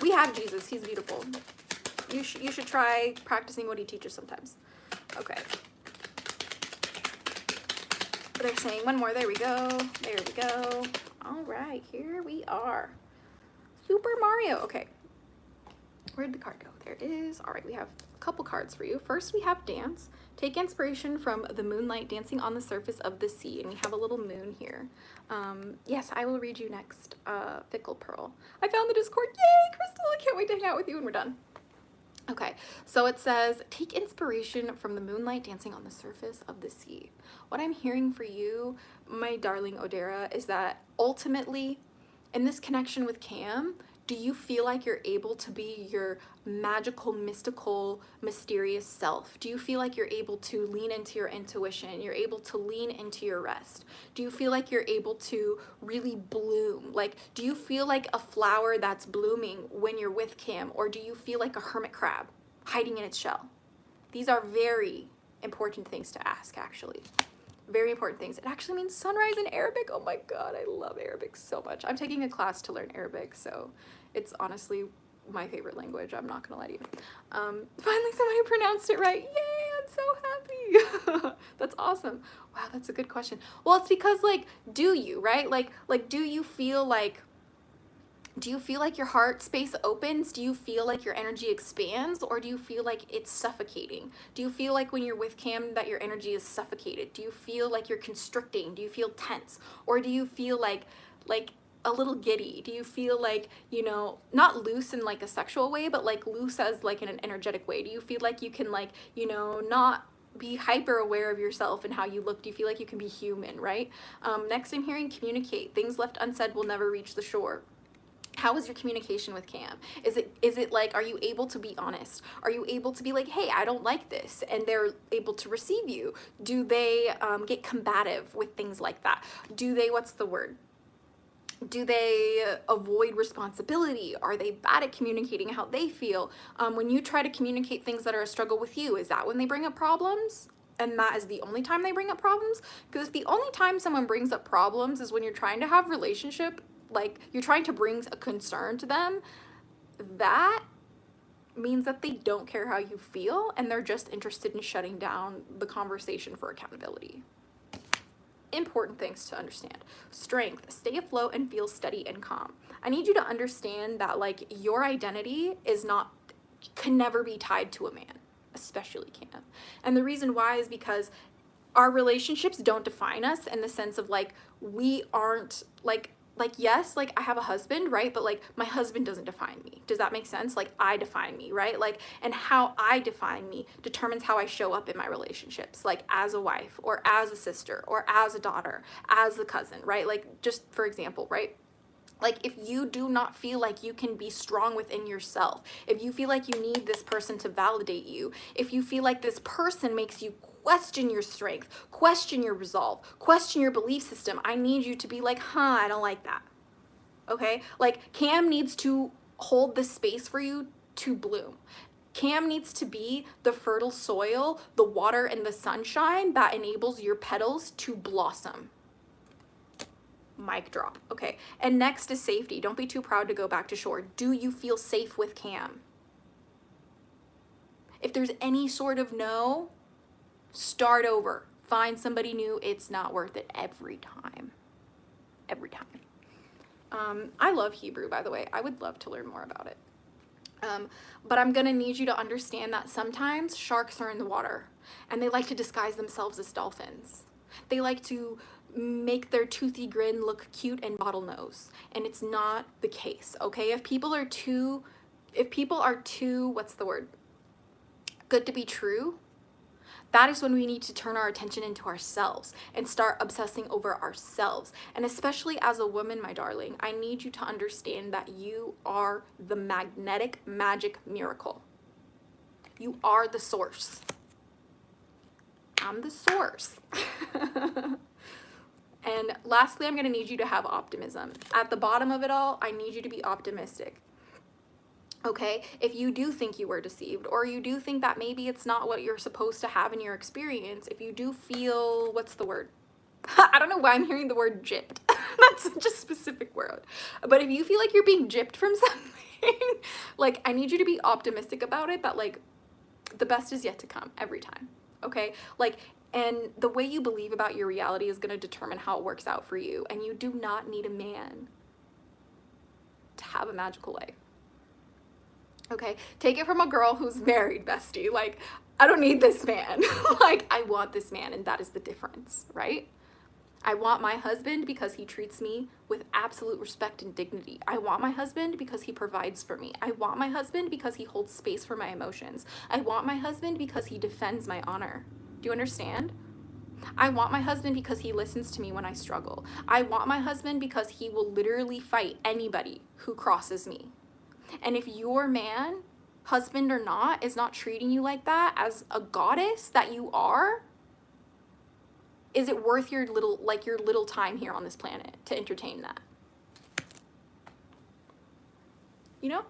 Speaker 1: We have Jesus. He's beautiful. You should try practicing what he teaches sometimes. Okay. They're saying one more. There we go. There we go. All right, here we are. Super Mario. Okay. Where'd the card go? There it is. All right, we have a couple cards for you. First, we have Dance. Take inspiration from the moonlight dancing on the surface of the sea. And we have a little moon here. Yes, I will read you next. Fickle Pearl. I found the Discord. Yay, Crystal. I can't wait to hang out with you when we're done. Okay, so it says, take inspiration from the moonlight dancing on the surface of the sea. What I'm hearing for you, my darling Odira, is that ultimately, in this connection with Cam, do you feel like you're able to be your magical, mystical, mysterious self? Do you feel like you're able to lean into your intuition? You're able to lean into your rest? Do you feel like you're able to really bloom? Like, do you feel like a flower that's blooming when you're with Cam? Or do you feel like a hermit crab hiding in its shell? These are very important things to ask, actually. Very important things. It actually means sunrise in Arabic. Oh my God, I love Arabic so much. I'm taking a class to learn Arabic, so it's honestly my favorite language. I'm not gonna lie to you. Finally somebody pronounced it right. Yay, I'm so happy. That's awesome. Wow, that's a good question. Well, it's because, like, do you, right? Like, do you feel like your heart space opens? Do you feel like your energy expands? Or do you feel like it's suffocating? Do you feel like when you're with Cam that your energy is suffocated? Do you feel like you're constricting? Do you feel tense? Or do you feel like a little giddy? Do you feel like, you know, not loose in like a sexual way, but like loose as like in an energetic way? Do you feel like you can, like, you know, not be hyper aware of yourself and how you look? Do you feel like you can be human, right? Next, I'm hearing communicate. Things left unsaid will never reach the shore. How is your communication with Cam? Is it like, are you able to be honest? Are you able to be like, hey, I don't like this, and they're able to receive you? Do they get combative with things like that? Do they, what's the word? Do they avoid responsibility? Are they bad at communicating how they feel? When you try to communicate things that are a struggle with you, is that when they bring up problems? And that is the only time they bring up problems? Because the only time someone brings up problems is when you're trying to have relationship, like you're trying to bring a concern to them. That means that they don't care how you feel and they're just interested in shutting down the conversation for accountability. Important things to understand. Strength, stay afloat and feel steady and calm. I need you to understand that, like, your identity can never be tied to a man, especially Cam. And the reason why is because our relationships don't define us, in the sense of, like, we aren't like yes, like I have a husband, right? But like my husband doesn't define me. Does that make sense? Like, I define me, right? Like, and how I define me determines how I show up in my relationships, like as a wife or as a sister or as a daughter, as a cousin, right? Like, just for example, right? Like, if you do not feel like you can be strong within yourself, if you feel like you need this person to validate you, if you feel like this person makes you question your strength, question your resolve, question your belief system, I need you to be like, I don't like that. Okay? Like, Cam needs to hold the space for you to bloom. Cam needs to be the fertile soil, the water and the sunshine that enables your petals to blossom. Mic drop. Okay. And next is safety. Don't be too proud to go back to shore. Do you feel safe with Cam? If there's any sort of no, Start over. Find somebody new. It's not worth it every time. Every time. I love Hebrew, by the way. I would love to learn more about it. But I'm gonna need you to understand that sometimes sharks are in the water and they like to disguise themselves as dolphins. They like to make their toothy grin look cute and bottlenose, and it's not the case, okay? If people are too, what's the word? Good to be true, that is when we need to turn our attention into ourselves and start obsessing over ourselves. And especially as a woman, my darling, I need you to understand that you are the magnetic magic miracle. You are the source. I'm the source. And lastly, I'm gonna need you to have optimism. At the bottom of it all, I need you to be optimistic. Okay, if you do think you were deceived, or you do think that maybe it's not what you're supposed to have in your experience, if you do feel, what's the word? I don't know why I'm hearing the word gypped. That's such a specific word. But if you feel like you're being gypped from something, like, I need you to be optimistic about it, that like the best is yet to come every time. Okay, like, and the way you believe about your reality is going to determine how it works out for you. And you do not need a man to have a magical life. Okay, take it from a girl who's married, bestie. Like, I don't need this man. Like, I want this man, and that is the difference, right? I want my husband because he treats me with absolute respect and dignity. I want my husband because he provides for me. I want my husband because he holds space for my emotions. I want my husband because he defends my honor. Do you understand? I want my husband because he listens to me when I struggle. I want my husband because he will literally fight anybody who crosses me. And if your man, husband or not, is not treating you like that as a goddess that you are, is it worth your little time here on this planet to entertain that? You know?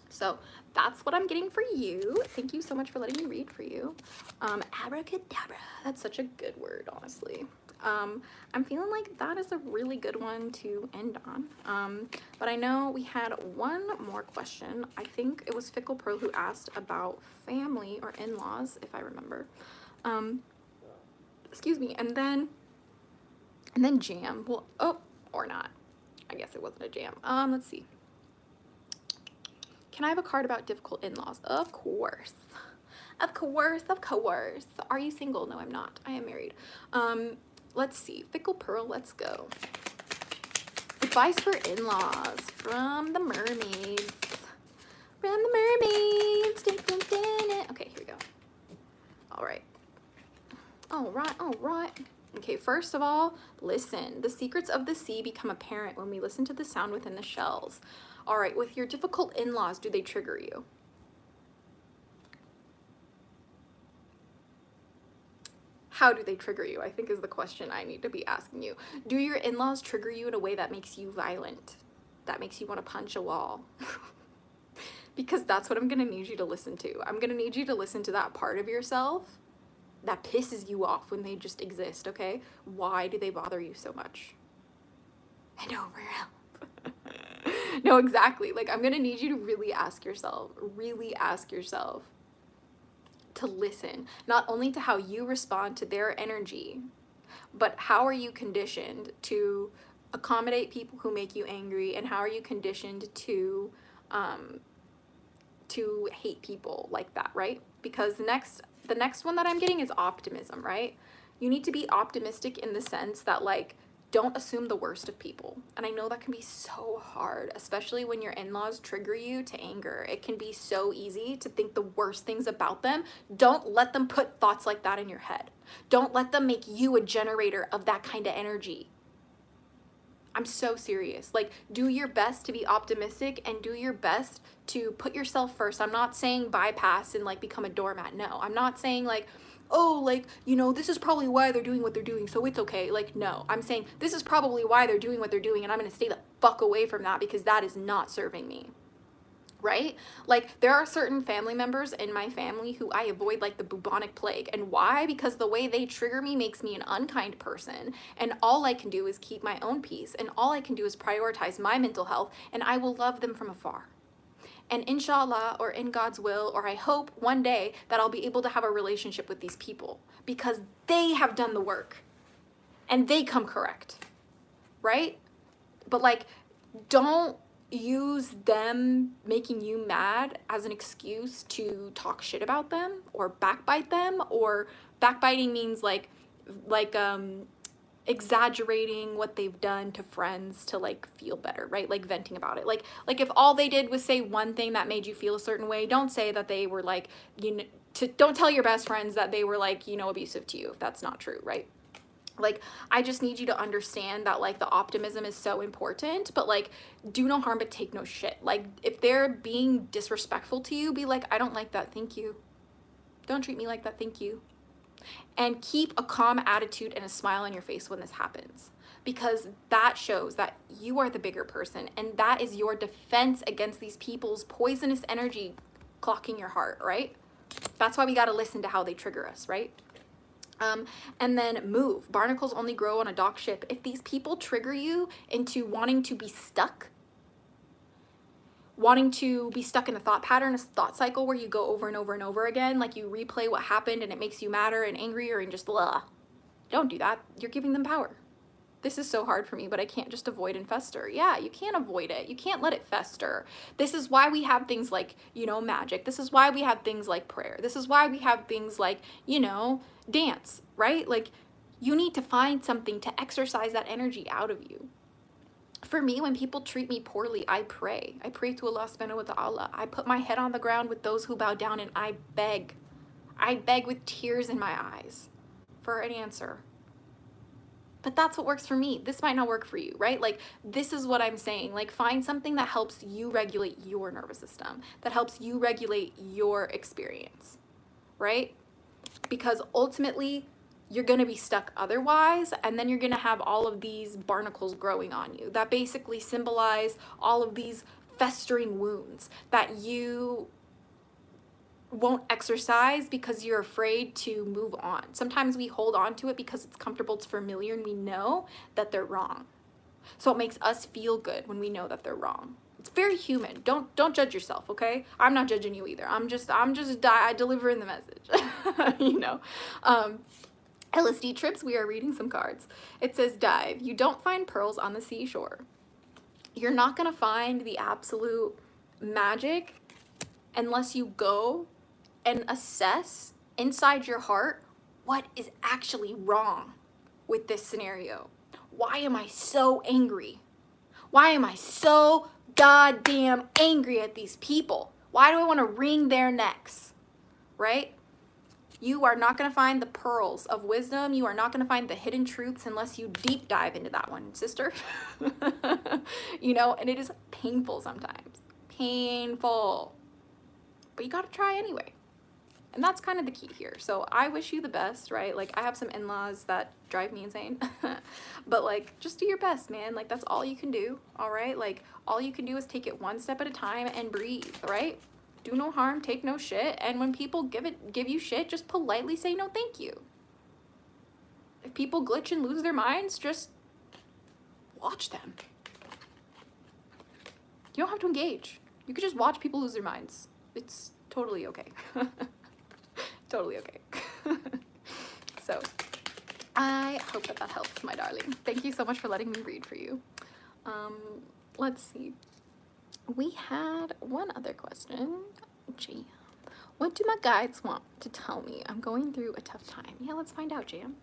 Speaker 1: So that's what I'm getting for you. Thank you so much for letting me read for you. Abracadabra. That's such a good word, honestly. I'm feeling like that is a really good one to end on. But I know we had one more question. I think it was Fickle Pearl who asked about family or in-laws, if I remember. Excuse me. And then jam. Well, oh, or not. I guess it wasn't a jam. Let's see. Can I have a card about difficult in-laws? Of course. Of course, of course. Are you single? No, I'm not. I am married. Let's see. Fickle Pearl, let's go. Advice for in-laws from the mermaids. From the mermaids. Dun, dun, dun, dun. Okay, here we go. All right. All right, all right. Okay, first of all, listen. The secrets of the sea become apparent when we listen to the sound within the shells. All right, with your difficult in-laws, do they trigger you? How do they trigger you, I think, is the question I need to be asking you. Do your in-laws trigger you in a way that makes you violent? That makes you want to punch a wall? Because that's what I'm going to need you to listen to. I'm going to need you to listen to that part of yourself that pisses you off when they just exist, okay? Why do they bother you so much? I know, real. No, exactly. Like, I'm going to need you to really ask yourself to listen, not only to how you respond to their energy, but how are you conditioned to accommodate people who make you angry, and how are you conditioned to hate people like that, right? Because the next one that I'm getting is optimism, right? You need to be optimistic in the sense that, like, don't assume the worst of people. And I know that can be so hard, especially when your in-laws trigger you to anger. It can be so easy to think the worst things about them. Don't let them put thoughts like that in your head. Don't let them make you a generator of that kind of energy. I'm so serious. Like, do your best to be optimistic and do your best to put yourself first. I'm not saying bypass and like become a doormat. No, I'm not saying like, oh, like, you know, this is probably why they're doing what they're doing, so it's okay. Like, no, I'm saying this is probably why they're doing what they're doing, and I'm going to stay the fuck away from that because that is not serving me. Right? Like, there are certain family members in my family who I avoid like the bubonic plague. And why? Because the way they trigger me makes me an unkind person. And all I can do is keep my own peace. And all I can do is prioritize my mental health. And I will love them from afar. And inshallah, or in God's will, or I hope one day that I'll be able to have a relationship with these people because they have done the work and they come correct, right? But like, don't use them making you mad as an excuse to talk shit about them or backbite them. Or backbiting means like exaggerating what they've done to friends to like feel better, right? Like venting about it. Like if all they did was say one thing that made you feel a certain way, don't say that they were like, you know, don't tell your best friends that they were like, you know, abusive to you if that's not true, right? Like, I just need you to understand that like the optimism is so important, but like, do no harm but take no shit. Like, if they're being disrespectful to you, be like, I don't like that, thank you. Don't treat me like that, thank you. And keep a calm attitude and a smile on your face when this happens, because that shows that you are the bigger person, and that is your defense against these people's poisonous energy clocking your heart, right? That's why we got to listen to how they trigger us, right? And then move. Barnacles only grow on a dock ship. If these people trigger you into wanting to be stuck in a thought pattern, a thought cycle where you go over and over and over again, like you replay what happened and it makes you madder and angrier and just blah. Don't do that. You're giving them power. This is so hard for me, but I can't just avoid and fester. Yeah, you can't avoid it. You can't let it fester. This is why we have things like, you know, magic. This is why we have things like prayer. This is why we have things like, you know, dance, right? Like, you need to find something to exercise that energy out of you. For me, when people treat me poorly, I pray. I pray to Allah subhanahu wa ta'ala. I put my head on the ground with those who bow down and I beg. I beg with tears in my eyes for an answer. But that's what works for me. This might not work for you, right? Like, this is what I'm saying. Like, find something that helps you regulate your nervous system, that helps you regulate your experience, right? Because ultimately, you're going to be stuck otherwise, and then you're going to have all of these barnacles growing on you that basically symbolize all of these festering wounds that you won't exercise because you're afraid to move on. Sometimes we hold on to it because it's comfortable, it's familiar, and we know that they're wrong. So it makes us feel good when we know that they're wrong. It's very human. Don't judge yourself, okay? I'm not judging you either. I'm just delivering the message. You know. LSD trips, we are reading some cards. It says dive. You don't find pearls on the seashore. You're not going to find the absolute magic unless you go and assess inside your heart what is actually wrong with this scenario. Why am I so angry? Why am I so goddamn angry at these people? Why do I want to wring their necks? Right? You are not going to find the pearls of wisdom. You are not going to find the hidden truths unless you deep dive into that one, sister. You know, and it is painful sometimes. Painful. But you got to try anyway. And that's kind of the key here. So I wish you the best, right? Like, I have some in-laws that drive me insane. But like, just do your best, man. Like, that's all you can do, all right? Like, all you can do is take it one step at a time and breathe, right? Do no harm, take no shit. And when people give you shit, just politely say no thank you. If people glitch and lose their minds, just watch them. You don't have to engage. You could just watch people lose their minds. It's totally okay. Totally okay. So I hope that helps, my darling. Thank you so much for letting me read for you. Let's see. We had one other question. Jam. What do my guides want to tell me? I'm going through a tough time. Yeah, let's find out, Jam.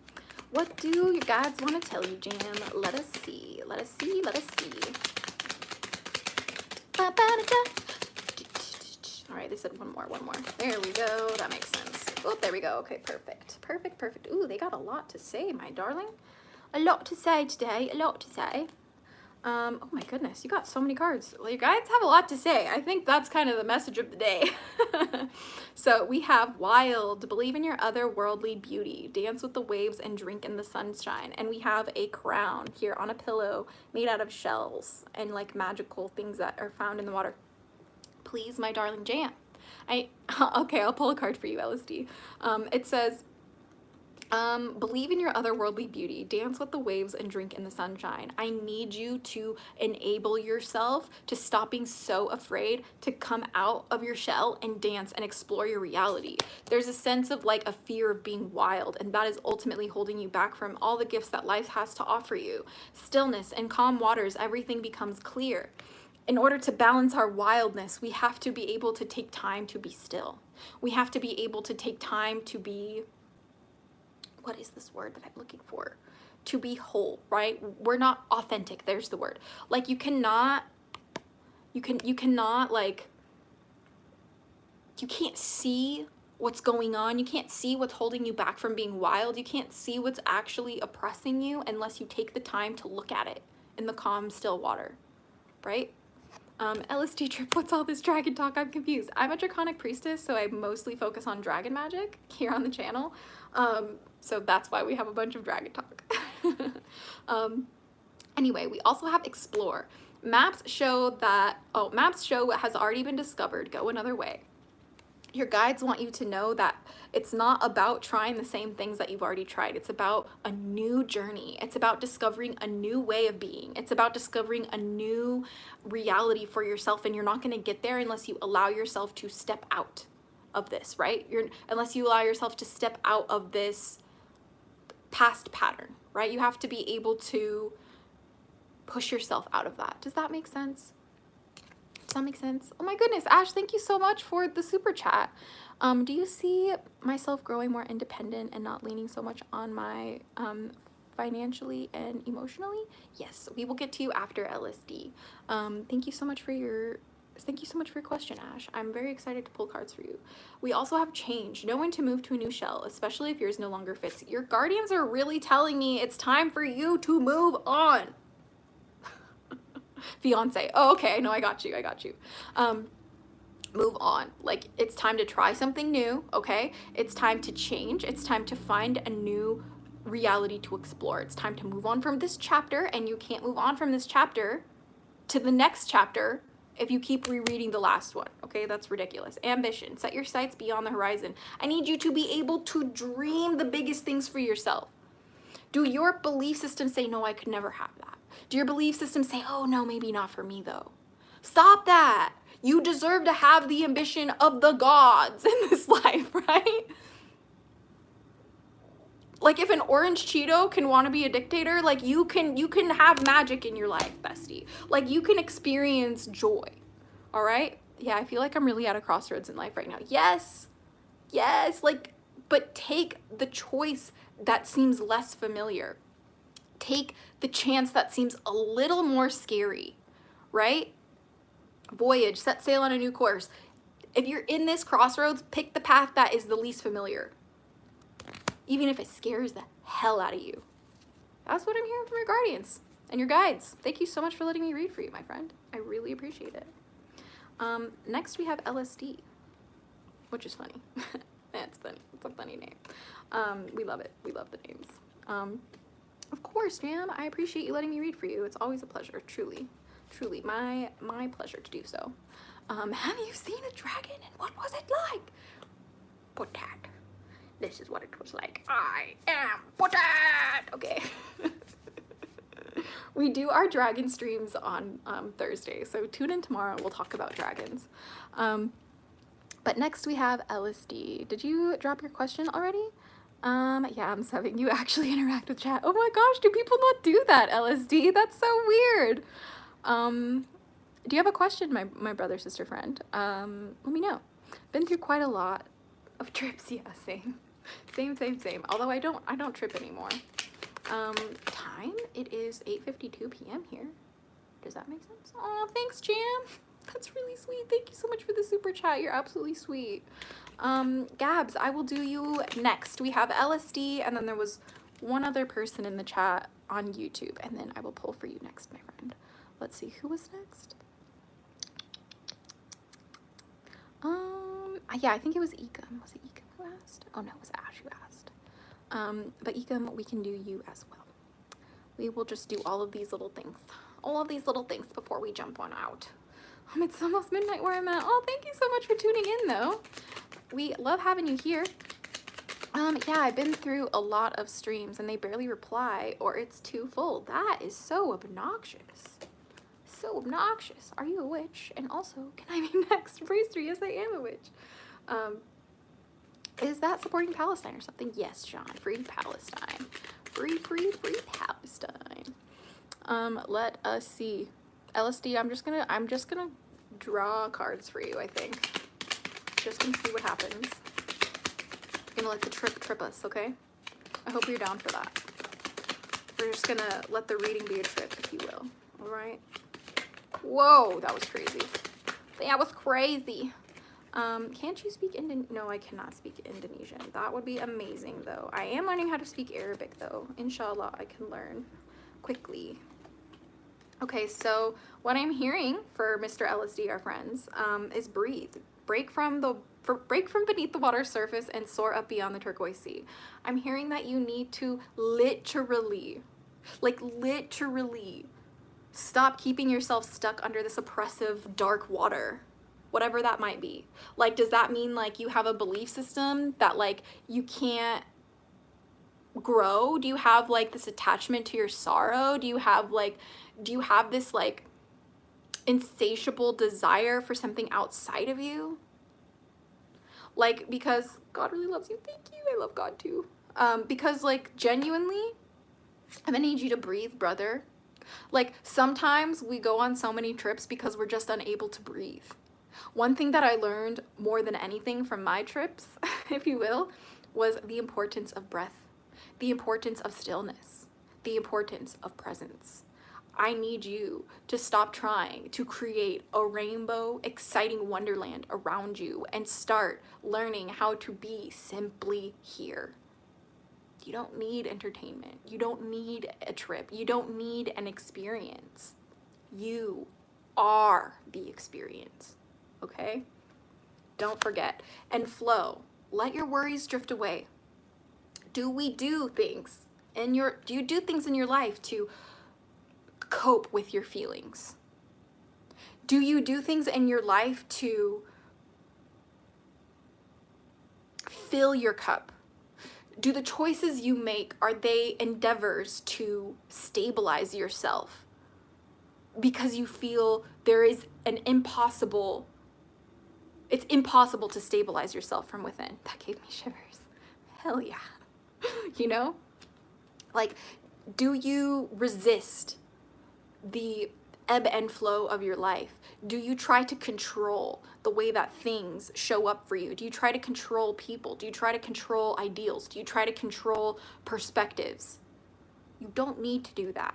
Speaker 1: What do your guides want to tell you, Jam? Let us see. Let us see. Let us see. All right, they said one more. There we go. That makes sense. Oh, there we go. Okay, perfect. Perfect. Ooh, they got a lot to say, my darling. A lot to say today. A lot to say. Oh my goodness, you got so many cards. Well, you guys have a lot to say. I think that's kind of the message of the day. So we have wild, believe in your otherworldly beauty, dance with the waves and drink in the sunshine. And we have a crown here on a pillow made out of shells and like magical things that are found in the water. Please, my darling Jam. Okay, I'll pull a card for you, LSD. It says, Believe in your otherworldly beauty, dance with the waves and drink in the sunshine. I need you to enable yourself to stop being so afraid to come out of your shell and dance and explore your reality. There's a sense of like a fear of being wild, and that is ultimately holding you back from all the gifts that life has to offer you. Stillness and calm waters, everything becomes clear. In order to balance our wildness, we have to be able to take time to be still. We have to be able to take time to be, what is this word that I'm looking for? To be whole, right? We're not authentic. There's the word. Like you cannot like, you can't see what's going on. You can't see what's holding you back from being wild. You can't see what's actually oppressing you unless you take the time to look at it in the calm, still water, right? LSD trip, what's all this dragon talk? I'm confused. I'm a Draconic Priestess, so I mostly focus on dragon magic here on the channel. So that's why we have a bunch of dragon talk. Anyway, we also have explore. Maps show that, maps show what has already been discovered. Go another way. Your guides want you to know that it's not about trying the same things that you've already tried. It's about a new journey. It's about discovering a new way of being. It's about discovering a new reality for yourself, and you're not going to get there unless you allow yourself to step out of this, right? Unless you allow yourself to step out of this past pattern, right? You have to be able to push yourself out of that. Does that make sense? Does that make sense? Oh my goodness, Ash, thank you so much for the super chat. Do you see myself growing more independent and not leaning so much on my financially and emotionally? Yes, we will get to you after LSD. Thank you so much for your question, Ash. I'm very excited to pull cards for you. We also have change. Know when to move to a new shell, especially if yours no longer fits. Your guardians are really telling me it's time for you to move on. Fiance. Oh, okay. No, I got you. Move on. Like, it's time to try something new, okay? It's time to change. It's time to find a new reality to explore. It's time to move on from this chapter, and you can't move on from this chapter to the next chapter if you keep rereading the last one, okay? That's ridiculous. Ambition. Set your sights beyond the horizon. I need you to be able to dream the biggest things for yourself. Do your belief system say, no, I could never have that? Do your belief system say, oh, no, maybe not for me, though? Stop that. You deserve to have the ambition of the gods in this life, right? Like, if an orange Cheeto can want to be a dictator, like, you can have magic in your life, bestie. Like, you can experience joy, all right? Yeah, I feel like I'm really at a crossroads in life right now. Yes, like, but take the choice that seems less familiar. Take the chance that seems a little more scary, right? Voyage, set sail on a new course. If you're in this crossroads, pick the path that is the least familiar, even if it scares the hell out of you. That's what I'm hearing from your guardians and your guides. Thank you so much for letting me read for you, my friend. I really appreciate it. Next we have LSD, which is funny. That's funny. It's a funny name. We love it. We love the names. Of course, Jam. I appreciate you letting me read for you. It's always a pleasure. Truly, my pleasure to do so. Have you seen a dragon, and what was it like? Potat. This is what it was like. I am Potat. Okay. We do our dragon streams on Thursday, so tune in tomorrow. We'll talk about dragons. But next we have LSD. Did you drop your question already? Yeah, I'm subbing. You actually interact with chat. Oh my gosh, do people not do that, LSD? That's so weird. Do you have a question, my brother, sister, friend? Let me know. Been through quite a lot of trips. Yeah, same. Although I don't trip anymore. Time? It is 8:52 p.m. here. Does that make sense? Oh, thanks, Jam. That's really sweet. Thank you so much for the super chat. You're absolutely sweet. Gabs, I will do you next. We have LSD, and then there was one other person in the chat on YouTube, and then I will pull for you next, my friend. Let's see, who was next? Yeah, I think it was Ecom. Was it Ecom who asked? Oh no, it was Ash who asked. But Ecom, we can do you as well. We will just do all of these little things before we jump on out. It's almost midnight where I'm at. Oh, thank you so much for tuning in, though. We love having you here. Yeah, I've been through a lot of streams and they barely reply or it's too full. That is so obnoxious. So obnoxious. Are you a witch? And also, can I be next priestry? Yes, I am a witch. Is that supporting Palestine or something? Yes, John. Free Palestine. Free Palestine. Let us see. LSD, I'm just gonna draw cards for you, I think. Just gonna see what happens. Gonna let the trip us, okay? I hope you're down for that. We're just gonna let the reading be a trip, if you will. All right. Whoa, that was crazy. That was crazy. Can't you speak Indonesian? No, I cannot speak Indonesian. That would be amazing, though. I am learning how to speak Arabic, though. Inshallah, I can learn quickly. Okay, so what I'm hearing for Mr. LSD, our friends, is breathe. Break from beneath the water's surface and soar up beyond the turquoise sea. I'm hearing that you need to literally stop keeping yourself stuck under this oppressive dark water, whatever that might be. Like, does that mean like you have a belief system that like you can't grow? Do you have like this attachment to your sorrow? Do you have this like insatiable desire for something outside of you? Like, because God really loves you. Thank you. I love God too. Because like genuinely, I'm gonna need you to breathe, brother. Like, sometimes we go on so many trips because we're just unable to breathe. One thing that I learned more than anything from my trips, if you will, was the importance of breath, the importance of stillness, the importance of presence. I need you to stop trying to create a rainbow, exciting wonderland around you and start learning how to be simply here. You don't need entertainment. You don't need a trip. You don't need an experience. You are the experience, okay? Don't forget. And flow. Let your worries drift away. Do you do things in your life to cope with your feelings? Do you do things in your life to fill your cup? Do the choices you make, are they endeavors to stabilize yourself because you feel there is it's impossible to stabilize yourself from within? That gave me shivers. Hell yeah. You know? Like, do you resist the ebb and flow of your life? Do you try to control the way that things show up for you? Do you try to control people? Do you try to control ideals? Do you try to control perspectives? You don't need to do that.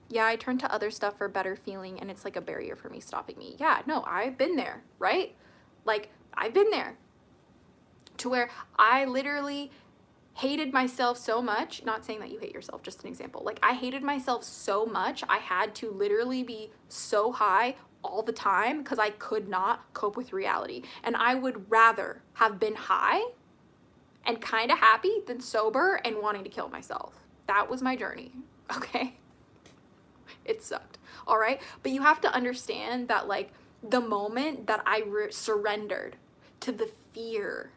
Speaker 1: Yeah, I turn to other stuff for better feeling and it's like a barrier for me, stopping me. Yeah, no, I've been there, right? Like, I've been there to where I literally hated myself so much. Not saying that you hate yourself, just an example. Like, I hated myself so much, I had to literally be so high all the time because I could not cope with reality. And I would rather have been high and kind of happy than sober and wanting to kill myself. That was my journey, okay? It sucked, all right? But you have to understand that, like, the moment that I surrendered to the fear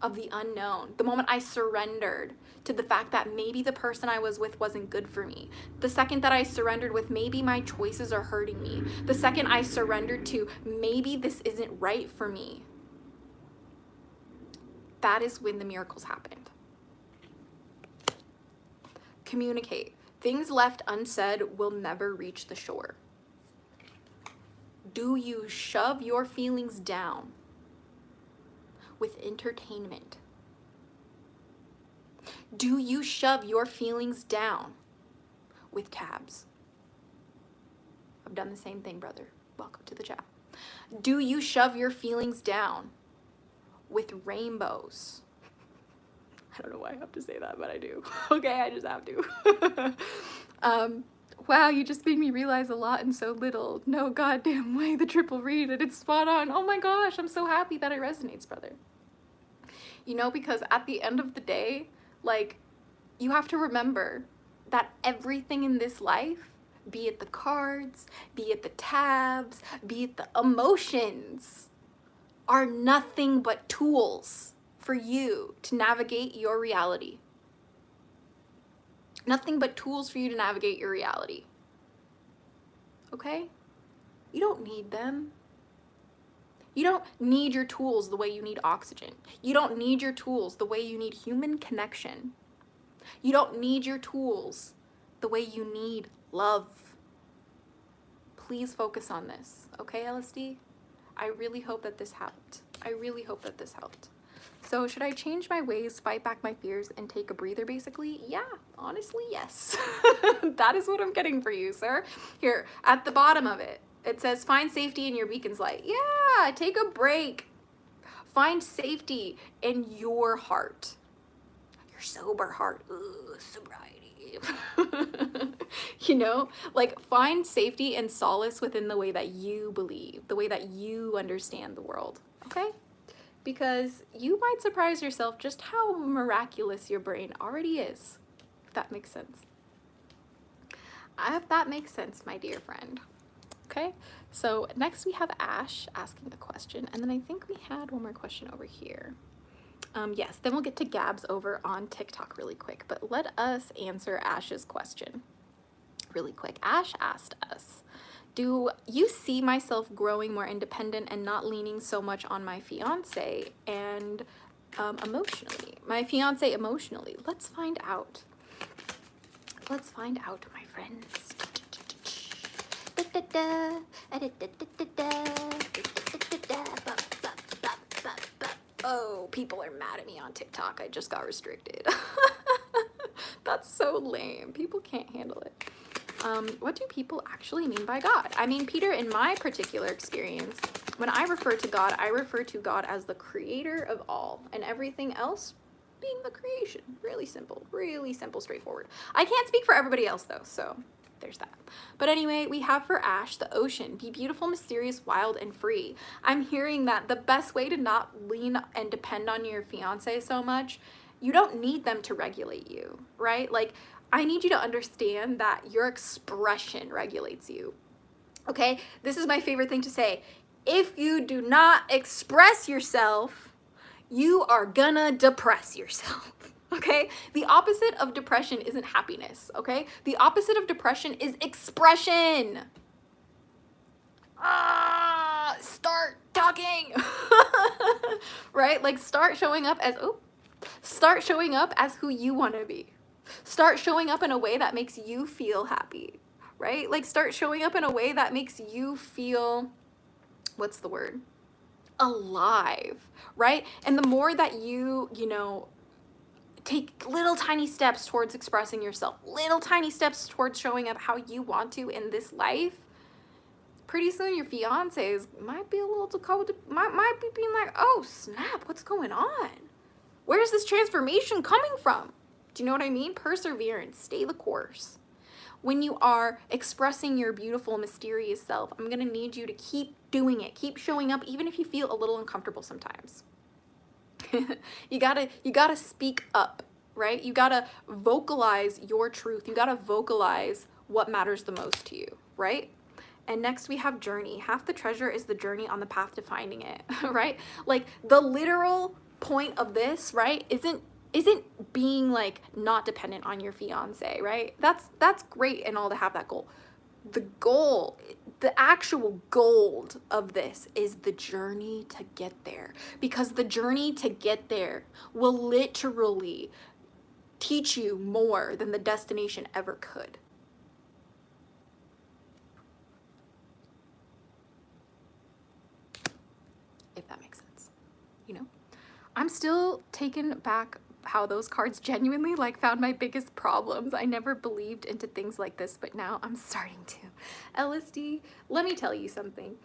Speaker 1: of the unknown, the moment I surrendered to the fact that maybe the person I was with wasn't good for me, the second that I surrendered with maybe my choices are hurting me, the second I surrendered to maybe this isn't right for me, that is when the miracles happened. Communicate. Things left unsaid will never reach the shore. Do you shove your feelings down with entertainment? Do you shove your feelings down with tabs? I've done the same thing, brother. Welcome to the chat. Do you shove your feelings down with rainbows? I don't know why I have to say that, but I do. Okay, I just have to. Wow, you just made me realize a lot in so little. No goddamn way, the triple read, and it's spot on. Oh my gosh, I'm so happy that it resonates, brother. You know, because at the end of the day, like, you have to remember that everything in this life, be it the cards, be it the tabs, be it the emotions, are nothing but tools for you to navigate your reality. Nothing but tools for you to navigate your reality. Okay? You don't need them. You don't need your tools the way you need oxygen. You don't need your tools the way you need human connection. You don't need your tools the way you need love. Please focus on this, okay, LSD? I really hope that this helped. I really hope that this helped. So should I change my ways, fight back my fears, and take a breather, basically? Yeah, honestly, yes. That is what I'm getting for you, sir. Here, at the bottom of it, it says, find safety in your beacon's light. Yeah, take a break. Find safety in your heart. Your sober heart. Ooh, sobriety. You know, like find safety and solace within the way that you believe, the way that you understand the world, okay? Because you might surprise yourself just how miraculous your brain already is, if that makes sense. If that makes sense, my dear friend. Okay, so next we have Ash asking a question, and then I think we had one more question over here. Yes, then we'll get to Gabs over on TikTok really quick, but let us answer Ash's question really quick. Ash asked us, do you see myself growing more independent and not leaning so much on my fiance and emotionally? My fiance emotionally. Let's find out. Let's find out, my friends. Oh, people are mad at me on TikTok. I just got restricted. That's so lame. People can't handle it. What do people actually mean by God? I mean, Peter, in my particular experience, when I refer to God, I refer to God as the creator of all, and everything else being the creation. Really simple, straightforward. I can't speak for everybody else though, so there's that. But anyway, we have for Ash, the ocean. Be beautiful, mysterious, wild, and free. I'm hearing that the best way to not lean and depend on your fiance so much, you don't need them to regulate you, right? Like, I need you to understand that your expression regulates you, okay? This is my favorite thing to say. If you do not express yourself, you are gonna depress yourself, okay? The opposite of depression isn't happiness, okay? The opposite of depression is expression. Start talking, right? Like start showing up as who you wanna be. Start showing up in a way that makes you feel happy, right? Like start showing up in a way that makes you feel, what's the word? Alive, right? And the more that you know, take little tiny steps towards expressing yourself, little tiny steps towards showing up how you want to in this life, pretty soon your fiancés might be a little might be being like, oh snap, what's going on? Where's this transformation coming from? Do you know what I mean? Perseverance, stay the course. When you are expressing your beautiful, mysterious self, I'm gonna need you to keep doing it, keep showing up, even if you feel a little uncomfortable sometimes. You gotta speak up, right? You gotta vocalize your truth. You gotta vocalize what matters the most to you, right? And next we have journey. Half the treasure is the journey on the path to finding it, right? Like the literal point of this, right, isn't being like not dependent on your fiance, right? That's great and all to have that goal. The goal, the actual gold of this is the journey to get there, because the journey to get there will literally teach you more than the destination ever could. If that makes sense, you know? I'm still taken back how those cards genuinely like found my biggest problems. I never believed into things like this, but now I'm starting to. LSD, let me tell you something.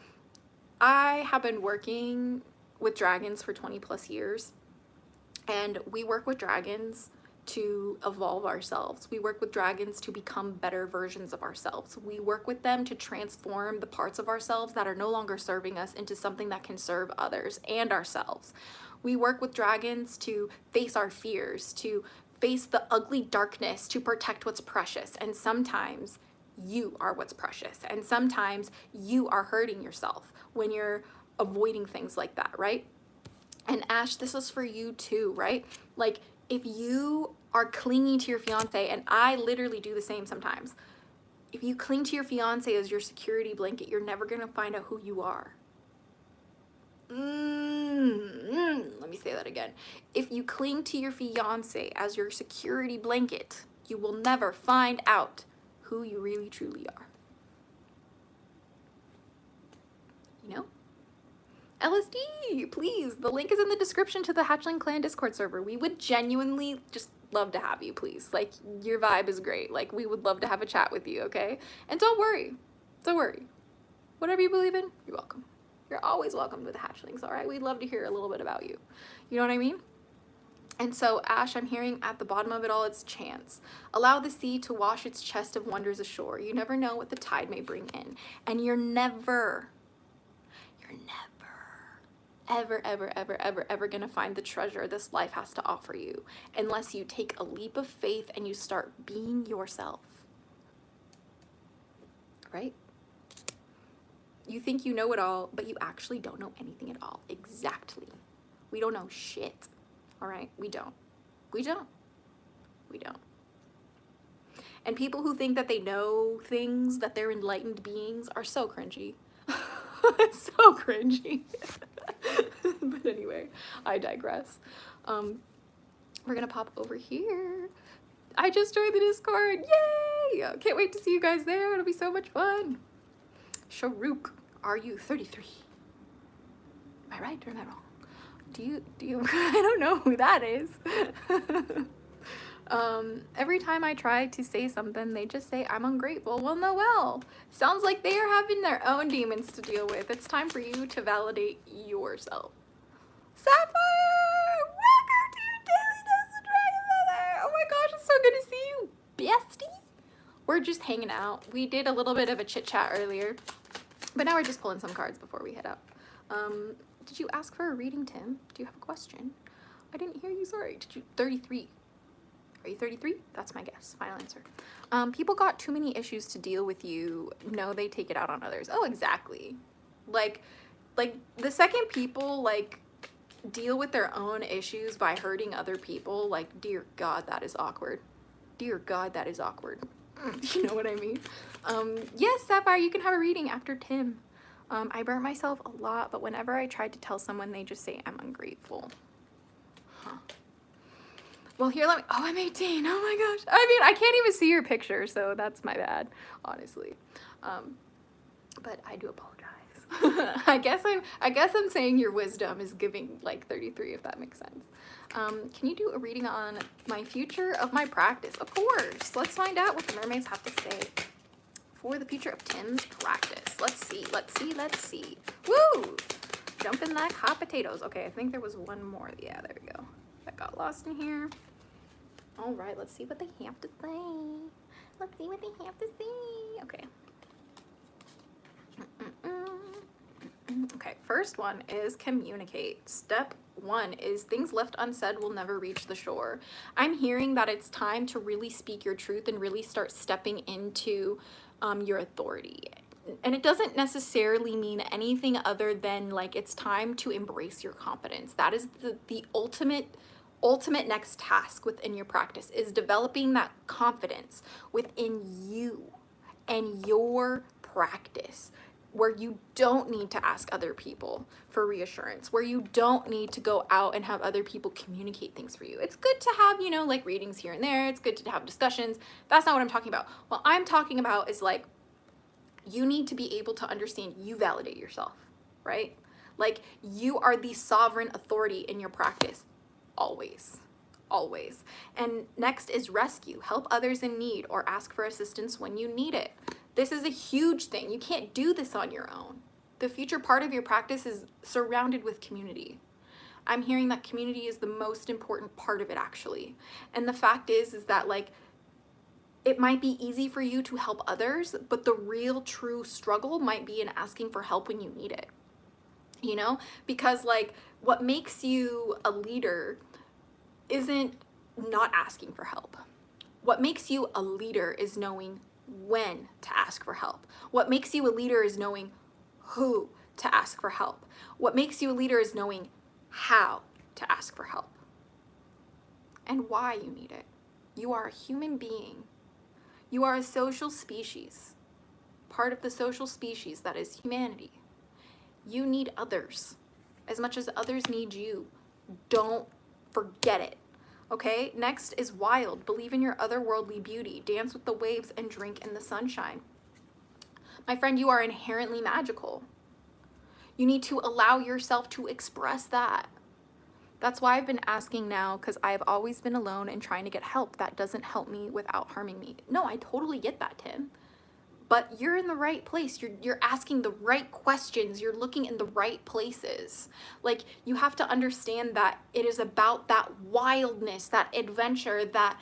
Speaker 1: I have been working with dragons for 20 plus years, and we work with dragons to evolve ourselves. We work with dragons to become better versions of ourselves. We work with them to transform the parts of ourselves that are no longer serving us into something that can serve others and ourselves. We work with dragons to face our fears, to face the ugly darkness, to protect what's precious. And sometimes you are what's precious. And sometimes you are hurting yourself when you're avoiding things like that, right? And Ash, this is for you too, right? Like, if you are clinging to your fiance, and I literally do the same sometimes, if you cling to your fiance as your security blanket, you're never going to find out who you are. Let me say that again. If you cling to your fiance as your security blanket, you will never find out who you really truly are. You know? LSD, please. The link is in the description to the Hatchling Clan Discord server. We would genuinely just love to have you, please. Like, your vibe is great. Like, we would love to have a chat with you, okay? And don't worry. Don't worry. Whatever you believe in, you're welcome. You're always welcome with the Hatchlings, all right? We'd love to hear a little bit about you. You know what I mean? And so, Ash, I'm hearing at the bottom of it all, it's chance. Allow the sea to wash its chest of wonders ashore. You never know what the tide may bring in. And you're never ever gonna find the treasure this life has to offer you unless you take a leap of faith and you start being yourself. Right? You think you know it all, but you actually don't know anything at all. Exactly. We don't know shit. All right? We don't. We don't. We don't. And people who think that they know things, that they're enlightened beings, are so cringy. So cringy. But anyway, I digress. We're gonna pop over here. I just joined the Discord. Yay! Can't wait to see you guys there. It'll be so much fun. Sharuk, are you 33? Am I right or am I wrong? Do you I don't know who that is. Every time I try to say something, they just say I'm ungrateful. Well, Noelle, sounds like they are having their own demons to deal with. It's time for you to validate yourself. Sapphire, welcome to Daily Dose of DragonFaether. Oh my gosh, it's so good to see you, bestie. We're just hanging out. We did a little bit of a chit chat earlier, but now we're just pulling some cards before we head out. Did you ask for a reading, Tim? Do you have a question? I didn't hear you, sorry. Did you? 33. Are you 33? That's my guess. Final answer. People got too many issues to deal with you. No, they take it out on others. Oh, exactly. Like the second people like deal with their own issues by hurting other people, like, dear God, that is awkward. Dear God, that is awkward. You know what I mean? Yes, Sapphire, you can have a reading after Tim. I burnt myself a lot, but whenever I tried to tell someone, they just say I'm ungrateful. Huh. Well, here, let me, oh, I'm 18. Oh my gosh. I mean, I can't even see your picture, so that's my bad, honestly. But I do apologize. I guess I'm saying your wisdom is giving like 33, if that makes sense. Can you do a reading on my future of my practice? Of course. Let's find out what the mermaids have to say for the future of Tim's practice. Let's see. Woo! Jumping like hot potatoes. Okay, I think there was one more. Yeah, there we go. That got lost in here. All right, let's see what they have to say. Okay. Okay, first one is communicate. Step 1 is things left unsaid will never reach the shore. I'm hearing that it's time to really speak your truth and really start stepping into your authority. And it doesn't necessarily mean anything other than like it's time to embrace your confidence. That is the ultimate next task within your practice, is developing that confidence within you and your practice, where you don't need to ask other people for reassurance, where you don't need to go out and have other people communicate things for you. It's good to have, you know, like readings here and there. It's good to have discussions. That's not what I'm talking about. What I'm talking about is like, you need to be able to understand you validate yourself, right? Like, you are the sovereign authority in your practice, always. And next is rescue. Help others in need or ask for assistance when you need it. This is a huge thing. You can't do this on your own. The future part of your practice is surrounded with community. I'm hearing that community is the most important part of it, actually. And the fact is that like, it might be easy for you to help others, but the real true struggle might be in asking for help when you need it. You know, because like what makes you a leader isn't not asking for help. What makes you a leader is knowing when to ask for help. What makes you a leader is knowing who to ask for help. What makes you a leader is knowing how to ask for help and why you need it. You are a human being. You are a social species, part of the social species that is humanity. You need others as much as others need you. Don't forget it. Okay, next is wild. Believe in your otherworldly beauty. Dance with the waves and drink in the sunshine. My friend, you are inherently magical. You need to allow yourself to express that. That's why I've been asking now, because I've always been alone and trying to get help that doesn't help me without harming me. No, I totally get that, Tim. But you're in the right place. You're asking the right questions. You're looking in the right places. Like, you have to understand that it is about that wildness, that adventure, that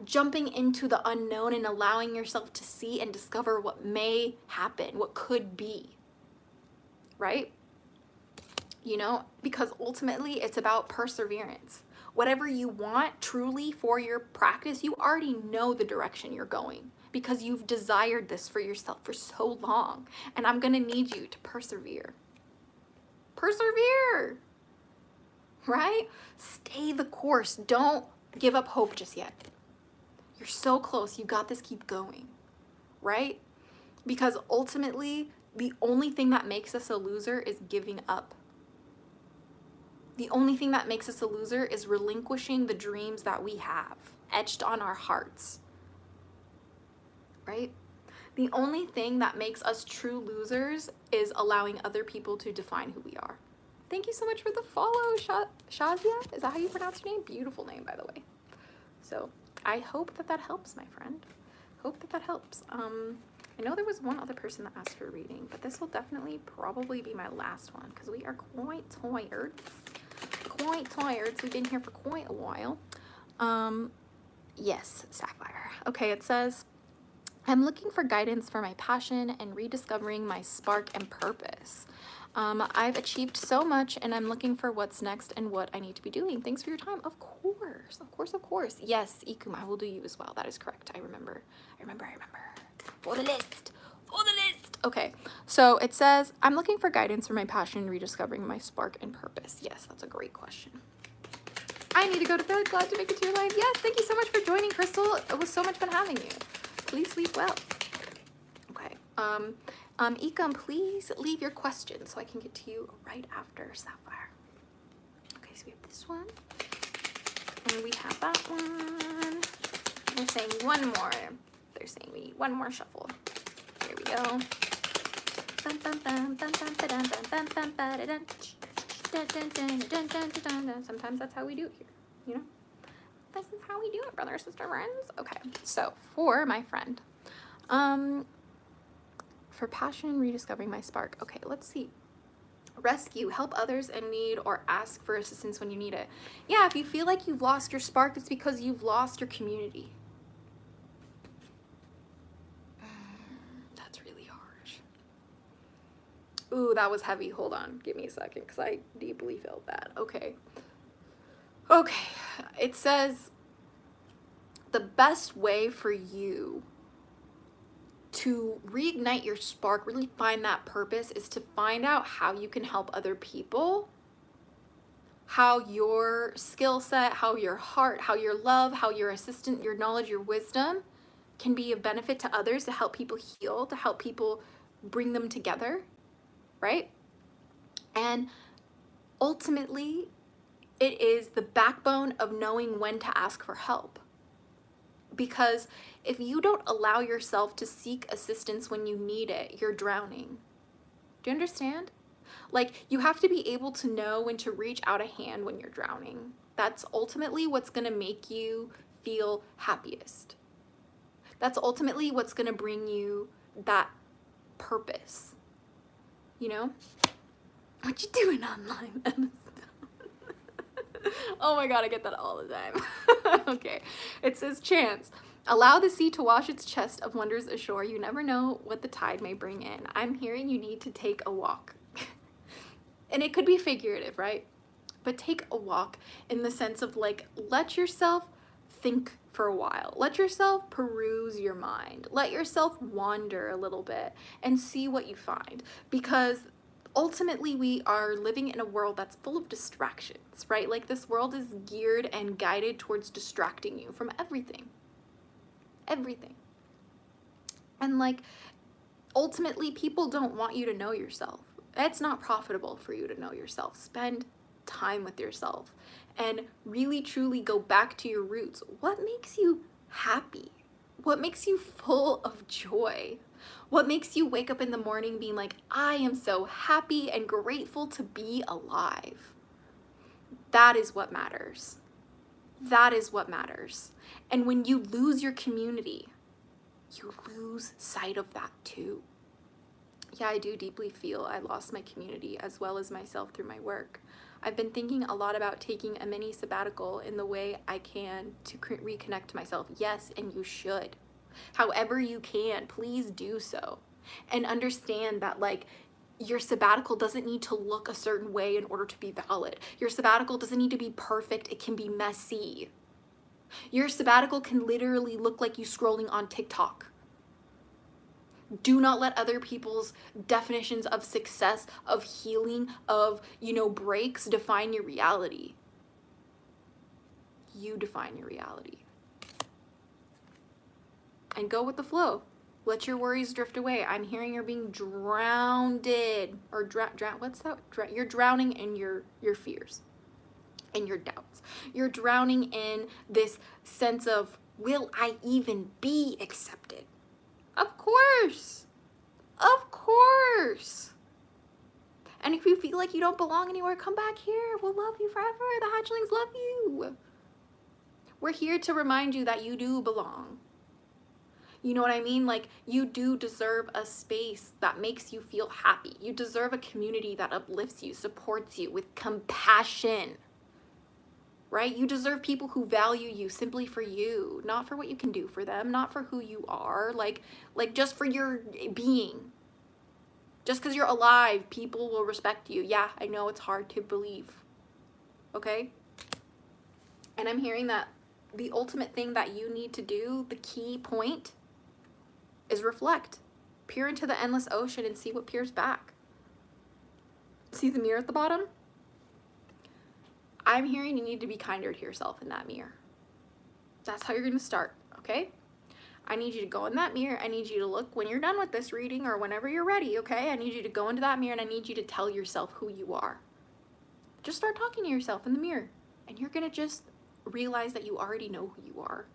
Speaker 1: jumping into the unknown and allowing yourself to see and discover what may happen, what could be, right? You know, because ultimately it's about perseverance. Whatever you want truly for your practice, you already know the direction you're going, because you've desired this for yourself for so long. And I'm going to need you to persevere. Persevere, right? Stay the course. Don't give up hope just yet. You're so close. You got this. Keep going, right? Because ultimately, the only thing that makes us a loser is giving up. The only thing that makes us a loser is relinquishing the dreams that we have etched on our hearts. Right? The only thing that makes us true losers is allowing other people to define who we are. Thank you so much for the follow, Shazia. Is that how you pronounce your name? Beautiful name, by the way. So I hope that helps, my friend. Hope that helps. I know there was one other person that asked for a reading, but this will definitely probably be my last one because we are quite tired. So we've been here for quite a while. Yes, Sapphire. Okay, it says, I'm looking for guidance for my passion and rediscovering my spark and purpose. I've achieved so much and I'm looking for what's next and what I need to be doing. Thanks for your time. Of course. Yes, Ikum, I will do you as well. That is correct. I remember. For the list. Okay, so it says, I'm looking for guidance for my passion and rediscovering my spark and purpose. Yes, that's a great question. I need to go to bed. Glad to make it to your live. Yes, thank you so much for joining, Crystal. It was so much fun having you. Please sleep well. Okay. Ikam, please leave your questions so I can get to you right after Sapphire. Okay, so we have this one. And we have that one. They're saying one more. They're saying we need one more shuffle. Here we go. Sometimes that's how we do it here, you know? This is how we do it, brother, sister, friends. Okay, so for my friend, for passion, rediscovering my spark. Okay, let's see. Rescue, help others in need, or ask for assistance when you need it. Yeah, if you feel like you've lost your spark, it's because you've lost your community. That's really harsh. Ooh, that was heavy. Hold on, give me a second, because I deeply felt that. Okay, it says the best way for you to reignite your spark, really find that purpose, is to find out how you can help other people, how your skill set, how your heart, how your love, how your assistance, your knowledge, your wisdom can be of benefit to others, to help people heal, to help people bring them together, right? And ultimately, it is the backbone of knowing when to ask for help. Because if you don't allow yourself to seek assistance when you need it, you're drowning. Do you understand? Like, you have to be able to know when to reach out a hand when you're drowning. That's ultimately what's going to make you feel happiest. That's ultimately what's going to bring you that purpose. You know? What you doing online, Emma? Oh my god, I get that all the time. Okay, it says, Chance, allow the sea to wash its chest of wonders ashore. You never know what the tide may bring in. I'm hearing you need to take a walk. And it could be figurative, right? But take a walk in the sense of, like, let yourself think for a while. Let yourself peruse your mind. Let yourself wander a little bit and see what you find. Because ultimately we are living in a world that's full of distractions, right? Like this world is geared and guided towards distracting you from everything. Everything. And like, ultimately, people don't want you to know yourself. It's not profitable for you to know yourself. Spend time with yourself and really truly go back to your roots. What makes you happy? What makes you full of joy? What makes you wake up in the morning being like, I am so happy and grateful to be alive? That is what matters. That is what matters. And when you lose your community, you lose sight of that too. Yeah, I do deeply feel I lost my community as well as myself through my work. I've been thinking a lot about taking a mini sabbatical in the way I can to reconnect to myself. Yes, and you should. However you can, please do so. And understand that like your sabbatical doesn't need to look a certain way in order to be valid. Your sabbatical doesn't need to be perfect. It can be messy. Your sabbatical can literally look like you scrolling on TikTok. Do not let other people's definitions of success, of healing, of, breaks define your reality. You define your reality. And go with the flow. Let your worries drift away. I'm hearing you're being drowned, or what's that? You're drowning in your fears and your doubts. You're drowning in this sense of, will I even be accepted? Of course. Of course. And if you feel like you don't belong anywhere, come back here. We'll love you forever. The hatchlings love you. We're here to remind you that you do belong. You know what I mean? Like, you do deserve a space that makes you feel happy. You deserve a community that uplifts you, supports you with compassion. Right? You deserve people who value you simply for you, not for what you can do for them, not for who you are, like just for your being. Just because you're alive, people will respect you. Yeah, I know it's hard to believe. Okay? And I'm hearing that the ultimate thing that you need to do, the key point, is reflect. Peer into the endless ocean and see what peers back. See the mirror at the bottom? I'm hearing you need to be kinder to yourself in that mirror. That's how you're going to start, okay? I need you to go in that mirror. I need you to look when you're done with this reading or whenever you're ready, okay? I need you to go into that mirror and I need you to tell yourself who you are. Just start talking to yourself in the mirror and you're going to just realize that you already know who you are.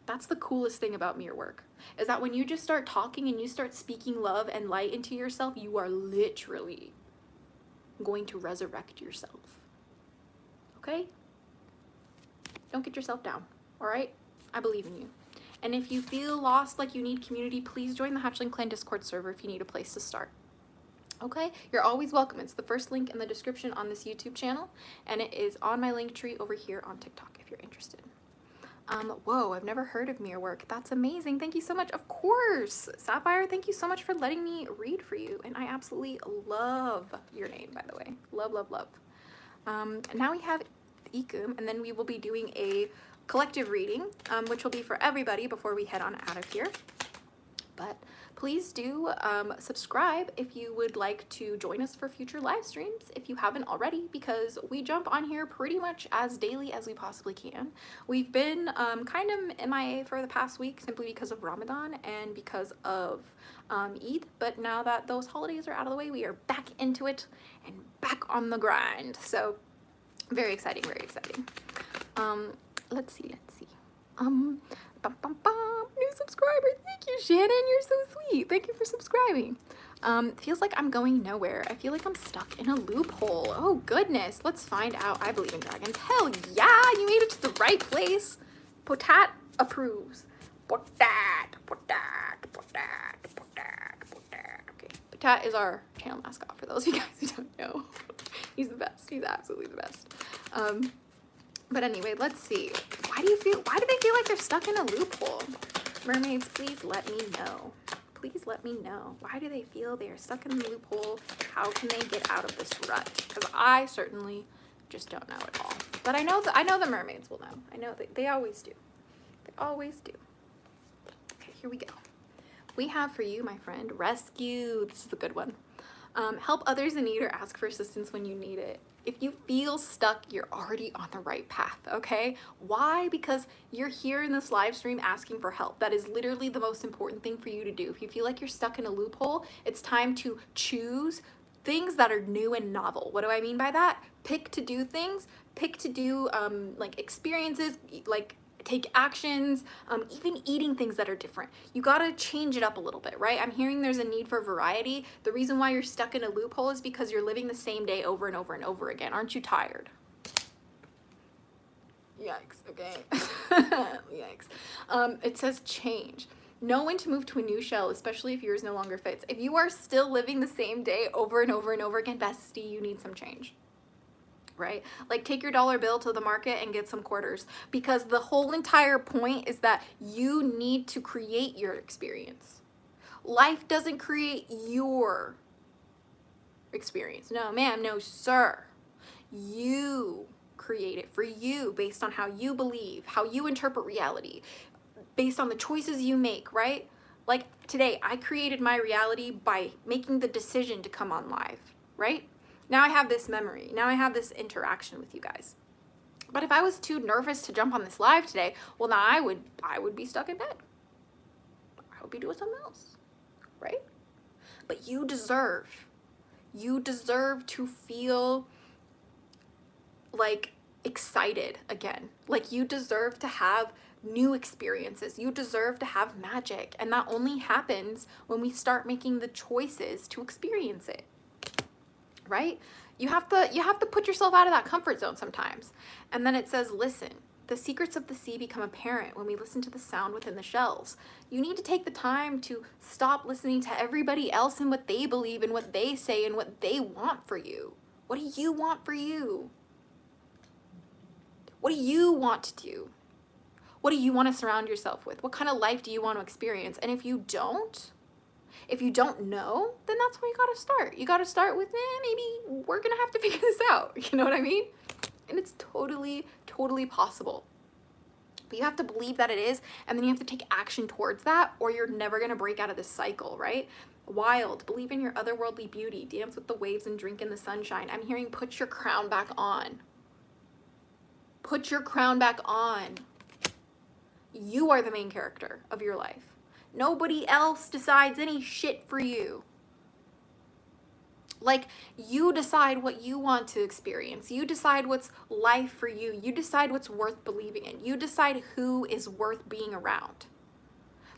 Speaker 1: That's the coolest thing about mirror work, is that when you just start talking and you start speaking love and light into yourself, you are literally going to resurrect yourself. Okay? Don't get yourself down, all right? I believe in you. And if you feel lost, like you need community, please join the Hatchling Clan Discord server if you need a place to start. Okay? You're always welcome. It's the first link in the description on this YouTube channel, and it is on my link tree over here on TikTok if you're interested. Whoa, I've never heard of mirror work. That's amazing. Thank you so much. Of course. Sapphire, thank you so much for letting me read for you. And I absolutely love your name, by the way. Love, love, love. Now we have Ikum, and then we will be doing a collective reading, which will be for everybody before we head on out of here. But please do subscribe if you would like to join us for future live streams, if you haven't already, because we jump on here pretty much as daily as we possibly can. We've been kind of MIA for the past week simply because of Ramadan and because of Eid, but now that those holidays are out of the way, we are back into it and back on the grind. So very exciting, very exciting. Let's see. New subscriber. Thank you, Shannon. You're so sweet. Thank you for subscribing. Feels like I'm going nowhere. I feel like I'm stuck in a loophole. Oh, goodness. Let's find out. I believe in dragons. Hell yeah, you made it to the right place. Potat approves. Potat. Okay, Potat is our channel mascot for those of you guys who don't know. He's the best. He's absolutely the best. But anyway, let's see. Why do they feel like they're stuck in a loophole? Mermaids, please let me know. Please let me know. Why do they feel they are stuck in the loophole? How can they get out of this rut? Because I certainly just don't know at all. But I know the mermaids will know. I know they always do. They always do. Okay, here we go. We have for you, my friend, rescue. This is a good one. Help others in need or ask for assistance when you need it. If you feel stuck, you're already on the right path, okay? Why? Because you're here in this live stream asking for help. That is literally the most important thing for you to do. If you feel like you're stuck in a loophole, it's time to choose things that are new and novel. What do I mean by that? Pick to do things, pick to do like experiences, like take actions, even eating things that are different. You gotta change it up a little bit, right? I'm hearing there's a need for variety. The reason why you're stuck in a loophole is because you're living the same day over and over and over again. Aren't you tired? Yikes, okay. Yikes. It says change. Know when to move to a new shell, especially if yours no longer fits. If you are still living the same day over and over and over again, bestie, you need some change. Right? Like take your dollar bill to the market and get some quarters, because the whole entire point is that you need to create your experience. Life doesn't create your experience. No, ma'am, no, sir. You create it for you based on how you believe, how you interpret reality, based on the choices you make, right? Like today, I created my reality by making the decision to come on live, right? Now I have this memory. Now I have this interaction with you guys. But if I was too nervous to jump on this live today, well, then I would be stuck in bed. I would be doing something else, right? But you deserve to feel like excited again. Like you deserve to have new experiences. You deserve to have magic. And that only happens when we start making the choices to experience it. Right? You have to put yourself out of that comfort zone sometimes. And then it says, listen, the secrets of the sea become apparent when we listen to the sound within the shells. You need to take the time to stop listening to everybody else and what they believe and what they say and what they want for you. What do you want for you? What do you want to do? What do you want to surround yourself with? What kind of life do you want to experience? And if you don't know, then that's where you gotta start. You gotta start with, maybe we're gonna have to figure this out. You know what I mean? And it's totally, totally possible. But you have to believe that it is, and then you have to take action towards that, or you're never gonna break out of this cycle, right? Wild, believe in your otherworldly beauty, dance with the waves and drink in the sunshine. I'm hearing put your crown back on. Put your crown back on. You are the main character of your life. Nobody else decides any shit for you. Like, you decide what you want to experience. You decide what's life for you. You decide what's worth believing in. You decide who is worth being around.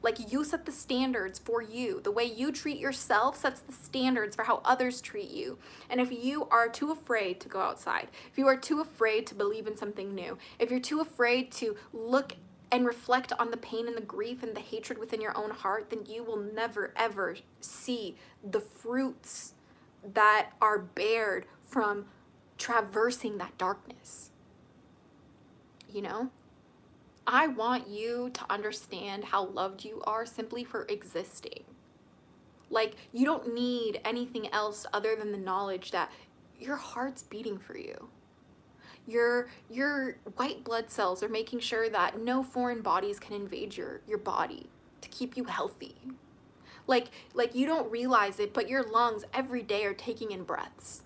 Speaker 1: Like, you set the standards for you. The way you treat yourself sets the standards for how others treat you. And if you are too afraid to go outside, if you are too afraid to believe in something new, if you're too afraid to look and reflect on the pain and the grief and the hatred within your own heart, then you will never, ever see the fruits that are bared from traversing that darkness. You know? I want you to understand how loved you are simply for existing. Like, you don't need anything else other than the knowledge that your heart's beating for you. Your white blood cells are making sure that no foreign bodies can invade your body to keep you healthy. Like you don't realize it, but your lungs every day are taking in breaths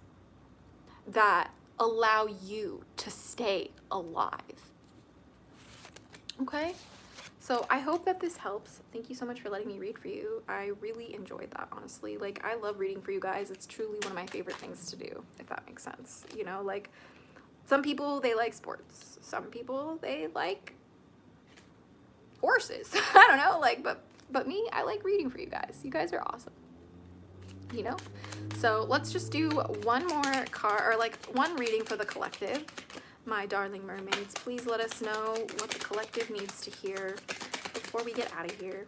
Speaker 1: that allow you to stay alive. Okay? So I hope that this helps. Thank you so much for letting me read for you. I really enjoyed that, honestly. Like, I love reading for you guys. It's truly one of my favorite things to do, if that makes sense. You know, like, some people, they like sports. Some people, they like horses. I don't know, like, but me, I like reading for you guys. You guys are awesome. You know? So let's just do one more one reading for the collective. My darling mermaids, please let us know what the collective needs to hear before we get out of here.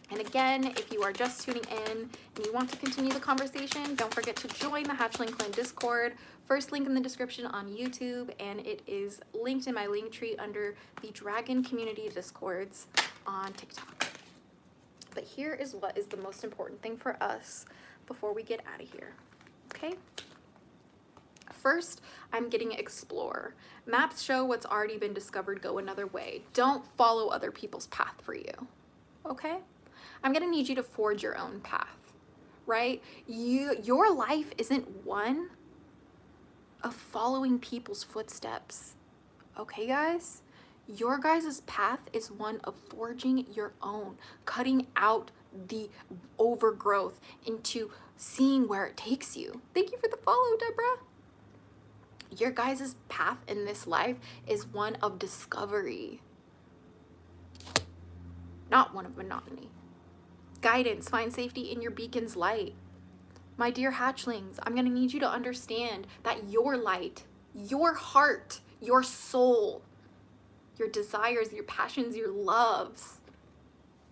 Speaker 1: And again, if you are just tuning in and you want to continue the conversation, don't forget to join the Hatchling Clan Discord. First link in the description on YouTube, and it is linked in my link tree under the Dragon Community Discords on TikTok. But here is what is the most important thing for us before we get out of here, okay? First, I'm getting explore. Maps show what's already been discovered. Go another way. Don't follow other people's path for you, okay? I'm gonna need you to forge your own path, right? Your life isn't one of following people's footsteps. Okay, guys? Your guys' path is one of forging your own, cutting out the overgrowth into seeing where it takes you. Thank you for the follow, Deborah. Your guys' path in this life is one of discovery, not one of monotony. Guidance, find safety in your beacon's light. My dear hatchlings, I'm gonna need you to understand that your light, your heart, your soul, your desires, your passions, your loves,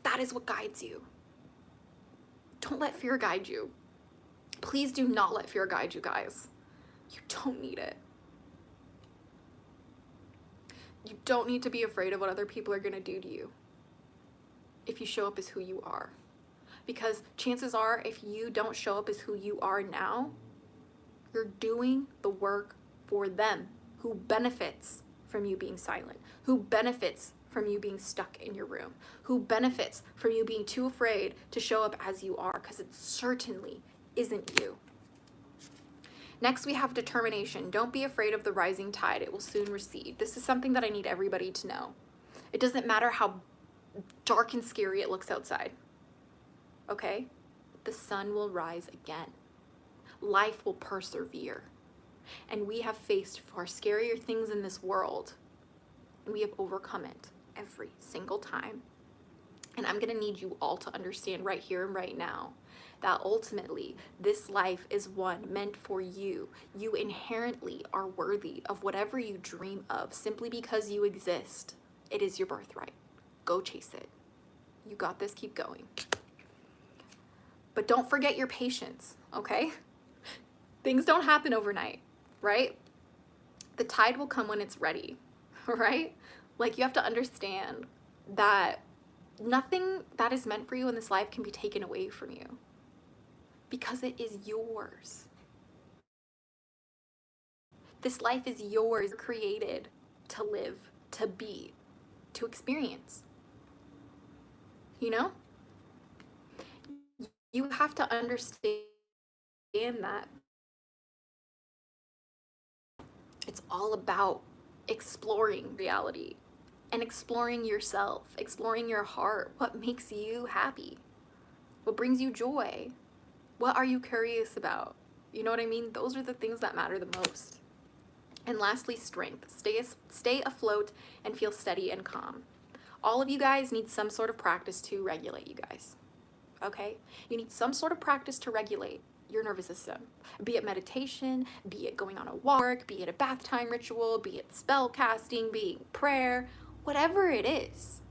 Speaker 1: that is what guides you. Don't let fear guide you. Please do not let fear guide you, guys. You don't need it. You don't need to be afraid of what other people are gonna do to you if you show up as who you are. Because chances are, if you don't show up as who you are now, you're doing the work for them, who benefits from you being silent, who benefits from you being stuck in your room, who benefits from you being too afraid to show up as you are, because it certainly isn't you. Next, we have determination. Don't be afraid of the rising tide. It will soon recede. This is something that I need everybody to know. It doesn't matter how dark and scary it looks outside. Okay? The sun will rise again. Life will persevere. And we have faced far scarier things in this world, and we have overcome it every single time. And I'm gonna need you all to understand right here and right now that ultimately this life is one meant for you. You inherently are worthy of whatever you dream of simply because you exist. It is your birthright. Go chase it. You got this, keep going. But don't forget your patience, okay? Things don't happen overnight, right? The tide will come when it's ready, right? Like, you have to understand that nothing that is meant for you in this life can be taken away from you, because it is yours. This life is yours, created to live, to be, to experience. You know? You have to understand that it's all about exploring reality and exploring yourself, exploring your heart. What makes you happy? What brings you joy? What are you curious about? You know what I mean? Those are the things that matter the most. And lastly, strength. Stay afloat and feel steady and calm. All of you guys need some sort of practice to regulate you guys. Okay? You need some sort of practice to regulate your nervous system. Be it meditation, be it going on a walk, be it a bath time ritual, be it spell casting, be it prayer, whatever it is.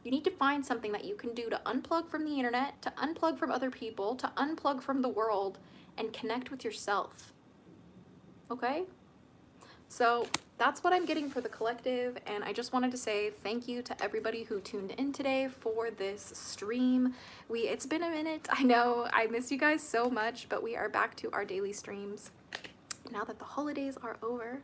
Speaker 1: You need to find something that you can do to unplug from the internet, to unplug from other people, to unplug from the world, and connect with yourself. Okay? So that's what I'm getting for the collective, and I just wanted to say thank you to everybody who tuned in today for this stream. It's been a minute, I know, I miss you guys so much, but we are back to our daily streams now that the holidays are over.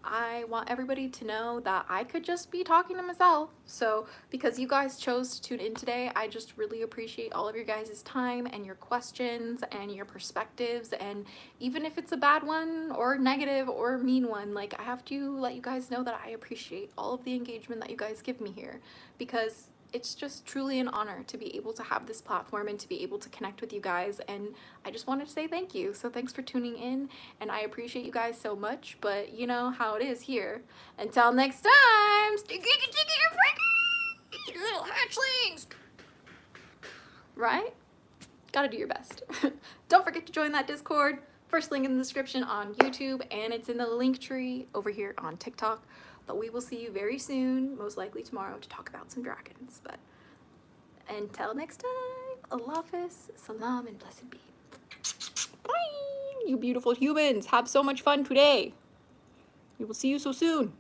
Speaker 1: I want everybody to know that I could just be talking to myself. So because you guys chose to tune in today, I just really appreciate all of your guys' time and your questions and your perspectives. And even if it's a bad one or negative or mean one, like, I have to let you guys know that I appreciate all of the engagement that you guys give me here, because it's just truly an honor to be able to have this platform and to be able to connect with you guys. And I just wanted to say thank you. So thanks for tuning in, and I appreciate you guys so much. But you know how it is here. Until next time, sticky and freaky little hatchlings. Right? Gotta do your best. Don't forget to join that Discord. First link in the description on YouTube, and it's in the link tree over here on TikTok. But we will see you very soon, most likely tomorrow, to talk about some dragons. But until next time, Allah Hafiz, salam, and blessed be. Bye, you beautiful humans. Have so much fun today. We will see you so soon.